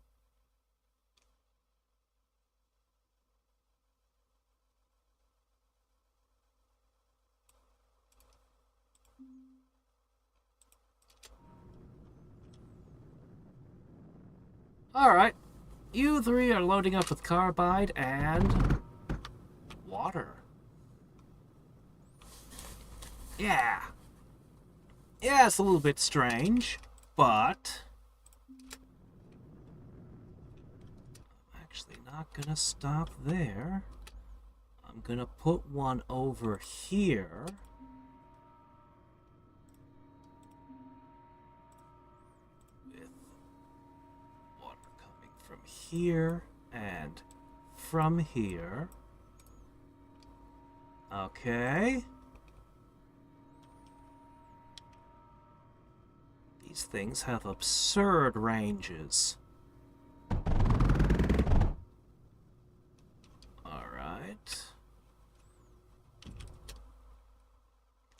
Speaker 1: Alright, you three are loading up with carbide and water. Yeah. Yeah, it's a little bit strange, but I'm actually not gonna stop there. I'm gonna put one over here. With water coming from here and from here. Okay. These things have absurd ranges. Alright.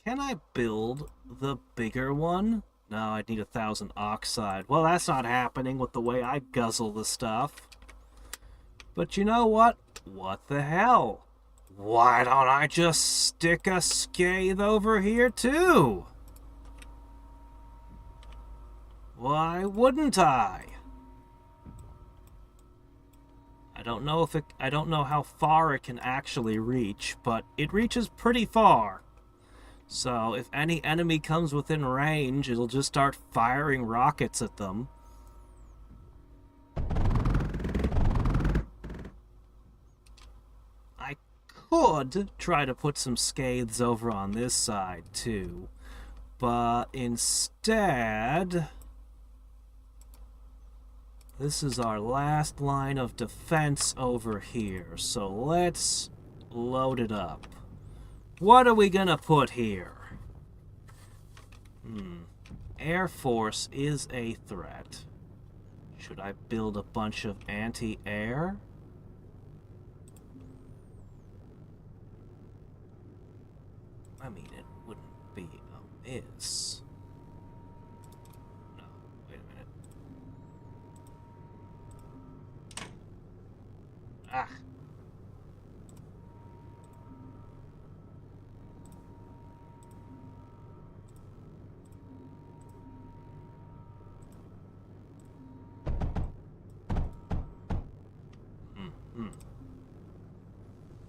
Speaker 1: Can I build the bigger one? No, I'd need 1,000 oxide. Well, that's not happening with the way I guzzle the stuff. But you know what? What the hell? Why don't I just stick a scathe over here too? Why wouldn't I? I don't know how far it can actually reach, but it reaches pretty far. So if any enemy comes within range, it'll just start firing rockets at them. I could try to put some scathes over on this side too, but instead, this is our last line of defense over here, so let's load it up. What are we gonna put here? Air Force is a threat. Should I build a bunch of anti-air? I mean, it wouldn't be amiss. Ah.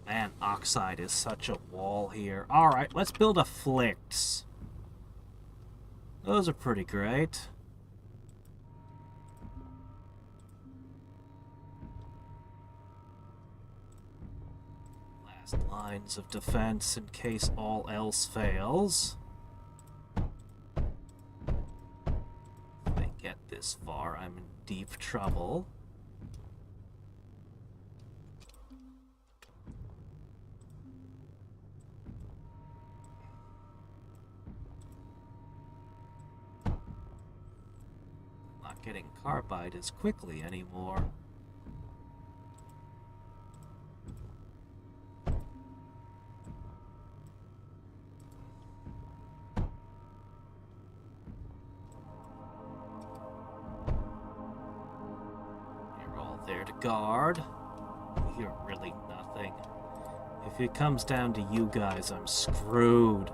Speaker 1: Man, oxide is such a wall here. Alright, let's build a Flix. Those are pretty great. Lines of defense in case all else fails. If they get this far, I'm in deep trouble. Not getting carbide as quickly anymore. There to guard. You're really nothing. If it comes down to you guys, I'm screwed.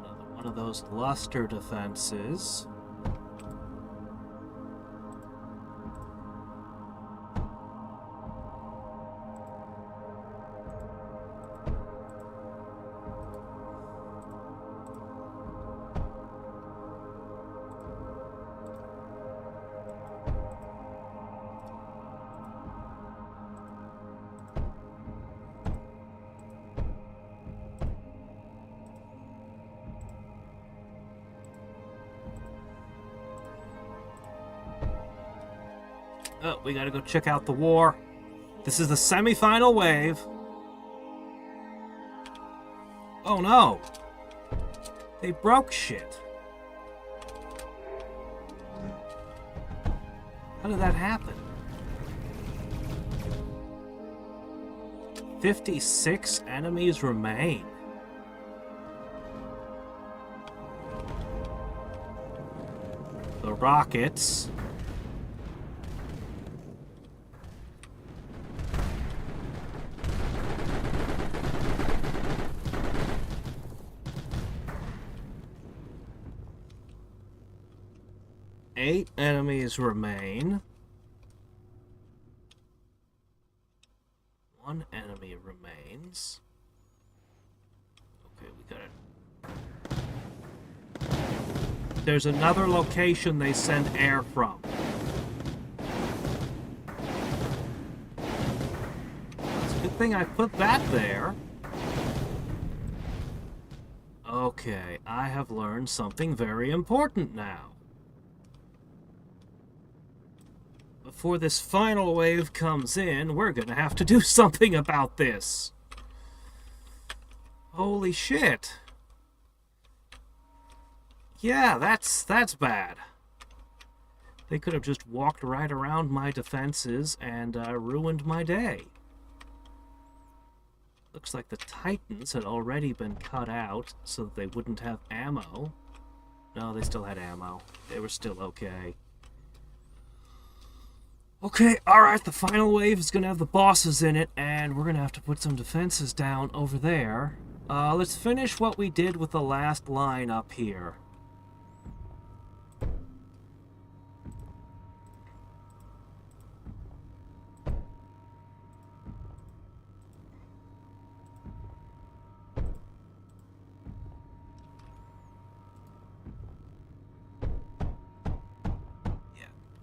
Speaker 1: Another one of those luster defenses. Oh, we gotta go check out the war. This is the semifinal wave. Oh no! They broke shit. How did that happen? 56 enemies remain. The rockets. Eight enemies remain. One enemy remains. Okay, we got it. There's another location they send air from. It's a good thing I put that there. Okay, I have learned something very important now. Before this final wave comes in, we're gonna have to do something about this. Holy shit. Yeah, that's bad. They could have just walked right around my defenses and ruined my day. Looks like the Titans had already been cut out so that they wouldn't have ammo. No, they still had ammo. They were still okay. Okay, alright, the final wave is going to have the bosses in it, and we're going to have to put some defenses down over there. Let's finish what we did with the last line up here.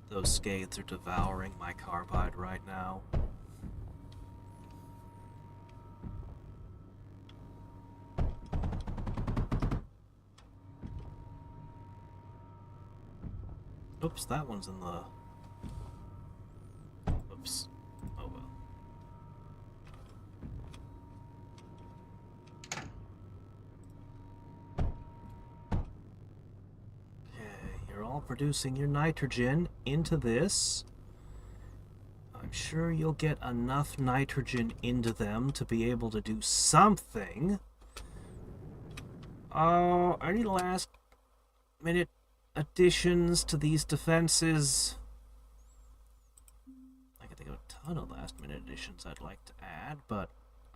Speaker 1: Those scathes are devouring my carbide right now. Oops, that one's in the... Oops. Oh well. You're all producing your nitrogen into this. I'm sure you'll get enough nitrogen into them to be able to do something. Any last minute additions to these defenses? I can think of a ton of last minute additions I'd like to add, but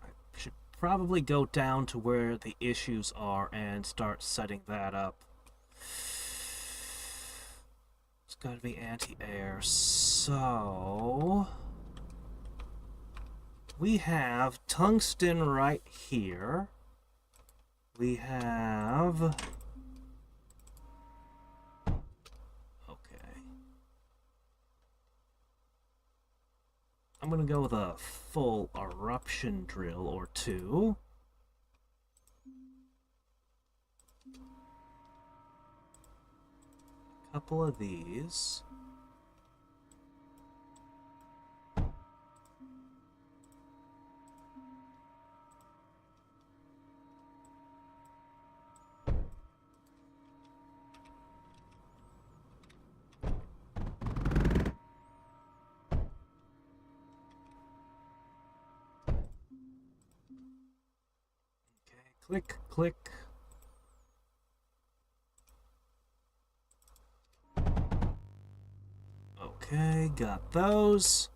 Speaker 1: I should probably go down to where the issues are and start setting that up. It's got to be anti-air. So we have tungsten right here. We have... Okay. I'm gonna go with a full eruption drill or two. A couple of these. Click, click. Okay, got those.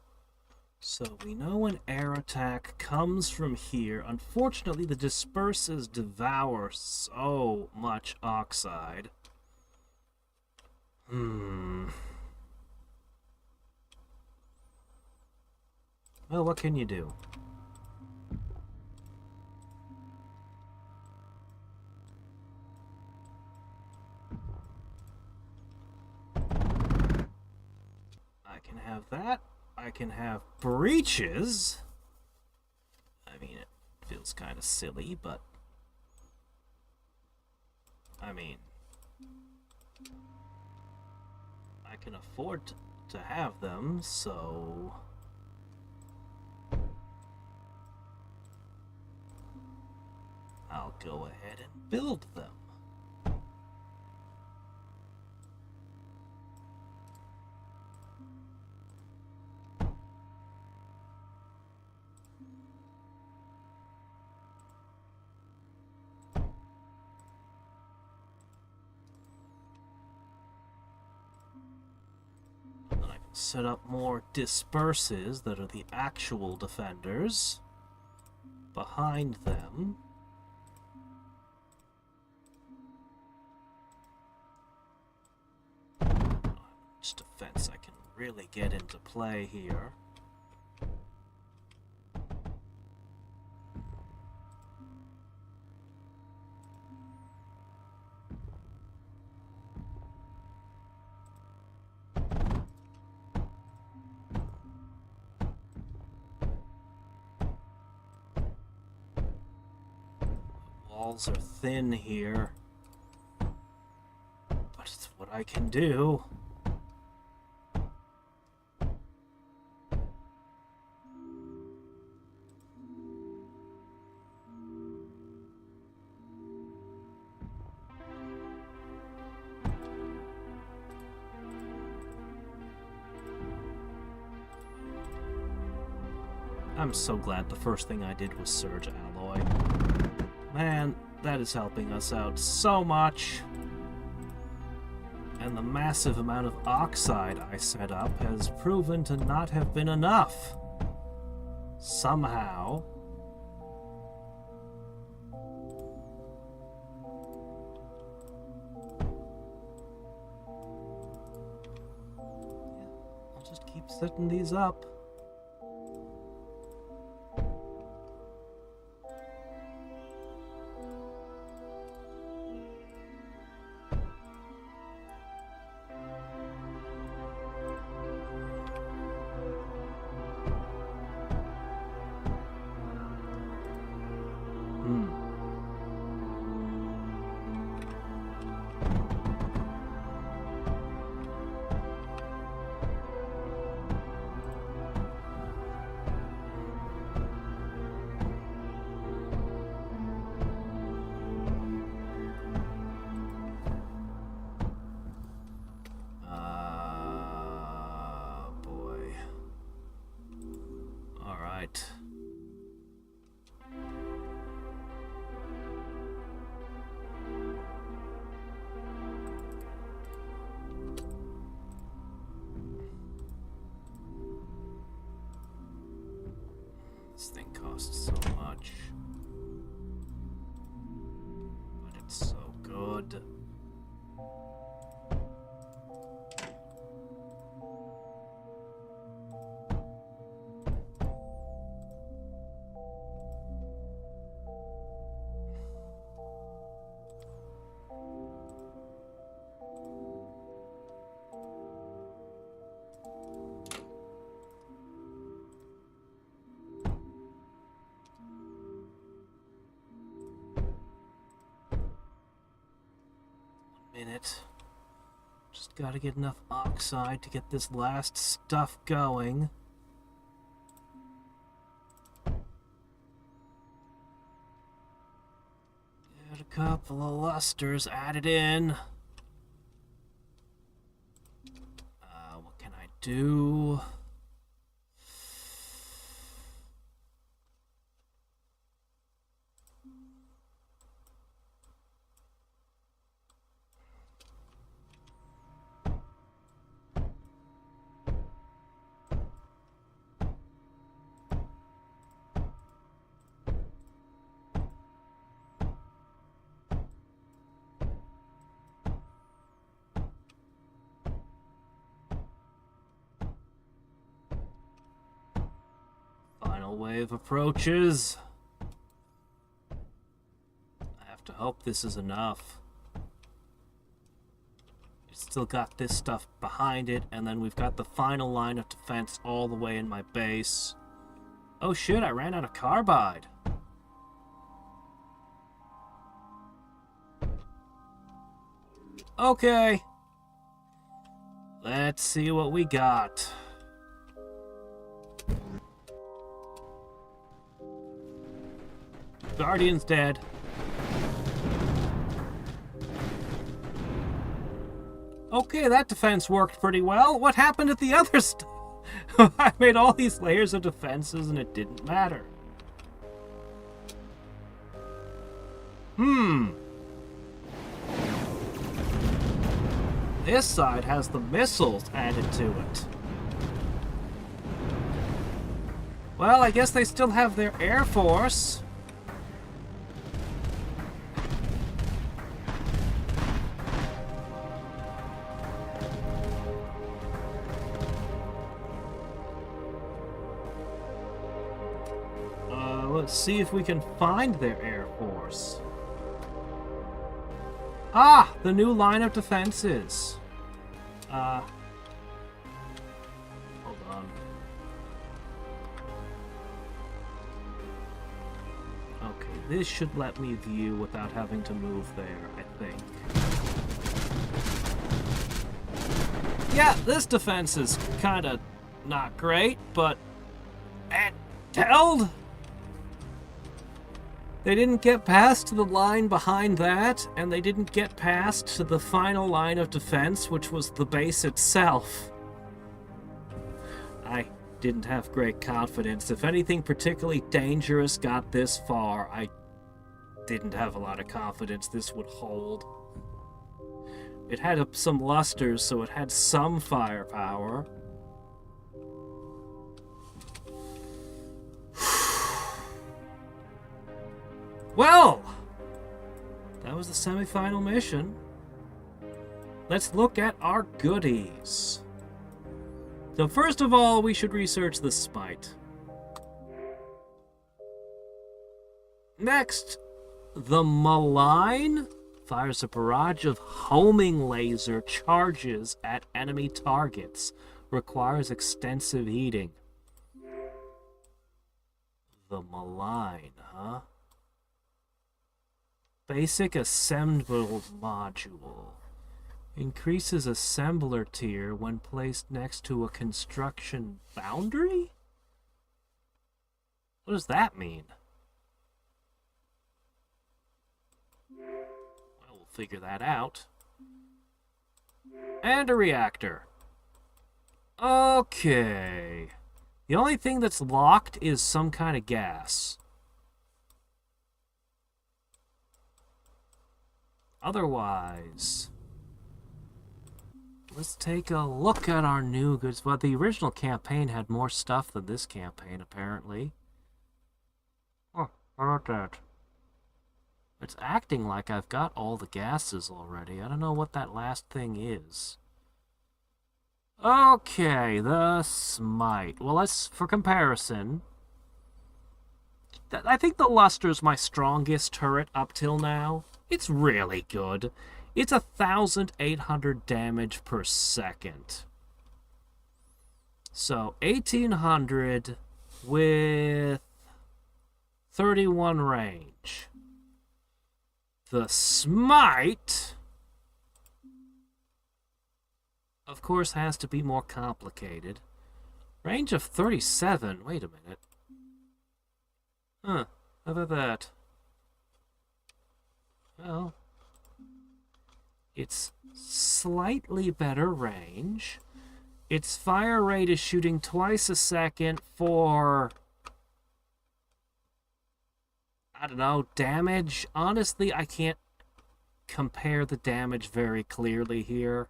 Speaker 1: So we know an air attack comes from here. Unfortunately, the disperses devour so much oxide. Well, what can you do? I can have that. I can have breaches. I mean, it feels kind of silly, but... I mean... I can afford to have them, so... I'll go ahead and build them. Set up more disperses that are the actual defenders behind them. Which defense I can really get into play here. Walls are thin here, but it's what I can do. I'm so glad the first thing I did was Surge Alloy. Man, that is helping us out so much. And the massive amount of oxide I set up has proven to not have been enough. Somehow. Yeah, I'll just keep setting these up. This thing costs so much. But it's so good. minute. Just gotta get enough oxide to get this last stuff going. Get a couple of lusters added in. What can I do? Final wave approaches. I have to hope this is enough. It's still got this stuff behind it, and then we've got the final line of defense all the way in my base. Oh shit, I ran out of carbide. Okay. Let's see what we got. Guardian's dead. Okay, that defense worked pretty well. What happened at the other stuff? I made all these layers of defenses and it didn't matter. This side has the missiles added to it. Well, I guess they still have their Air Force. Let's see if we can find their Air Force. Ah! The new line of defenses. Hold on. Okay, this should let me view without having to move there, I think. Yeah, this defense is kinda not great, but... handheld? They didn't get past the line behind that, and they didn't get past to the final line of defense, which was the base itself. I didn't have great confidence. If anything particularly dangerous got this far, I didn't have a lot of confidence this would hold. It had some lusters, so it had some firepower. Well, that was the semifinal mission. Let's look at our goodies. So first of all, we should research the Smite. Next, the Malign fires a barrage of homing laser charges at enemy targets. Requires extensive heating. The Malign, huh? Basic assembled module. Increases assembler tier when placed next to a construction boundary? What does that mean? Well, we'll figure that out. And a reactor. Okay. The only thing that's locked is some kind of gas. Otherwise, let's take a look at our new goods. Well, the original campaign had more stuff than this campaign, apparently. Oh, how about that? It's acting like I've got all the gases already. I don't know what that last thing is. Okay, the Smite. Well, let's, for comparison, I think the Luster's my strongest turret up till now. It's really good. It's 1,800 damage per second. So, 1,800 with 31 range. The Smite of course, has to be more complicated. Range of 37. Wait a minute. Huh. How about that? Well, it's slightly better range. Its fire rate is shooting twice a second for, I don't know, damage. Honestly, I can't compare the damage very clearly here.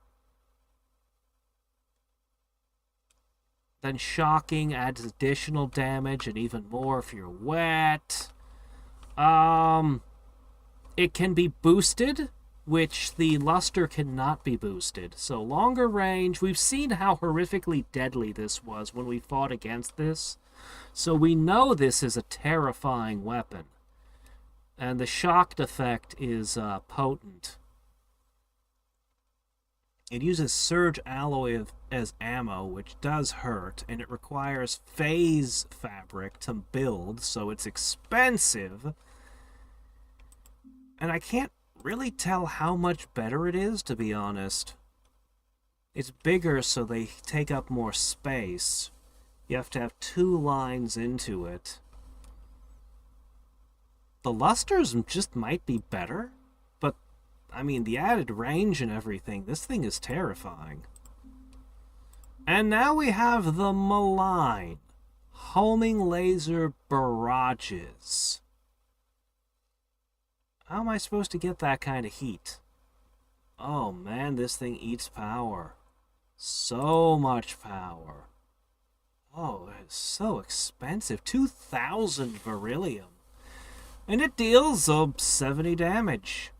Speaker 1: Then shocking adds additional damage and even more if you're wet. It can be boosted, which the luster cannot be boosted. So longer range. We've seen how horrifically deadly this was when we fought against this. So we know this is a terrifying weapon. And the shocked effect is potent. It uses surge alloy as ammo, which does hurt, and it requires phase fabric to build, so it's expensive. And I can't really tell how much better it is, to be honest. It's bigger, so they take up more space. You have to have 2 lines into it. The lusters just might be better, but, I mean, the added range and everything, this thing is terrifying. And now we have the Malign. Homing laser barrages. How am I supposed to get that kind of heat? Oh man, this thing eats power. So much power. Oh, it's so expensive. 2,000 beryllium. And it deals 70 damage.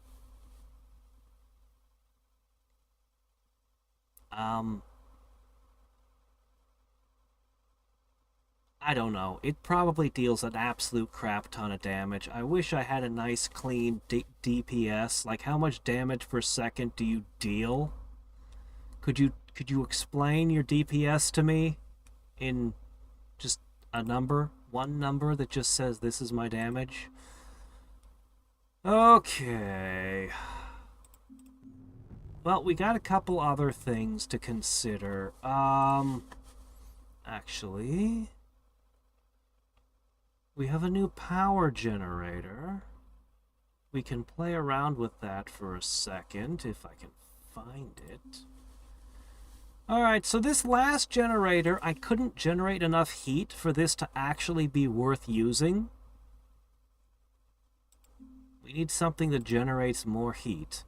Speaker 1: I don't know. It probably deals an absolute crap ton of damage. I wish I had a nice clean DPS. Like, how much damage per second do you deal? Could you explain your DPS to me in just a number? One number that just says this is my damage? Okay. Well, we got a couple other things to consider. Actually, we have a new power generator. We can play around with that for a second, if I can find it. Alright, so this last generator, I couldn't generate enough heat for this to actually be worth using. We need something that generates more heat.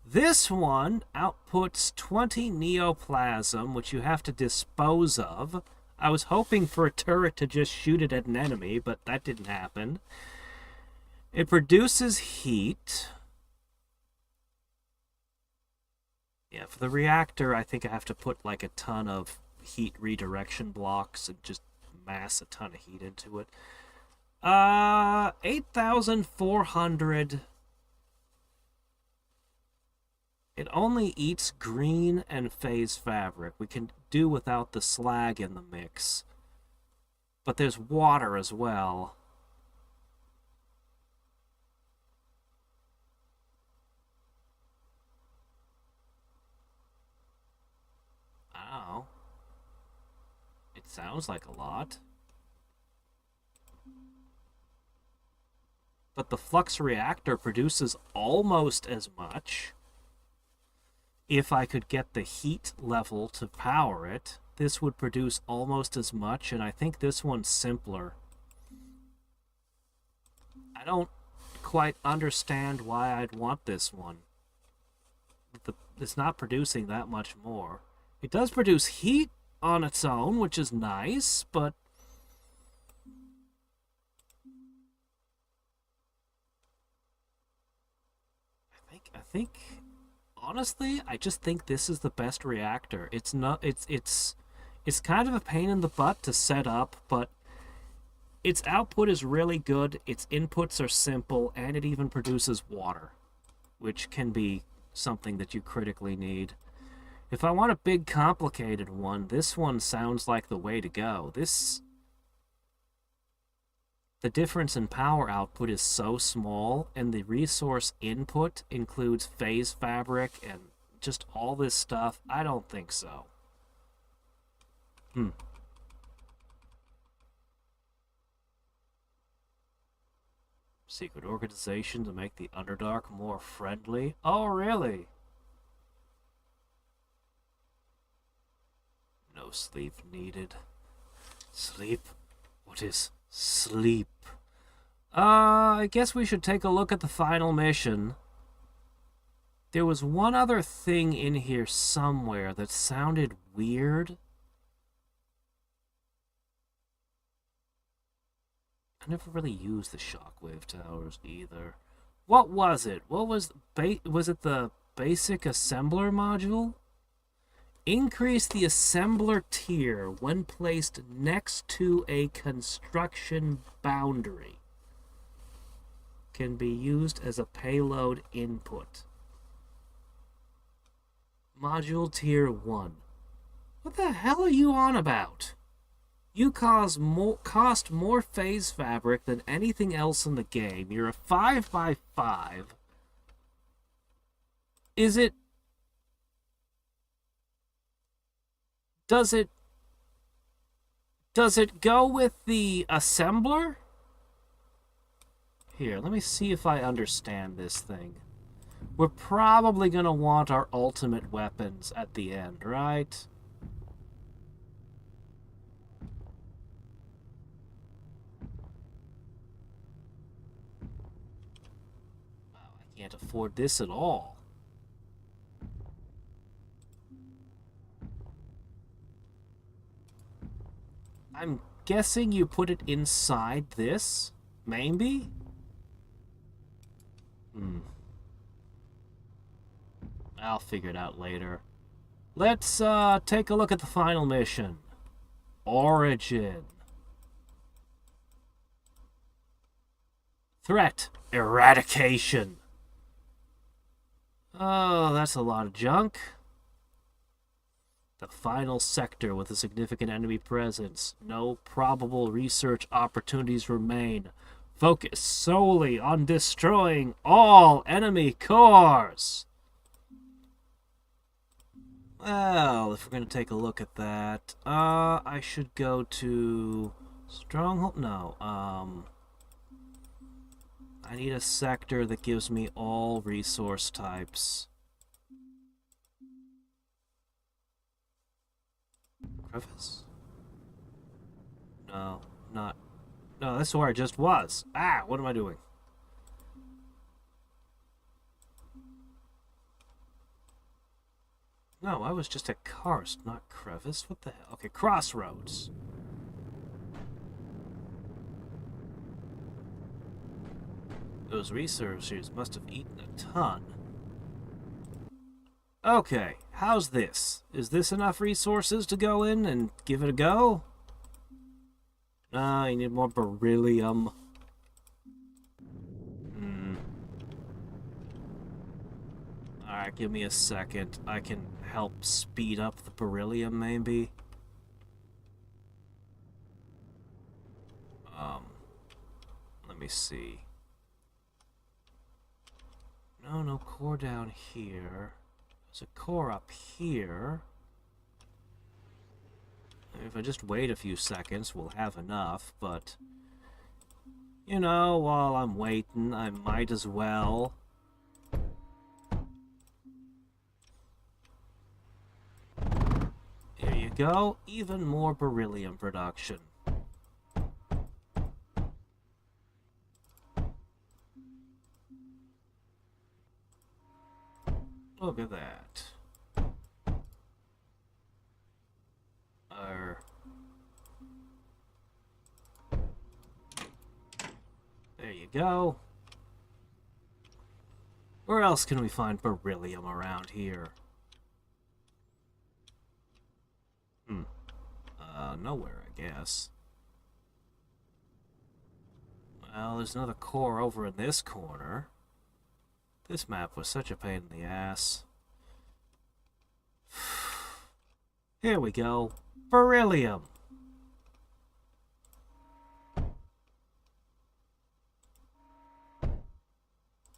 Speaker 1: This one outputs 20 neoplasm, which you have to dispose of. I was hoping for a turret to just shoot it at an enemy, but that didn't happen. It produces heat. Yeah, for the reactor, I think I have to put like a ton of heat redirection blocks and just mass a ton of heat into it. 8,400. It only eats green and phase fabric. We can do without the slag in the mix. But there's water as well. Ow. It sounds like a lot. But the flux reactor produces almost as much. If I could get the heat level to power it, this would produce almost as much, and I think this one's simpler. I don't quite understand why I'd want this one. It's not producing that much more. It does produce heat on its own, which is nice, but I think honestly, I just think this is the best reactor. It's kind of a pain in the butt to set up, but its output is really good, its inputs are simple, and it even produces water, which can be something that you critically need. If I want a big, complicated one, this one sounds like the way to go. The difference in power output is so small, and the resource input includes phase fabric and just all this stuff? I don't think so. Secret organization to make the Underdark more friendly? Oh, really? No sleep needed. Sleep? What is sleep? I guess we should take a look at the final mission. There was one other thing in here somewhere that sounded weird. I never really used the shockwave towers either. What was it? What was was it the basic assembler module? Increase the assembler tier when placed next to a construction boundary. Can be used as a payload input. Module tier 1. What the hell are you on about? You cost more phase fabric than anything else in the game. You're a 5x5. Is it... Does it go with the assembler? Here, let me see if I understand this thing. We're probably going to want our ultimate weapons at the end, right? I can't afford this at all. I'm guessing you put it inside this? Maybe? I'll figure it out later. Let's take a look at the final mission. Origin. Threat eradication. Oh, that's a lot of junk. The final sector with a significant enemy presence. No probable research opportunities remain. Focus solely on destroying all enemy cores. Well, if we're going to take a look at that, I should go to Stronghold. No, I need a sector that gives me all resource types. Crevice? No, not. No, that's where I just was. Ah, what am I doing? No, I was just at Karst, not Crevice. What the hell? Okay, Crossroads. Those researchers must have eaten a ton. Okay, how's this? Is this enough resources to go in and give it a go? No, you need more beryllium. Alright, give me a second. I can help speed up the beryllium, maybe. Let me see. No core down here. There's a core up here. If I just wait a few seconds, we'll have enough, but... You know, while I'm waiting, I might as well... There you go. Even more beryllium production. Look at that. There you go. Where else can we find beryllium around here? Nowhere, I guess. Well, there's another core over in this corner. This map was such a pain in the ass. Here we go. Beryllium.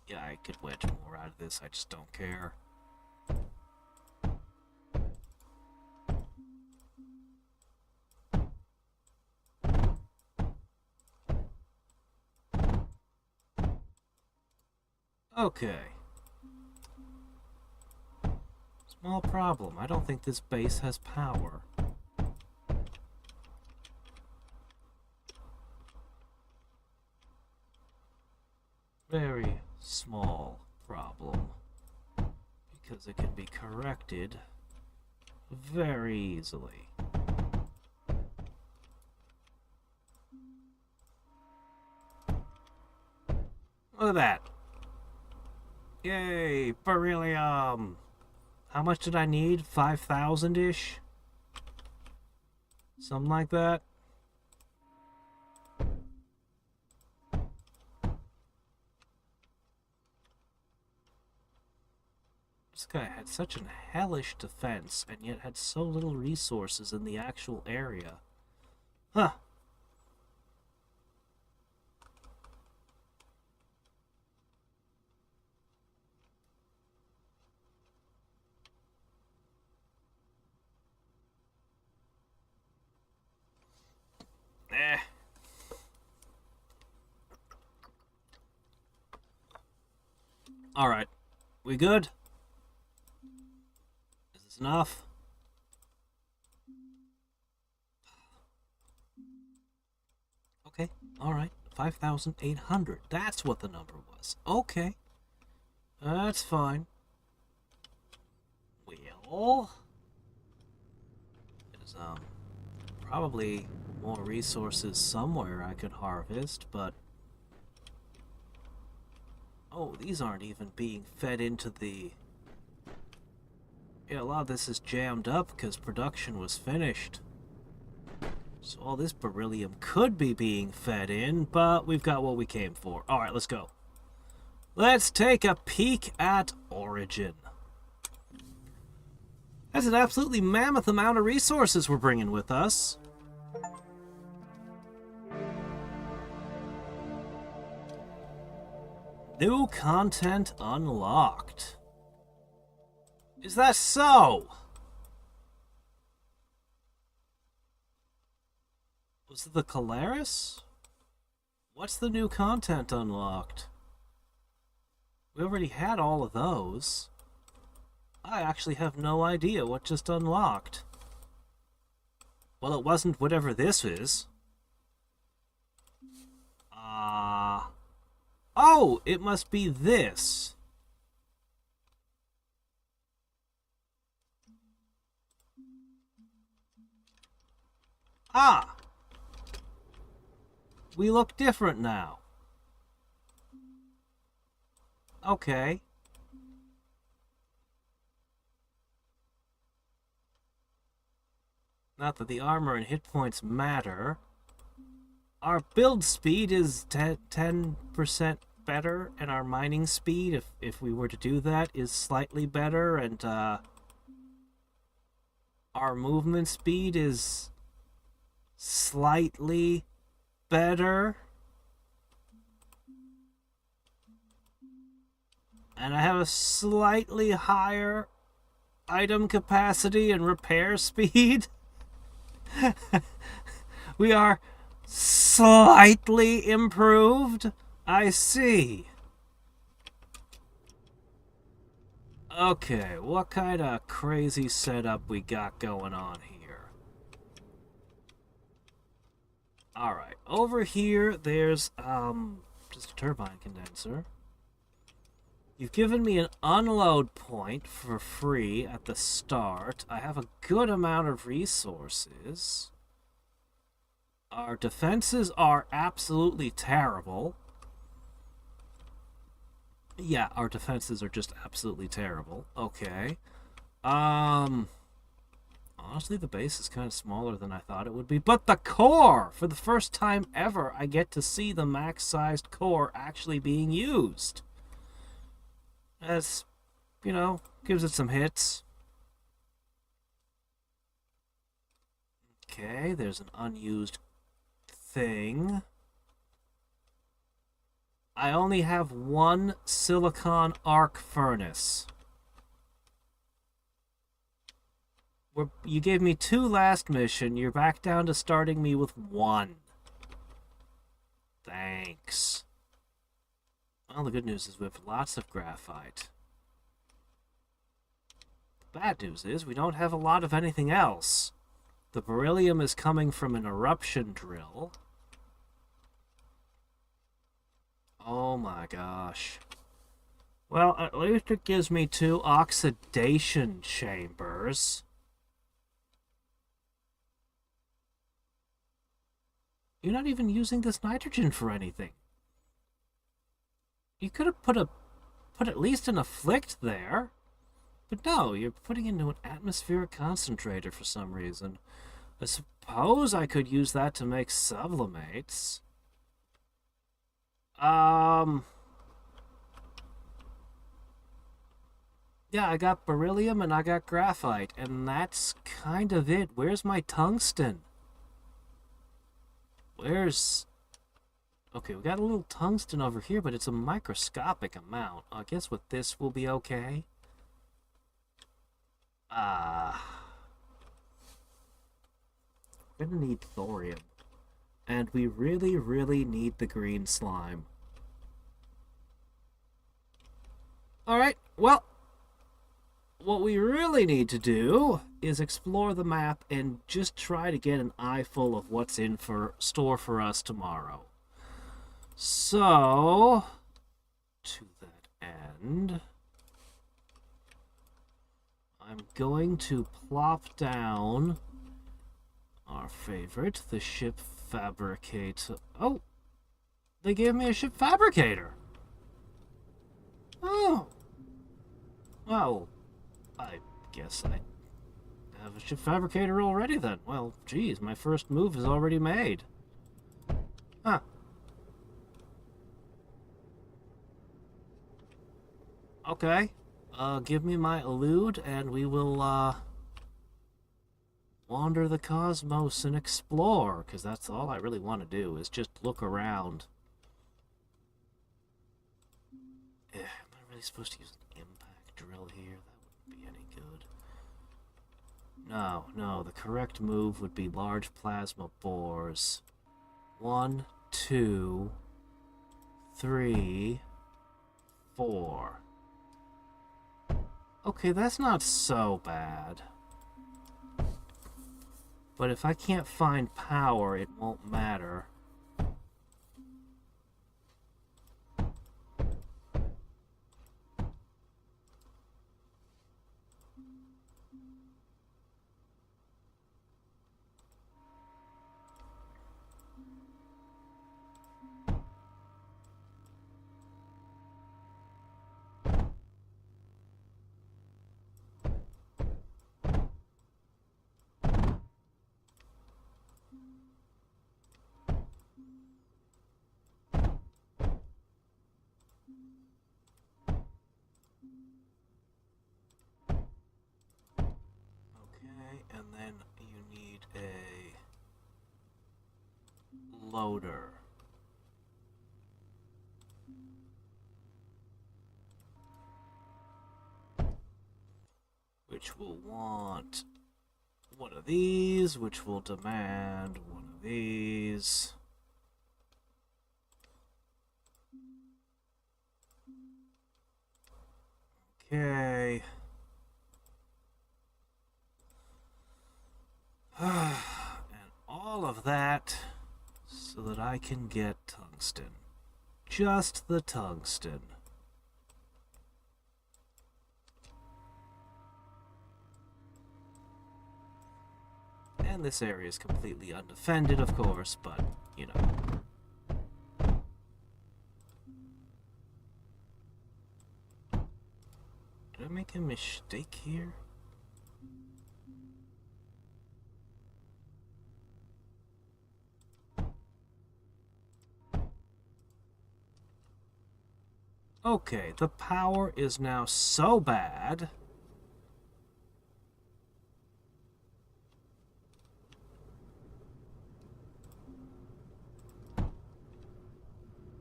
Speaker 1: Yeah, I could wedge more out of this. I just don't care. Okay. Small problem. I don't think this base has power. Very small problem. Because it can be corrected very easily. Look at that. Yay, beryllium. How much did I need? 5,000-ish? Something like that. This guy had such an hellish defense, and yet had so little resources in the actual area. Huh. Eh. Alright. We good? Is this enough? Okay, alright. 5,800. That's what the number was. Okay. That's fine. Well... There's, probably more resources somewhere I could harvest, but... Oh, these aren't even being fed into the... Yeah, a lot of this is jammed up because production was finished. So all this beryllium could be being fed in, but we've got what we came for. Alright, let's go. Let's take a peek at Origin. That's an absolutely mammoth amount of resources we're bringing with us. New content unlocked. Is that so? Was it the Calaris? What's the new content unlocked? We already had all of those. I actually have no idea what just unlocked. Well, it wasn't whatever this is. Oh, it must be this. Ah! We look different now. Okay. Not that the armor and hit points matter. Our build speed is 10% better, and our mining speed, if we were to do that, is slightly better, and our movement speed is slightly better. And I have a slightly higher item capacity and repair speed. We are slightly improved. I see. Okay, what kind of crazy setup we got going on here? Alright, over here there's just a turbine condenser. You've given me an unload point for free at the start. I have a good amount of resources. Our defenses are absolutely terrible. Yeah, our defenses are just absolutely terrible. Okay. Honestly, the base is kind of smaller than I thought it would be. But the core! For the first time ever, I get to see the max-sized core actually being used. As, you know, gives it some hits. Okay, there's an unused thing. I only have one silicon arc furnace. You gave me 2 last mission. You're back down to starting me with 1. Thanks. Well, the good news is we have lots of graphite. The bad news is we don't have a lot of anything else. The beryllium is coming from an eruption drill. Oh my gosh. Well, at least it gives me 2 oxidation chambers. You're not even using this nitrogen for anything. You could have put at least an afflict there. But no, you're putting it into an atmospheric concentrator for some reason. I suppose I could use that to make sublimates. Yeah, I got beryllium and I got graphite, and that's kind of it. Where's my tungsten? Where's... Okay, we got a little tungsten over here, but it's a microscopic amount. I guess with this we'll be okay. We're gonna need thorium. And we really, really need the green slime. Alright, well, what we really need to do is explore the map and just try to get an eyeful of what's in store for us tomorrow. So, to that end, I'm going to plop down our favorite, the ship fabricator. Oh, they gave me a ship fabricator. Oh, well, I guess I have a ship fabricator already then. Well, geez, my first move is already made. Huh. Okay. Give me my elude and we will, wander the cosmos and explore, because that's all I really want to do, is just look around. Am I really supposed to use an impact drill here? That wouldn't be any good. No, the correct move would be large plasma bores. 1, 2, 3, 4. Okay, that's not so bad. But if I can't find power, it won't matter. And then you need a loader. Which will want one of these, which will demand one of these. Okay. And all of that so that I can get tungsten. Just the tungsten. And this area is completely undefended, of course, but, you know. Did I make a mistake here? Okay, the power is now so bad.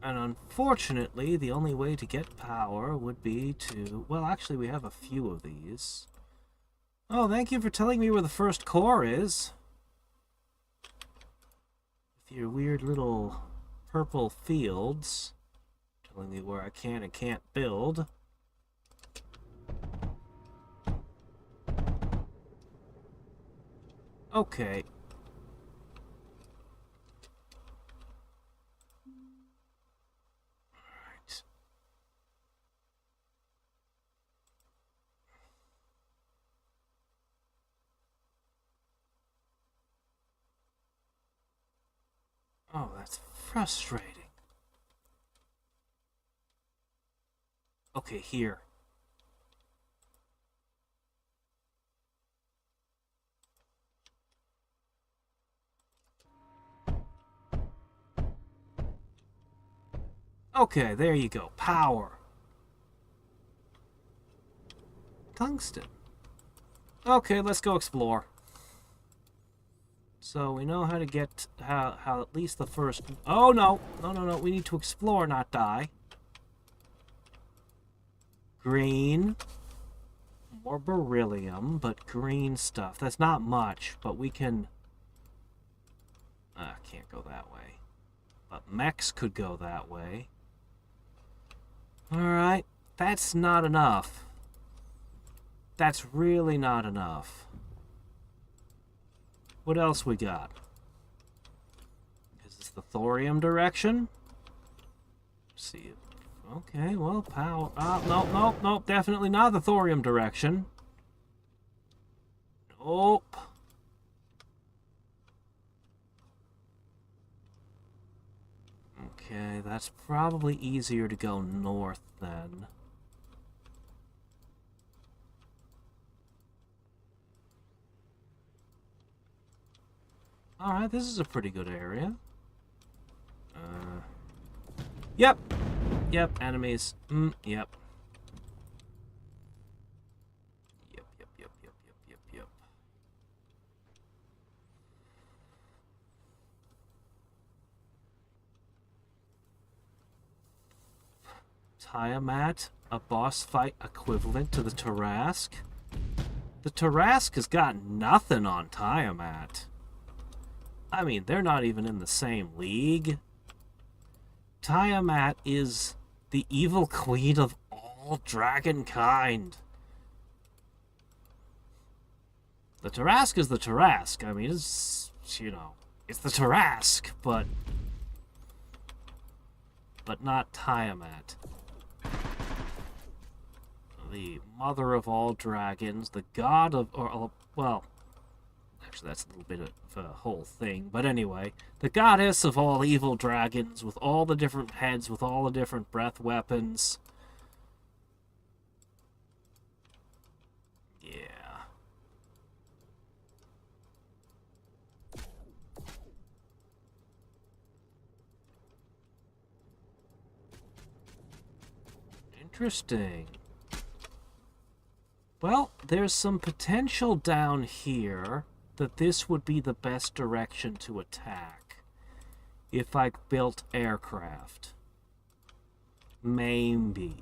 Speaker 1: And unfortunately, the only way to get power would be to... Well, actually, we have a few of these. Oh, thank you for telling me where the first core is. With your weird little purple fields. telling me where I can and can't build. Okay. Alright. Oh, that's frustrating. Okay, here. Okay, there you go. Power. Tungsten. Okay, let's go explore. So we know how to get how at least the first. Oh no, no! We need to explore, not die. Green. More beryllium, but green stuff. That's not much, but we can. Can't go that way. But mechs could go that way. Alright, that's not enough. That's really not enough. What else we got? Is this the thorium direction? Let's see. Okay, well, power. Nope, definitely not the thorium direction. Nope. Okay, that's probably easier to go north then. Alright, this is a pretty good area. Yep. Yep, enemies. Yep. Yep. Tiamat, a boss fight equivalent to the Tarrasque. The Tarrasque has got nothing on Tiamat. I mean, they're not even in the same league. Tiamat is the evil queen of all dragonkind. The Tarrasque is the Tarrasque. I mean, it's, you know, it's the Tarrasque, but not Tiamat. The mother of all dragons, the god of, well, actually that's a little bit of a whole thing, but anyway, the goddess of all evil dragons, with all the different heads, with all the different breath weapons. Yeah. Interesting. Well, there's some potential down here that this would be the best direction to attack if I built aircraft. Maybe.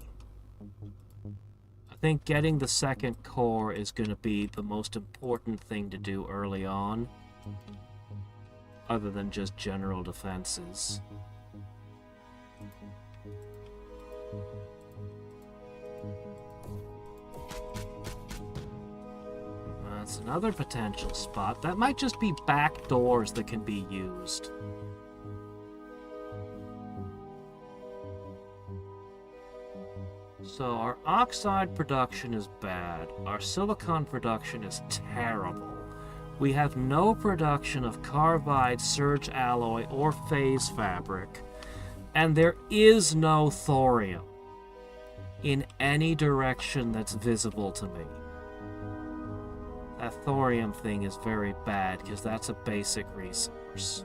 Speaker 1: I think getting the second core is going to be the most important thing to do early on, other than just general defenses. That's another potential spot. That might just be back doors that can be used. So our oxide production is bad. Our silicon production is terrible. We have no production of carbide, surge alloy, or phase fabric. And there is no thorium in any direction that's visible to me. That thorium thing is very bad, because that's a basic resource.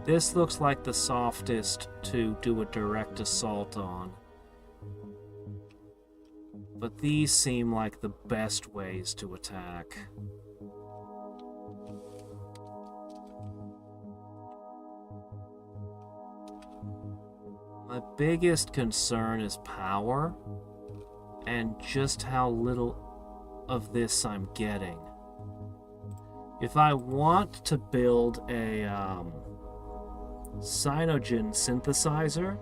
Speaker 1: This looks like the softest to do a direct assault on. But these seem like the best ways to attack. My biggest concern is power, and just how little of this I'm getting. If I want to build a cyanogen synthesizer,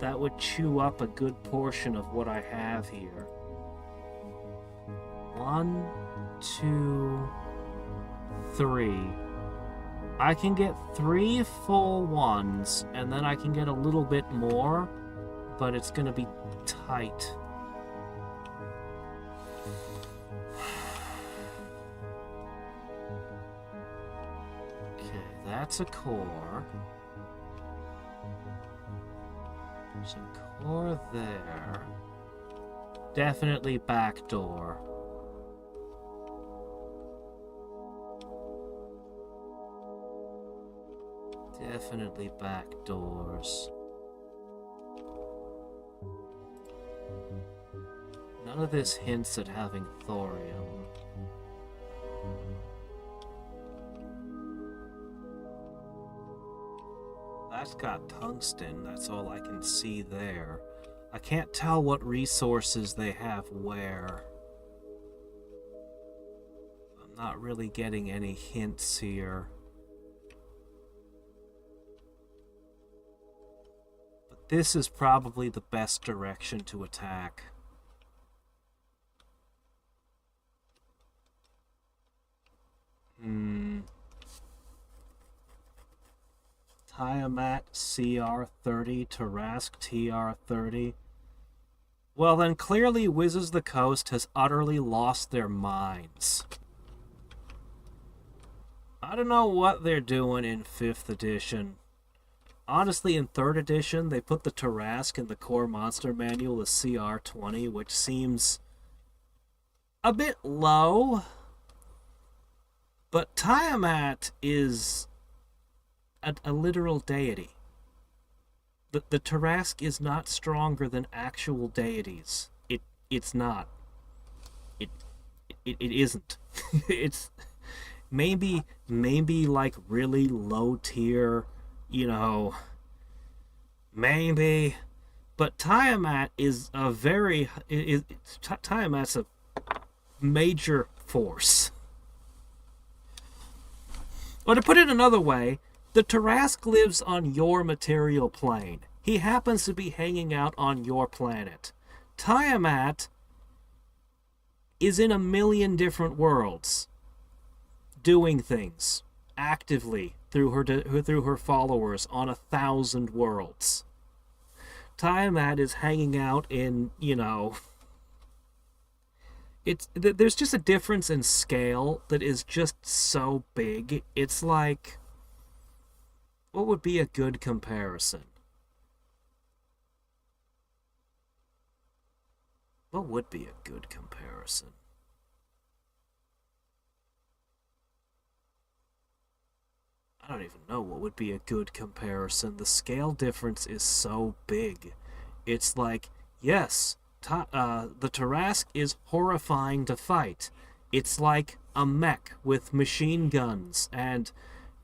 Speaker 1: that would chew up a good portion of what I have here. 1, 2, 3. I can get 3 full ones, and then I can get a little bit more, but it's gonna be tight. Okay, that's a core. There's a core there. Definitely back door. Definitely back doors. None of this hints at having thorium. That's got tungsten, that's all I can see there. I can't tell what resources they have where. I'm not really getting any hints here. But this is probably the best direction to attack. Tiamat CR30, Tarask TR30. Well, then clearly Wizards of the Coast has utterly lost their minds. I don't know what they're doing in 5th edition. Honestly, in 3rd edition, they put the Tarask in the core monster manual as CR20, which seems a bit low. But Tiamat is a literal deity. The Tarask is not stronger than actual deities. It's not. It isn't. It's maybe like really low tier, you know, maybe, but Tiamat is a very Tiamat's a major force. Or to put it another way, the Tarask lives on your material plane. He happens to be hanging out on your planet. Tiamat is in a million different worlds, doing things actively through her followers on 1,000 worlds. Tiamat is hanging out in, you know, there's just a difference in scale that is just so big. It's like, what would be a good comparison? What would be a good comparison? I don't even know what would be a good comparison. The scale difference is so big. It's like, yes, the Tarask is horrifying to fight. It's like a mech with machine guns and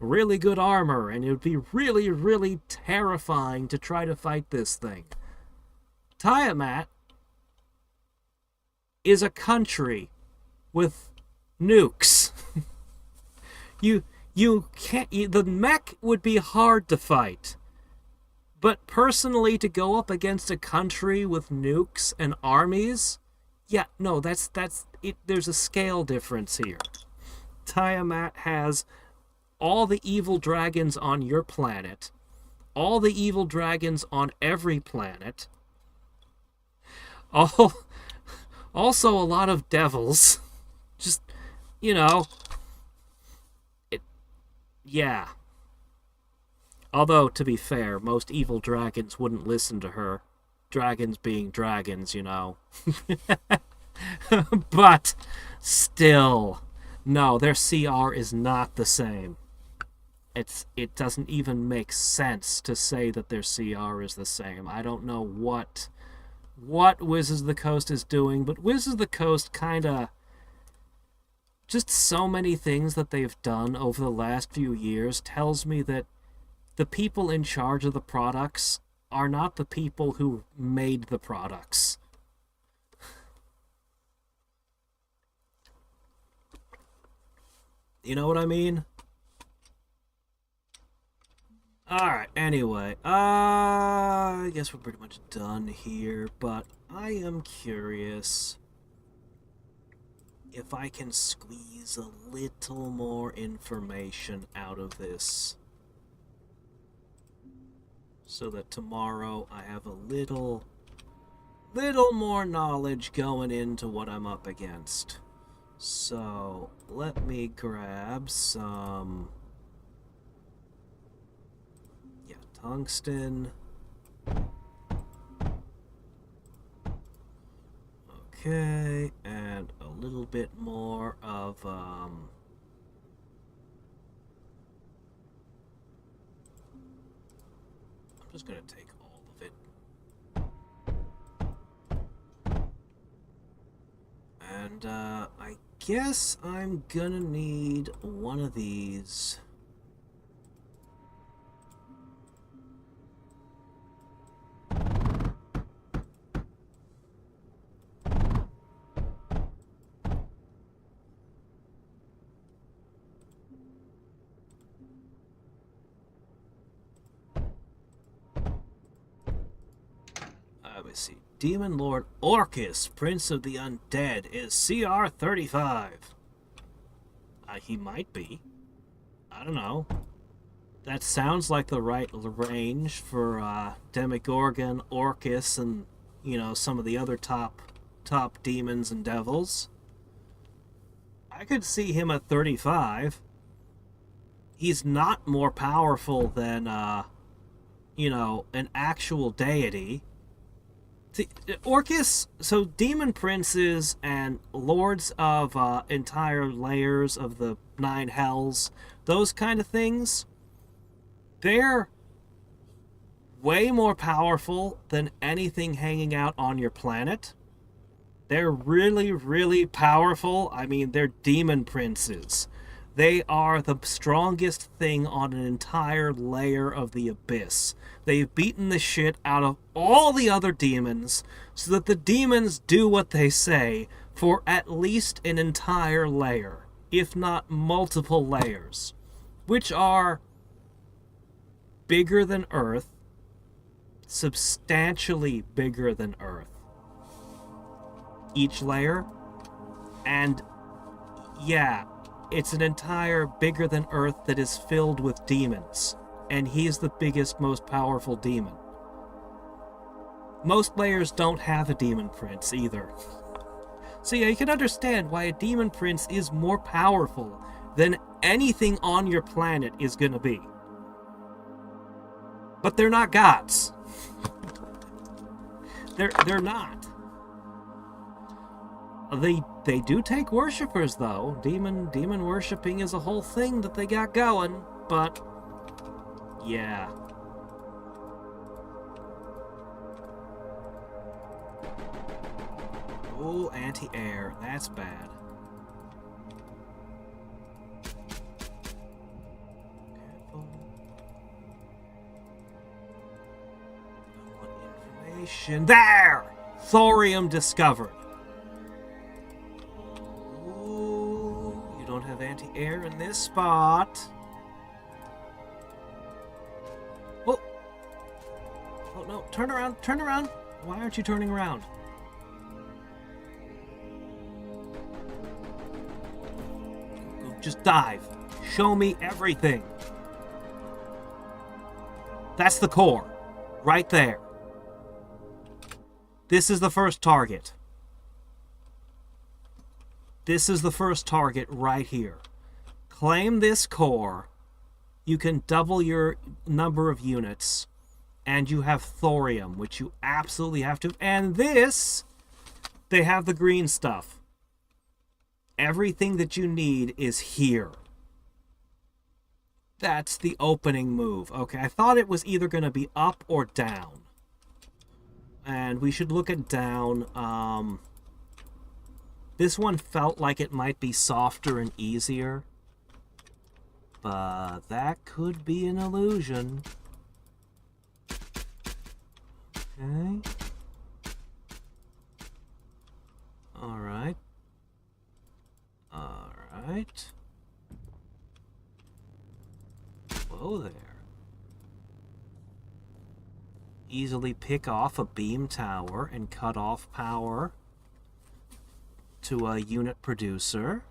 Speaker 1: really good armor, and it would be really, really terrifying to try to fight this thing. Tiamat is a country with nukes. You can't. The mech would be hard to fight, but personally, to go up against a country with nukes and armies, yeah, no, that's it. There's a scale difference here. Tiamat has all the evil dragons on your planet, all the evil dragons on every planet, also a lot of devils. Just, you know, yeah. Although, to be fair, most evil dragons wouldn't listen to her. Dragons being dragons, you know. But, still, no, their CR is not the same. It doesn't even make sense to say that their CR is the same. I don't know what Wizards of the Coast is doing, but Wizards of the Coast kinda, just so many things that they've done over the last few years tells me that the people in charge of the products are not the people who made the products. You know what I mean? Alright, anyway, I guess we're pretty much done here, but I am curious if I can squeeze a little more information out of this so that tomorrow I have a little more knowledge going into what I'm up against. So, let me grab some... yeah, tungsten. Okay, and a little bit more of, I'm just gonna take all of it. And, I guess I'm gonna need one of these. Let me see. Demon Lord Orcus, Prince of the Undead, is CR 35. He might be. I don't know. That sounds like the right range for Demogorgon, Orcus, and, you know, some of the other top demons and devils. I could see him at 35. He's not more powerful than, you know, an actual deity. See, Orcus, so demon princes and lords of entire layers of the 9 hells, those kind of things, they're way more powerful than anything hanging out on your planet. They're really, really powerful. I mean, they're demon princes. They are the strongest thing on an entire layer of the abyss. They've beaten the shit out of all the other demons so that the demons do what they say for at least an entire layer, if not multiple layers, which are bigger than Earth, substantially bigger than Earth. Each layer, and yeah, it's an entire bigger than Earth that is filled with demons. And he's the biggest, most powerful demon. Most layers don't have a demon prince either. So yeah, you can understand why a demon prince is more powerful than anything on your planet is gonna be. But they're not gods. They're not. They do take worshippers though. Demon worshipping is a whole thing that they got going, but yeah. Oh, anti-air. That's bad. Careful. I want information. There! Thorium discovered. Ooh, you don't have anti-air in this spot. Oh, no, turn around, turn around. Why aren't you turning around? Just dive. Show me everything. That's the core. Right there. This is the first target. This is the first target right here. Claim this core. You can double your number of units. And you have thorium, which you absolutely have to. And this, they have the green stuff. Everything that you need is here. That's the opening move. Okay, I thought it was either going to be up or down. And we should look at down. This one felt like it might be softer and easier. But that could be an illusion. Okay. Alright. Alright. Whoa there. easily pick off a beam tower and cut off power to a unit producer.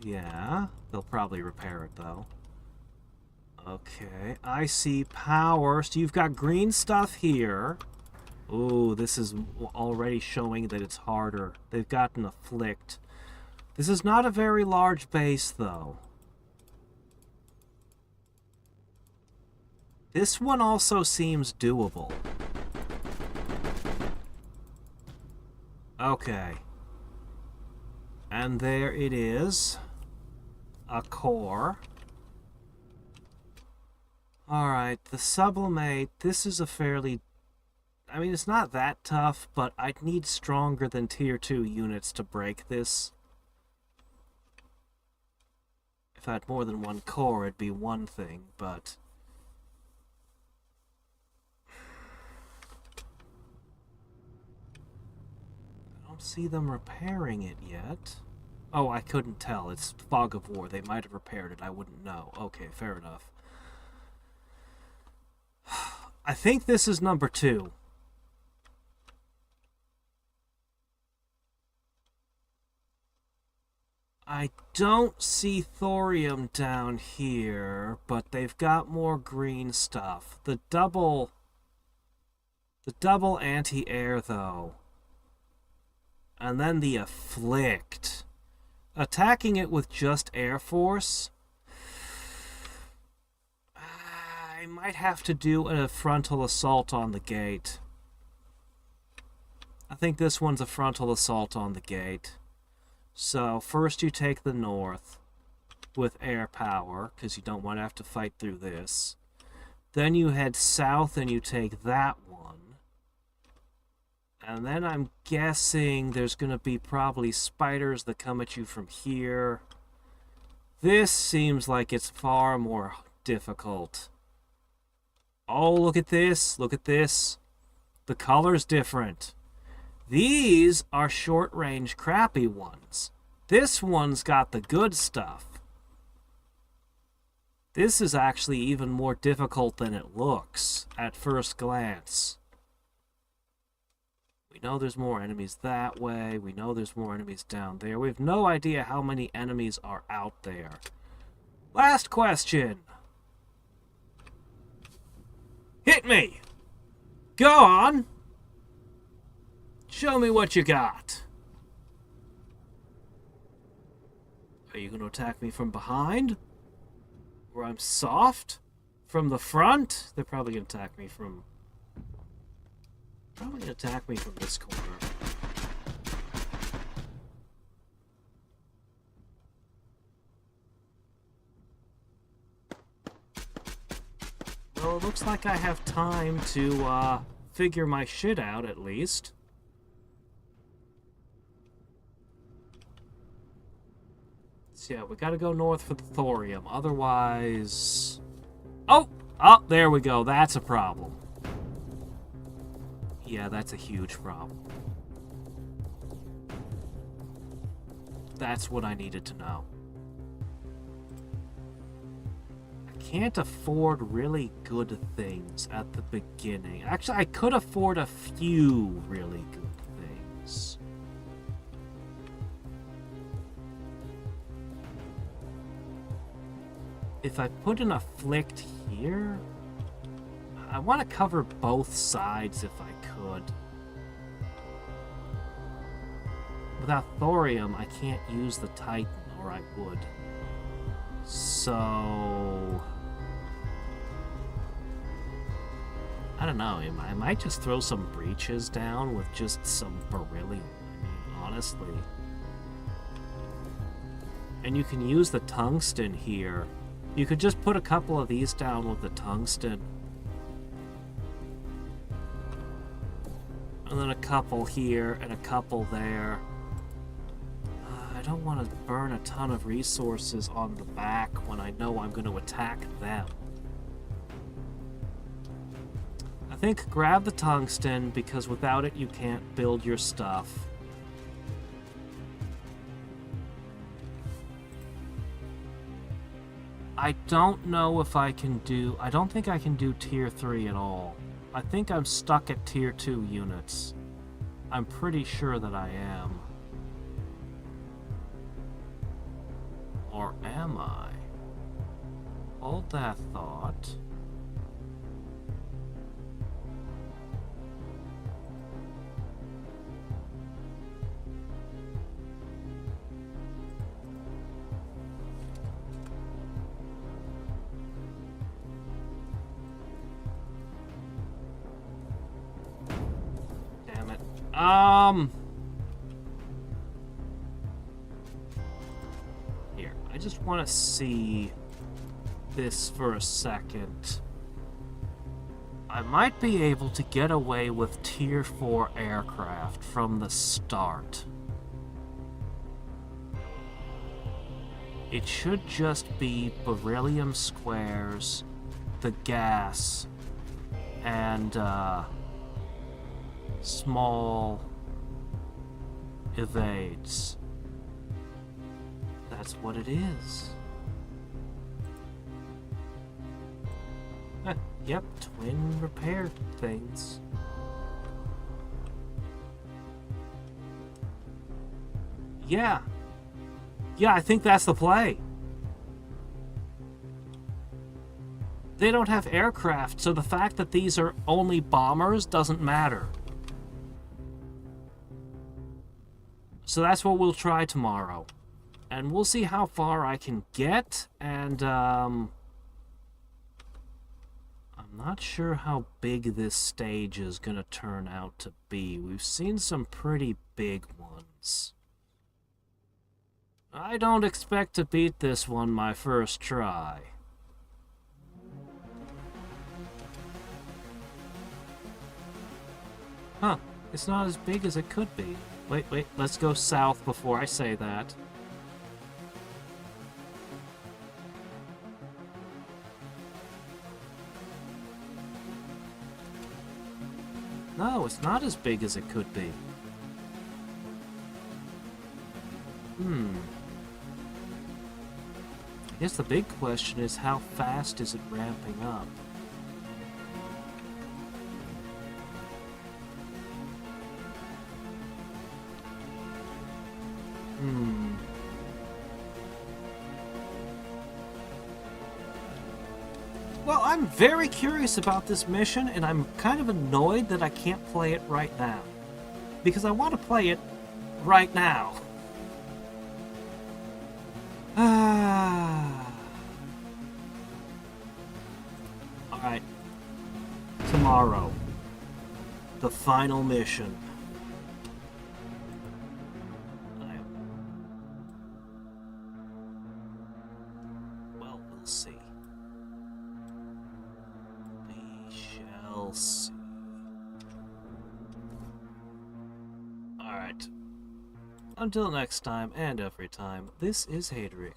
Speaker 1: Yeah, they'll probably repair it, though. Okay, I see power. So you've got green stuff here. Ooh, this is already showing that it's harder. They've gotten afflict. This is not a very large base, though. This one also seems doable. Okay. And there it is. A core. Alright, the sublimate. This is a fairly... I mean, it's not that tough, but I'd need stronger than tier 2 units to break this. If I had more than one core, it'd be one thing, but... I don't see them repairing it yet. Oh, I couldn't tell. It's Fog of War. They might have repaired it. I wouldn't know. Okay, fair enough. I think this is number 2. I don't see thorium down here, but they've got more green stuff. The double anti-air, though. And then the afflict. Attacking it with just Air Force? I might have to do a frontal assault on the gate. I think this one's a frontal assault on the gate. So, first you take the north with air power, because you don't want to have to fight through this. Then you head south and you take that one. And then I'm guessing there's going to be probably spiders that come at you from here. This seems like it's far more difficult. Oh, look at this. Look at this. The color's different. These are short-range crappy ones. This one's got the good stuff. This is actually even more difficult than it looks at first glance. We know there's more enemies that way. We know there's more enemies down there. We have no idea how many enemies are out there. Last question. Hit me! Go on! Show me what you got. Are you going to attack me from behind? Where I'm soft? From the front? They're probably going to attack me from... Probably going to attack me from this corner. Well, it looks like I have time to, figure my shit out, at least. So yeah, we gotta go north for the thorium. Otherwise... Oh! Oh, there we go. That's a problem. Yeah, that's a huge problem. That's what I needed to know. I can't afford really good things at the beginning. Actually, I could afford a few really good things. If I put an afflict here, I want to cover both sides if I could. Without thorium, I can't use the Titan, or I would. So... I don't know, I might just throw some breaches down with just some beryllium. I mean, honestly. And you can use the tungsten here. You could just put a couple of these down with the tungsten. And then a couple here and a couple there. I don't want to burn a ton of resources on the back when I know I'm going to attack them. I think grab the tungsten, because without it you can't build your stuff. I don't know if I can do... I don't think I can do Tier 3 at all. I think I'm stuck at Tier 2 units. I'm pretty sure that I am. Or am I? Hold that thought. Damn it. Here, I just want to see this for a second. I might be able to get away with Tier 4 aircraft from the start. It should just be beryllium squares, the gas, and small evades. That's what it is. Yep, twin repair things. Yeah. Yeah, I think that's the play. They don't have aircraft, so the fact that these are only bombers doesn't matter. So that's what we'll try tomorrow. And we'll see how far I can get, and I'm not sure how big this stage is gonna turn out to be. We've seen some pretty big ones. I don't expect to beat this one my first try. Huh, it's not as big as it could be. Wait, let's go south before I say that. No, it's not as big as it could be. I guess the big question is, how fast is it ramping up? Well, I'm very curious about this mission, and I'm kind of annoyed that I can't play it right now. Because I want to play it right now. Alright. Tomorrow. The final mission. Well, we'll see. We shall see. Alright. Until next time, and every time, this is Hadriex.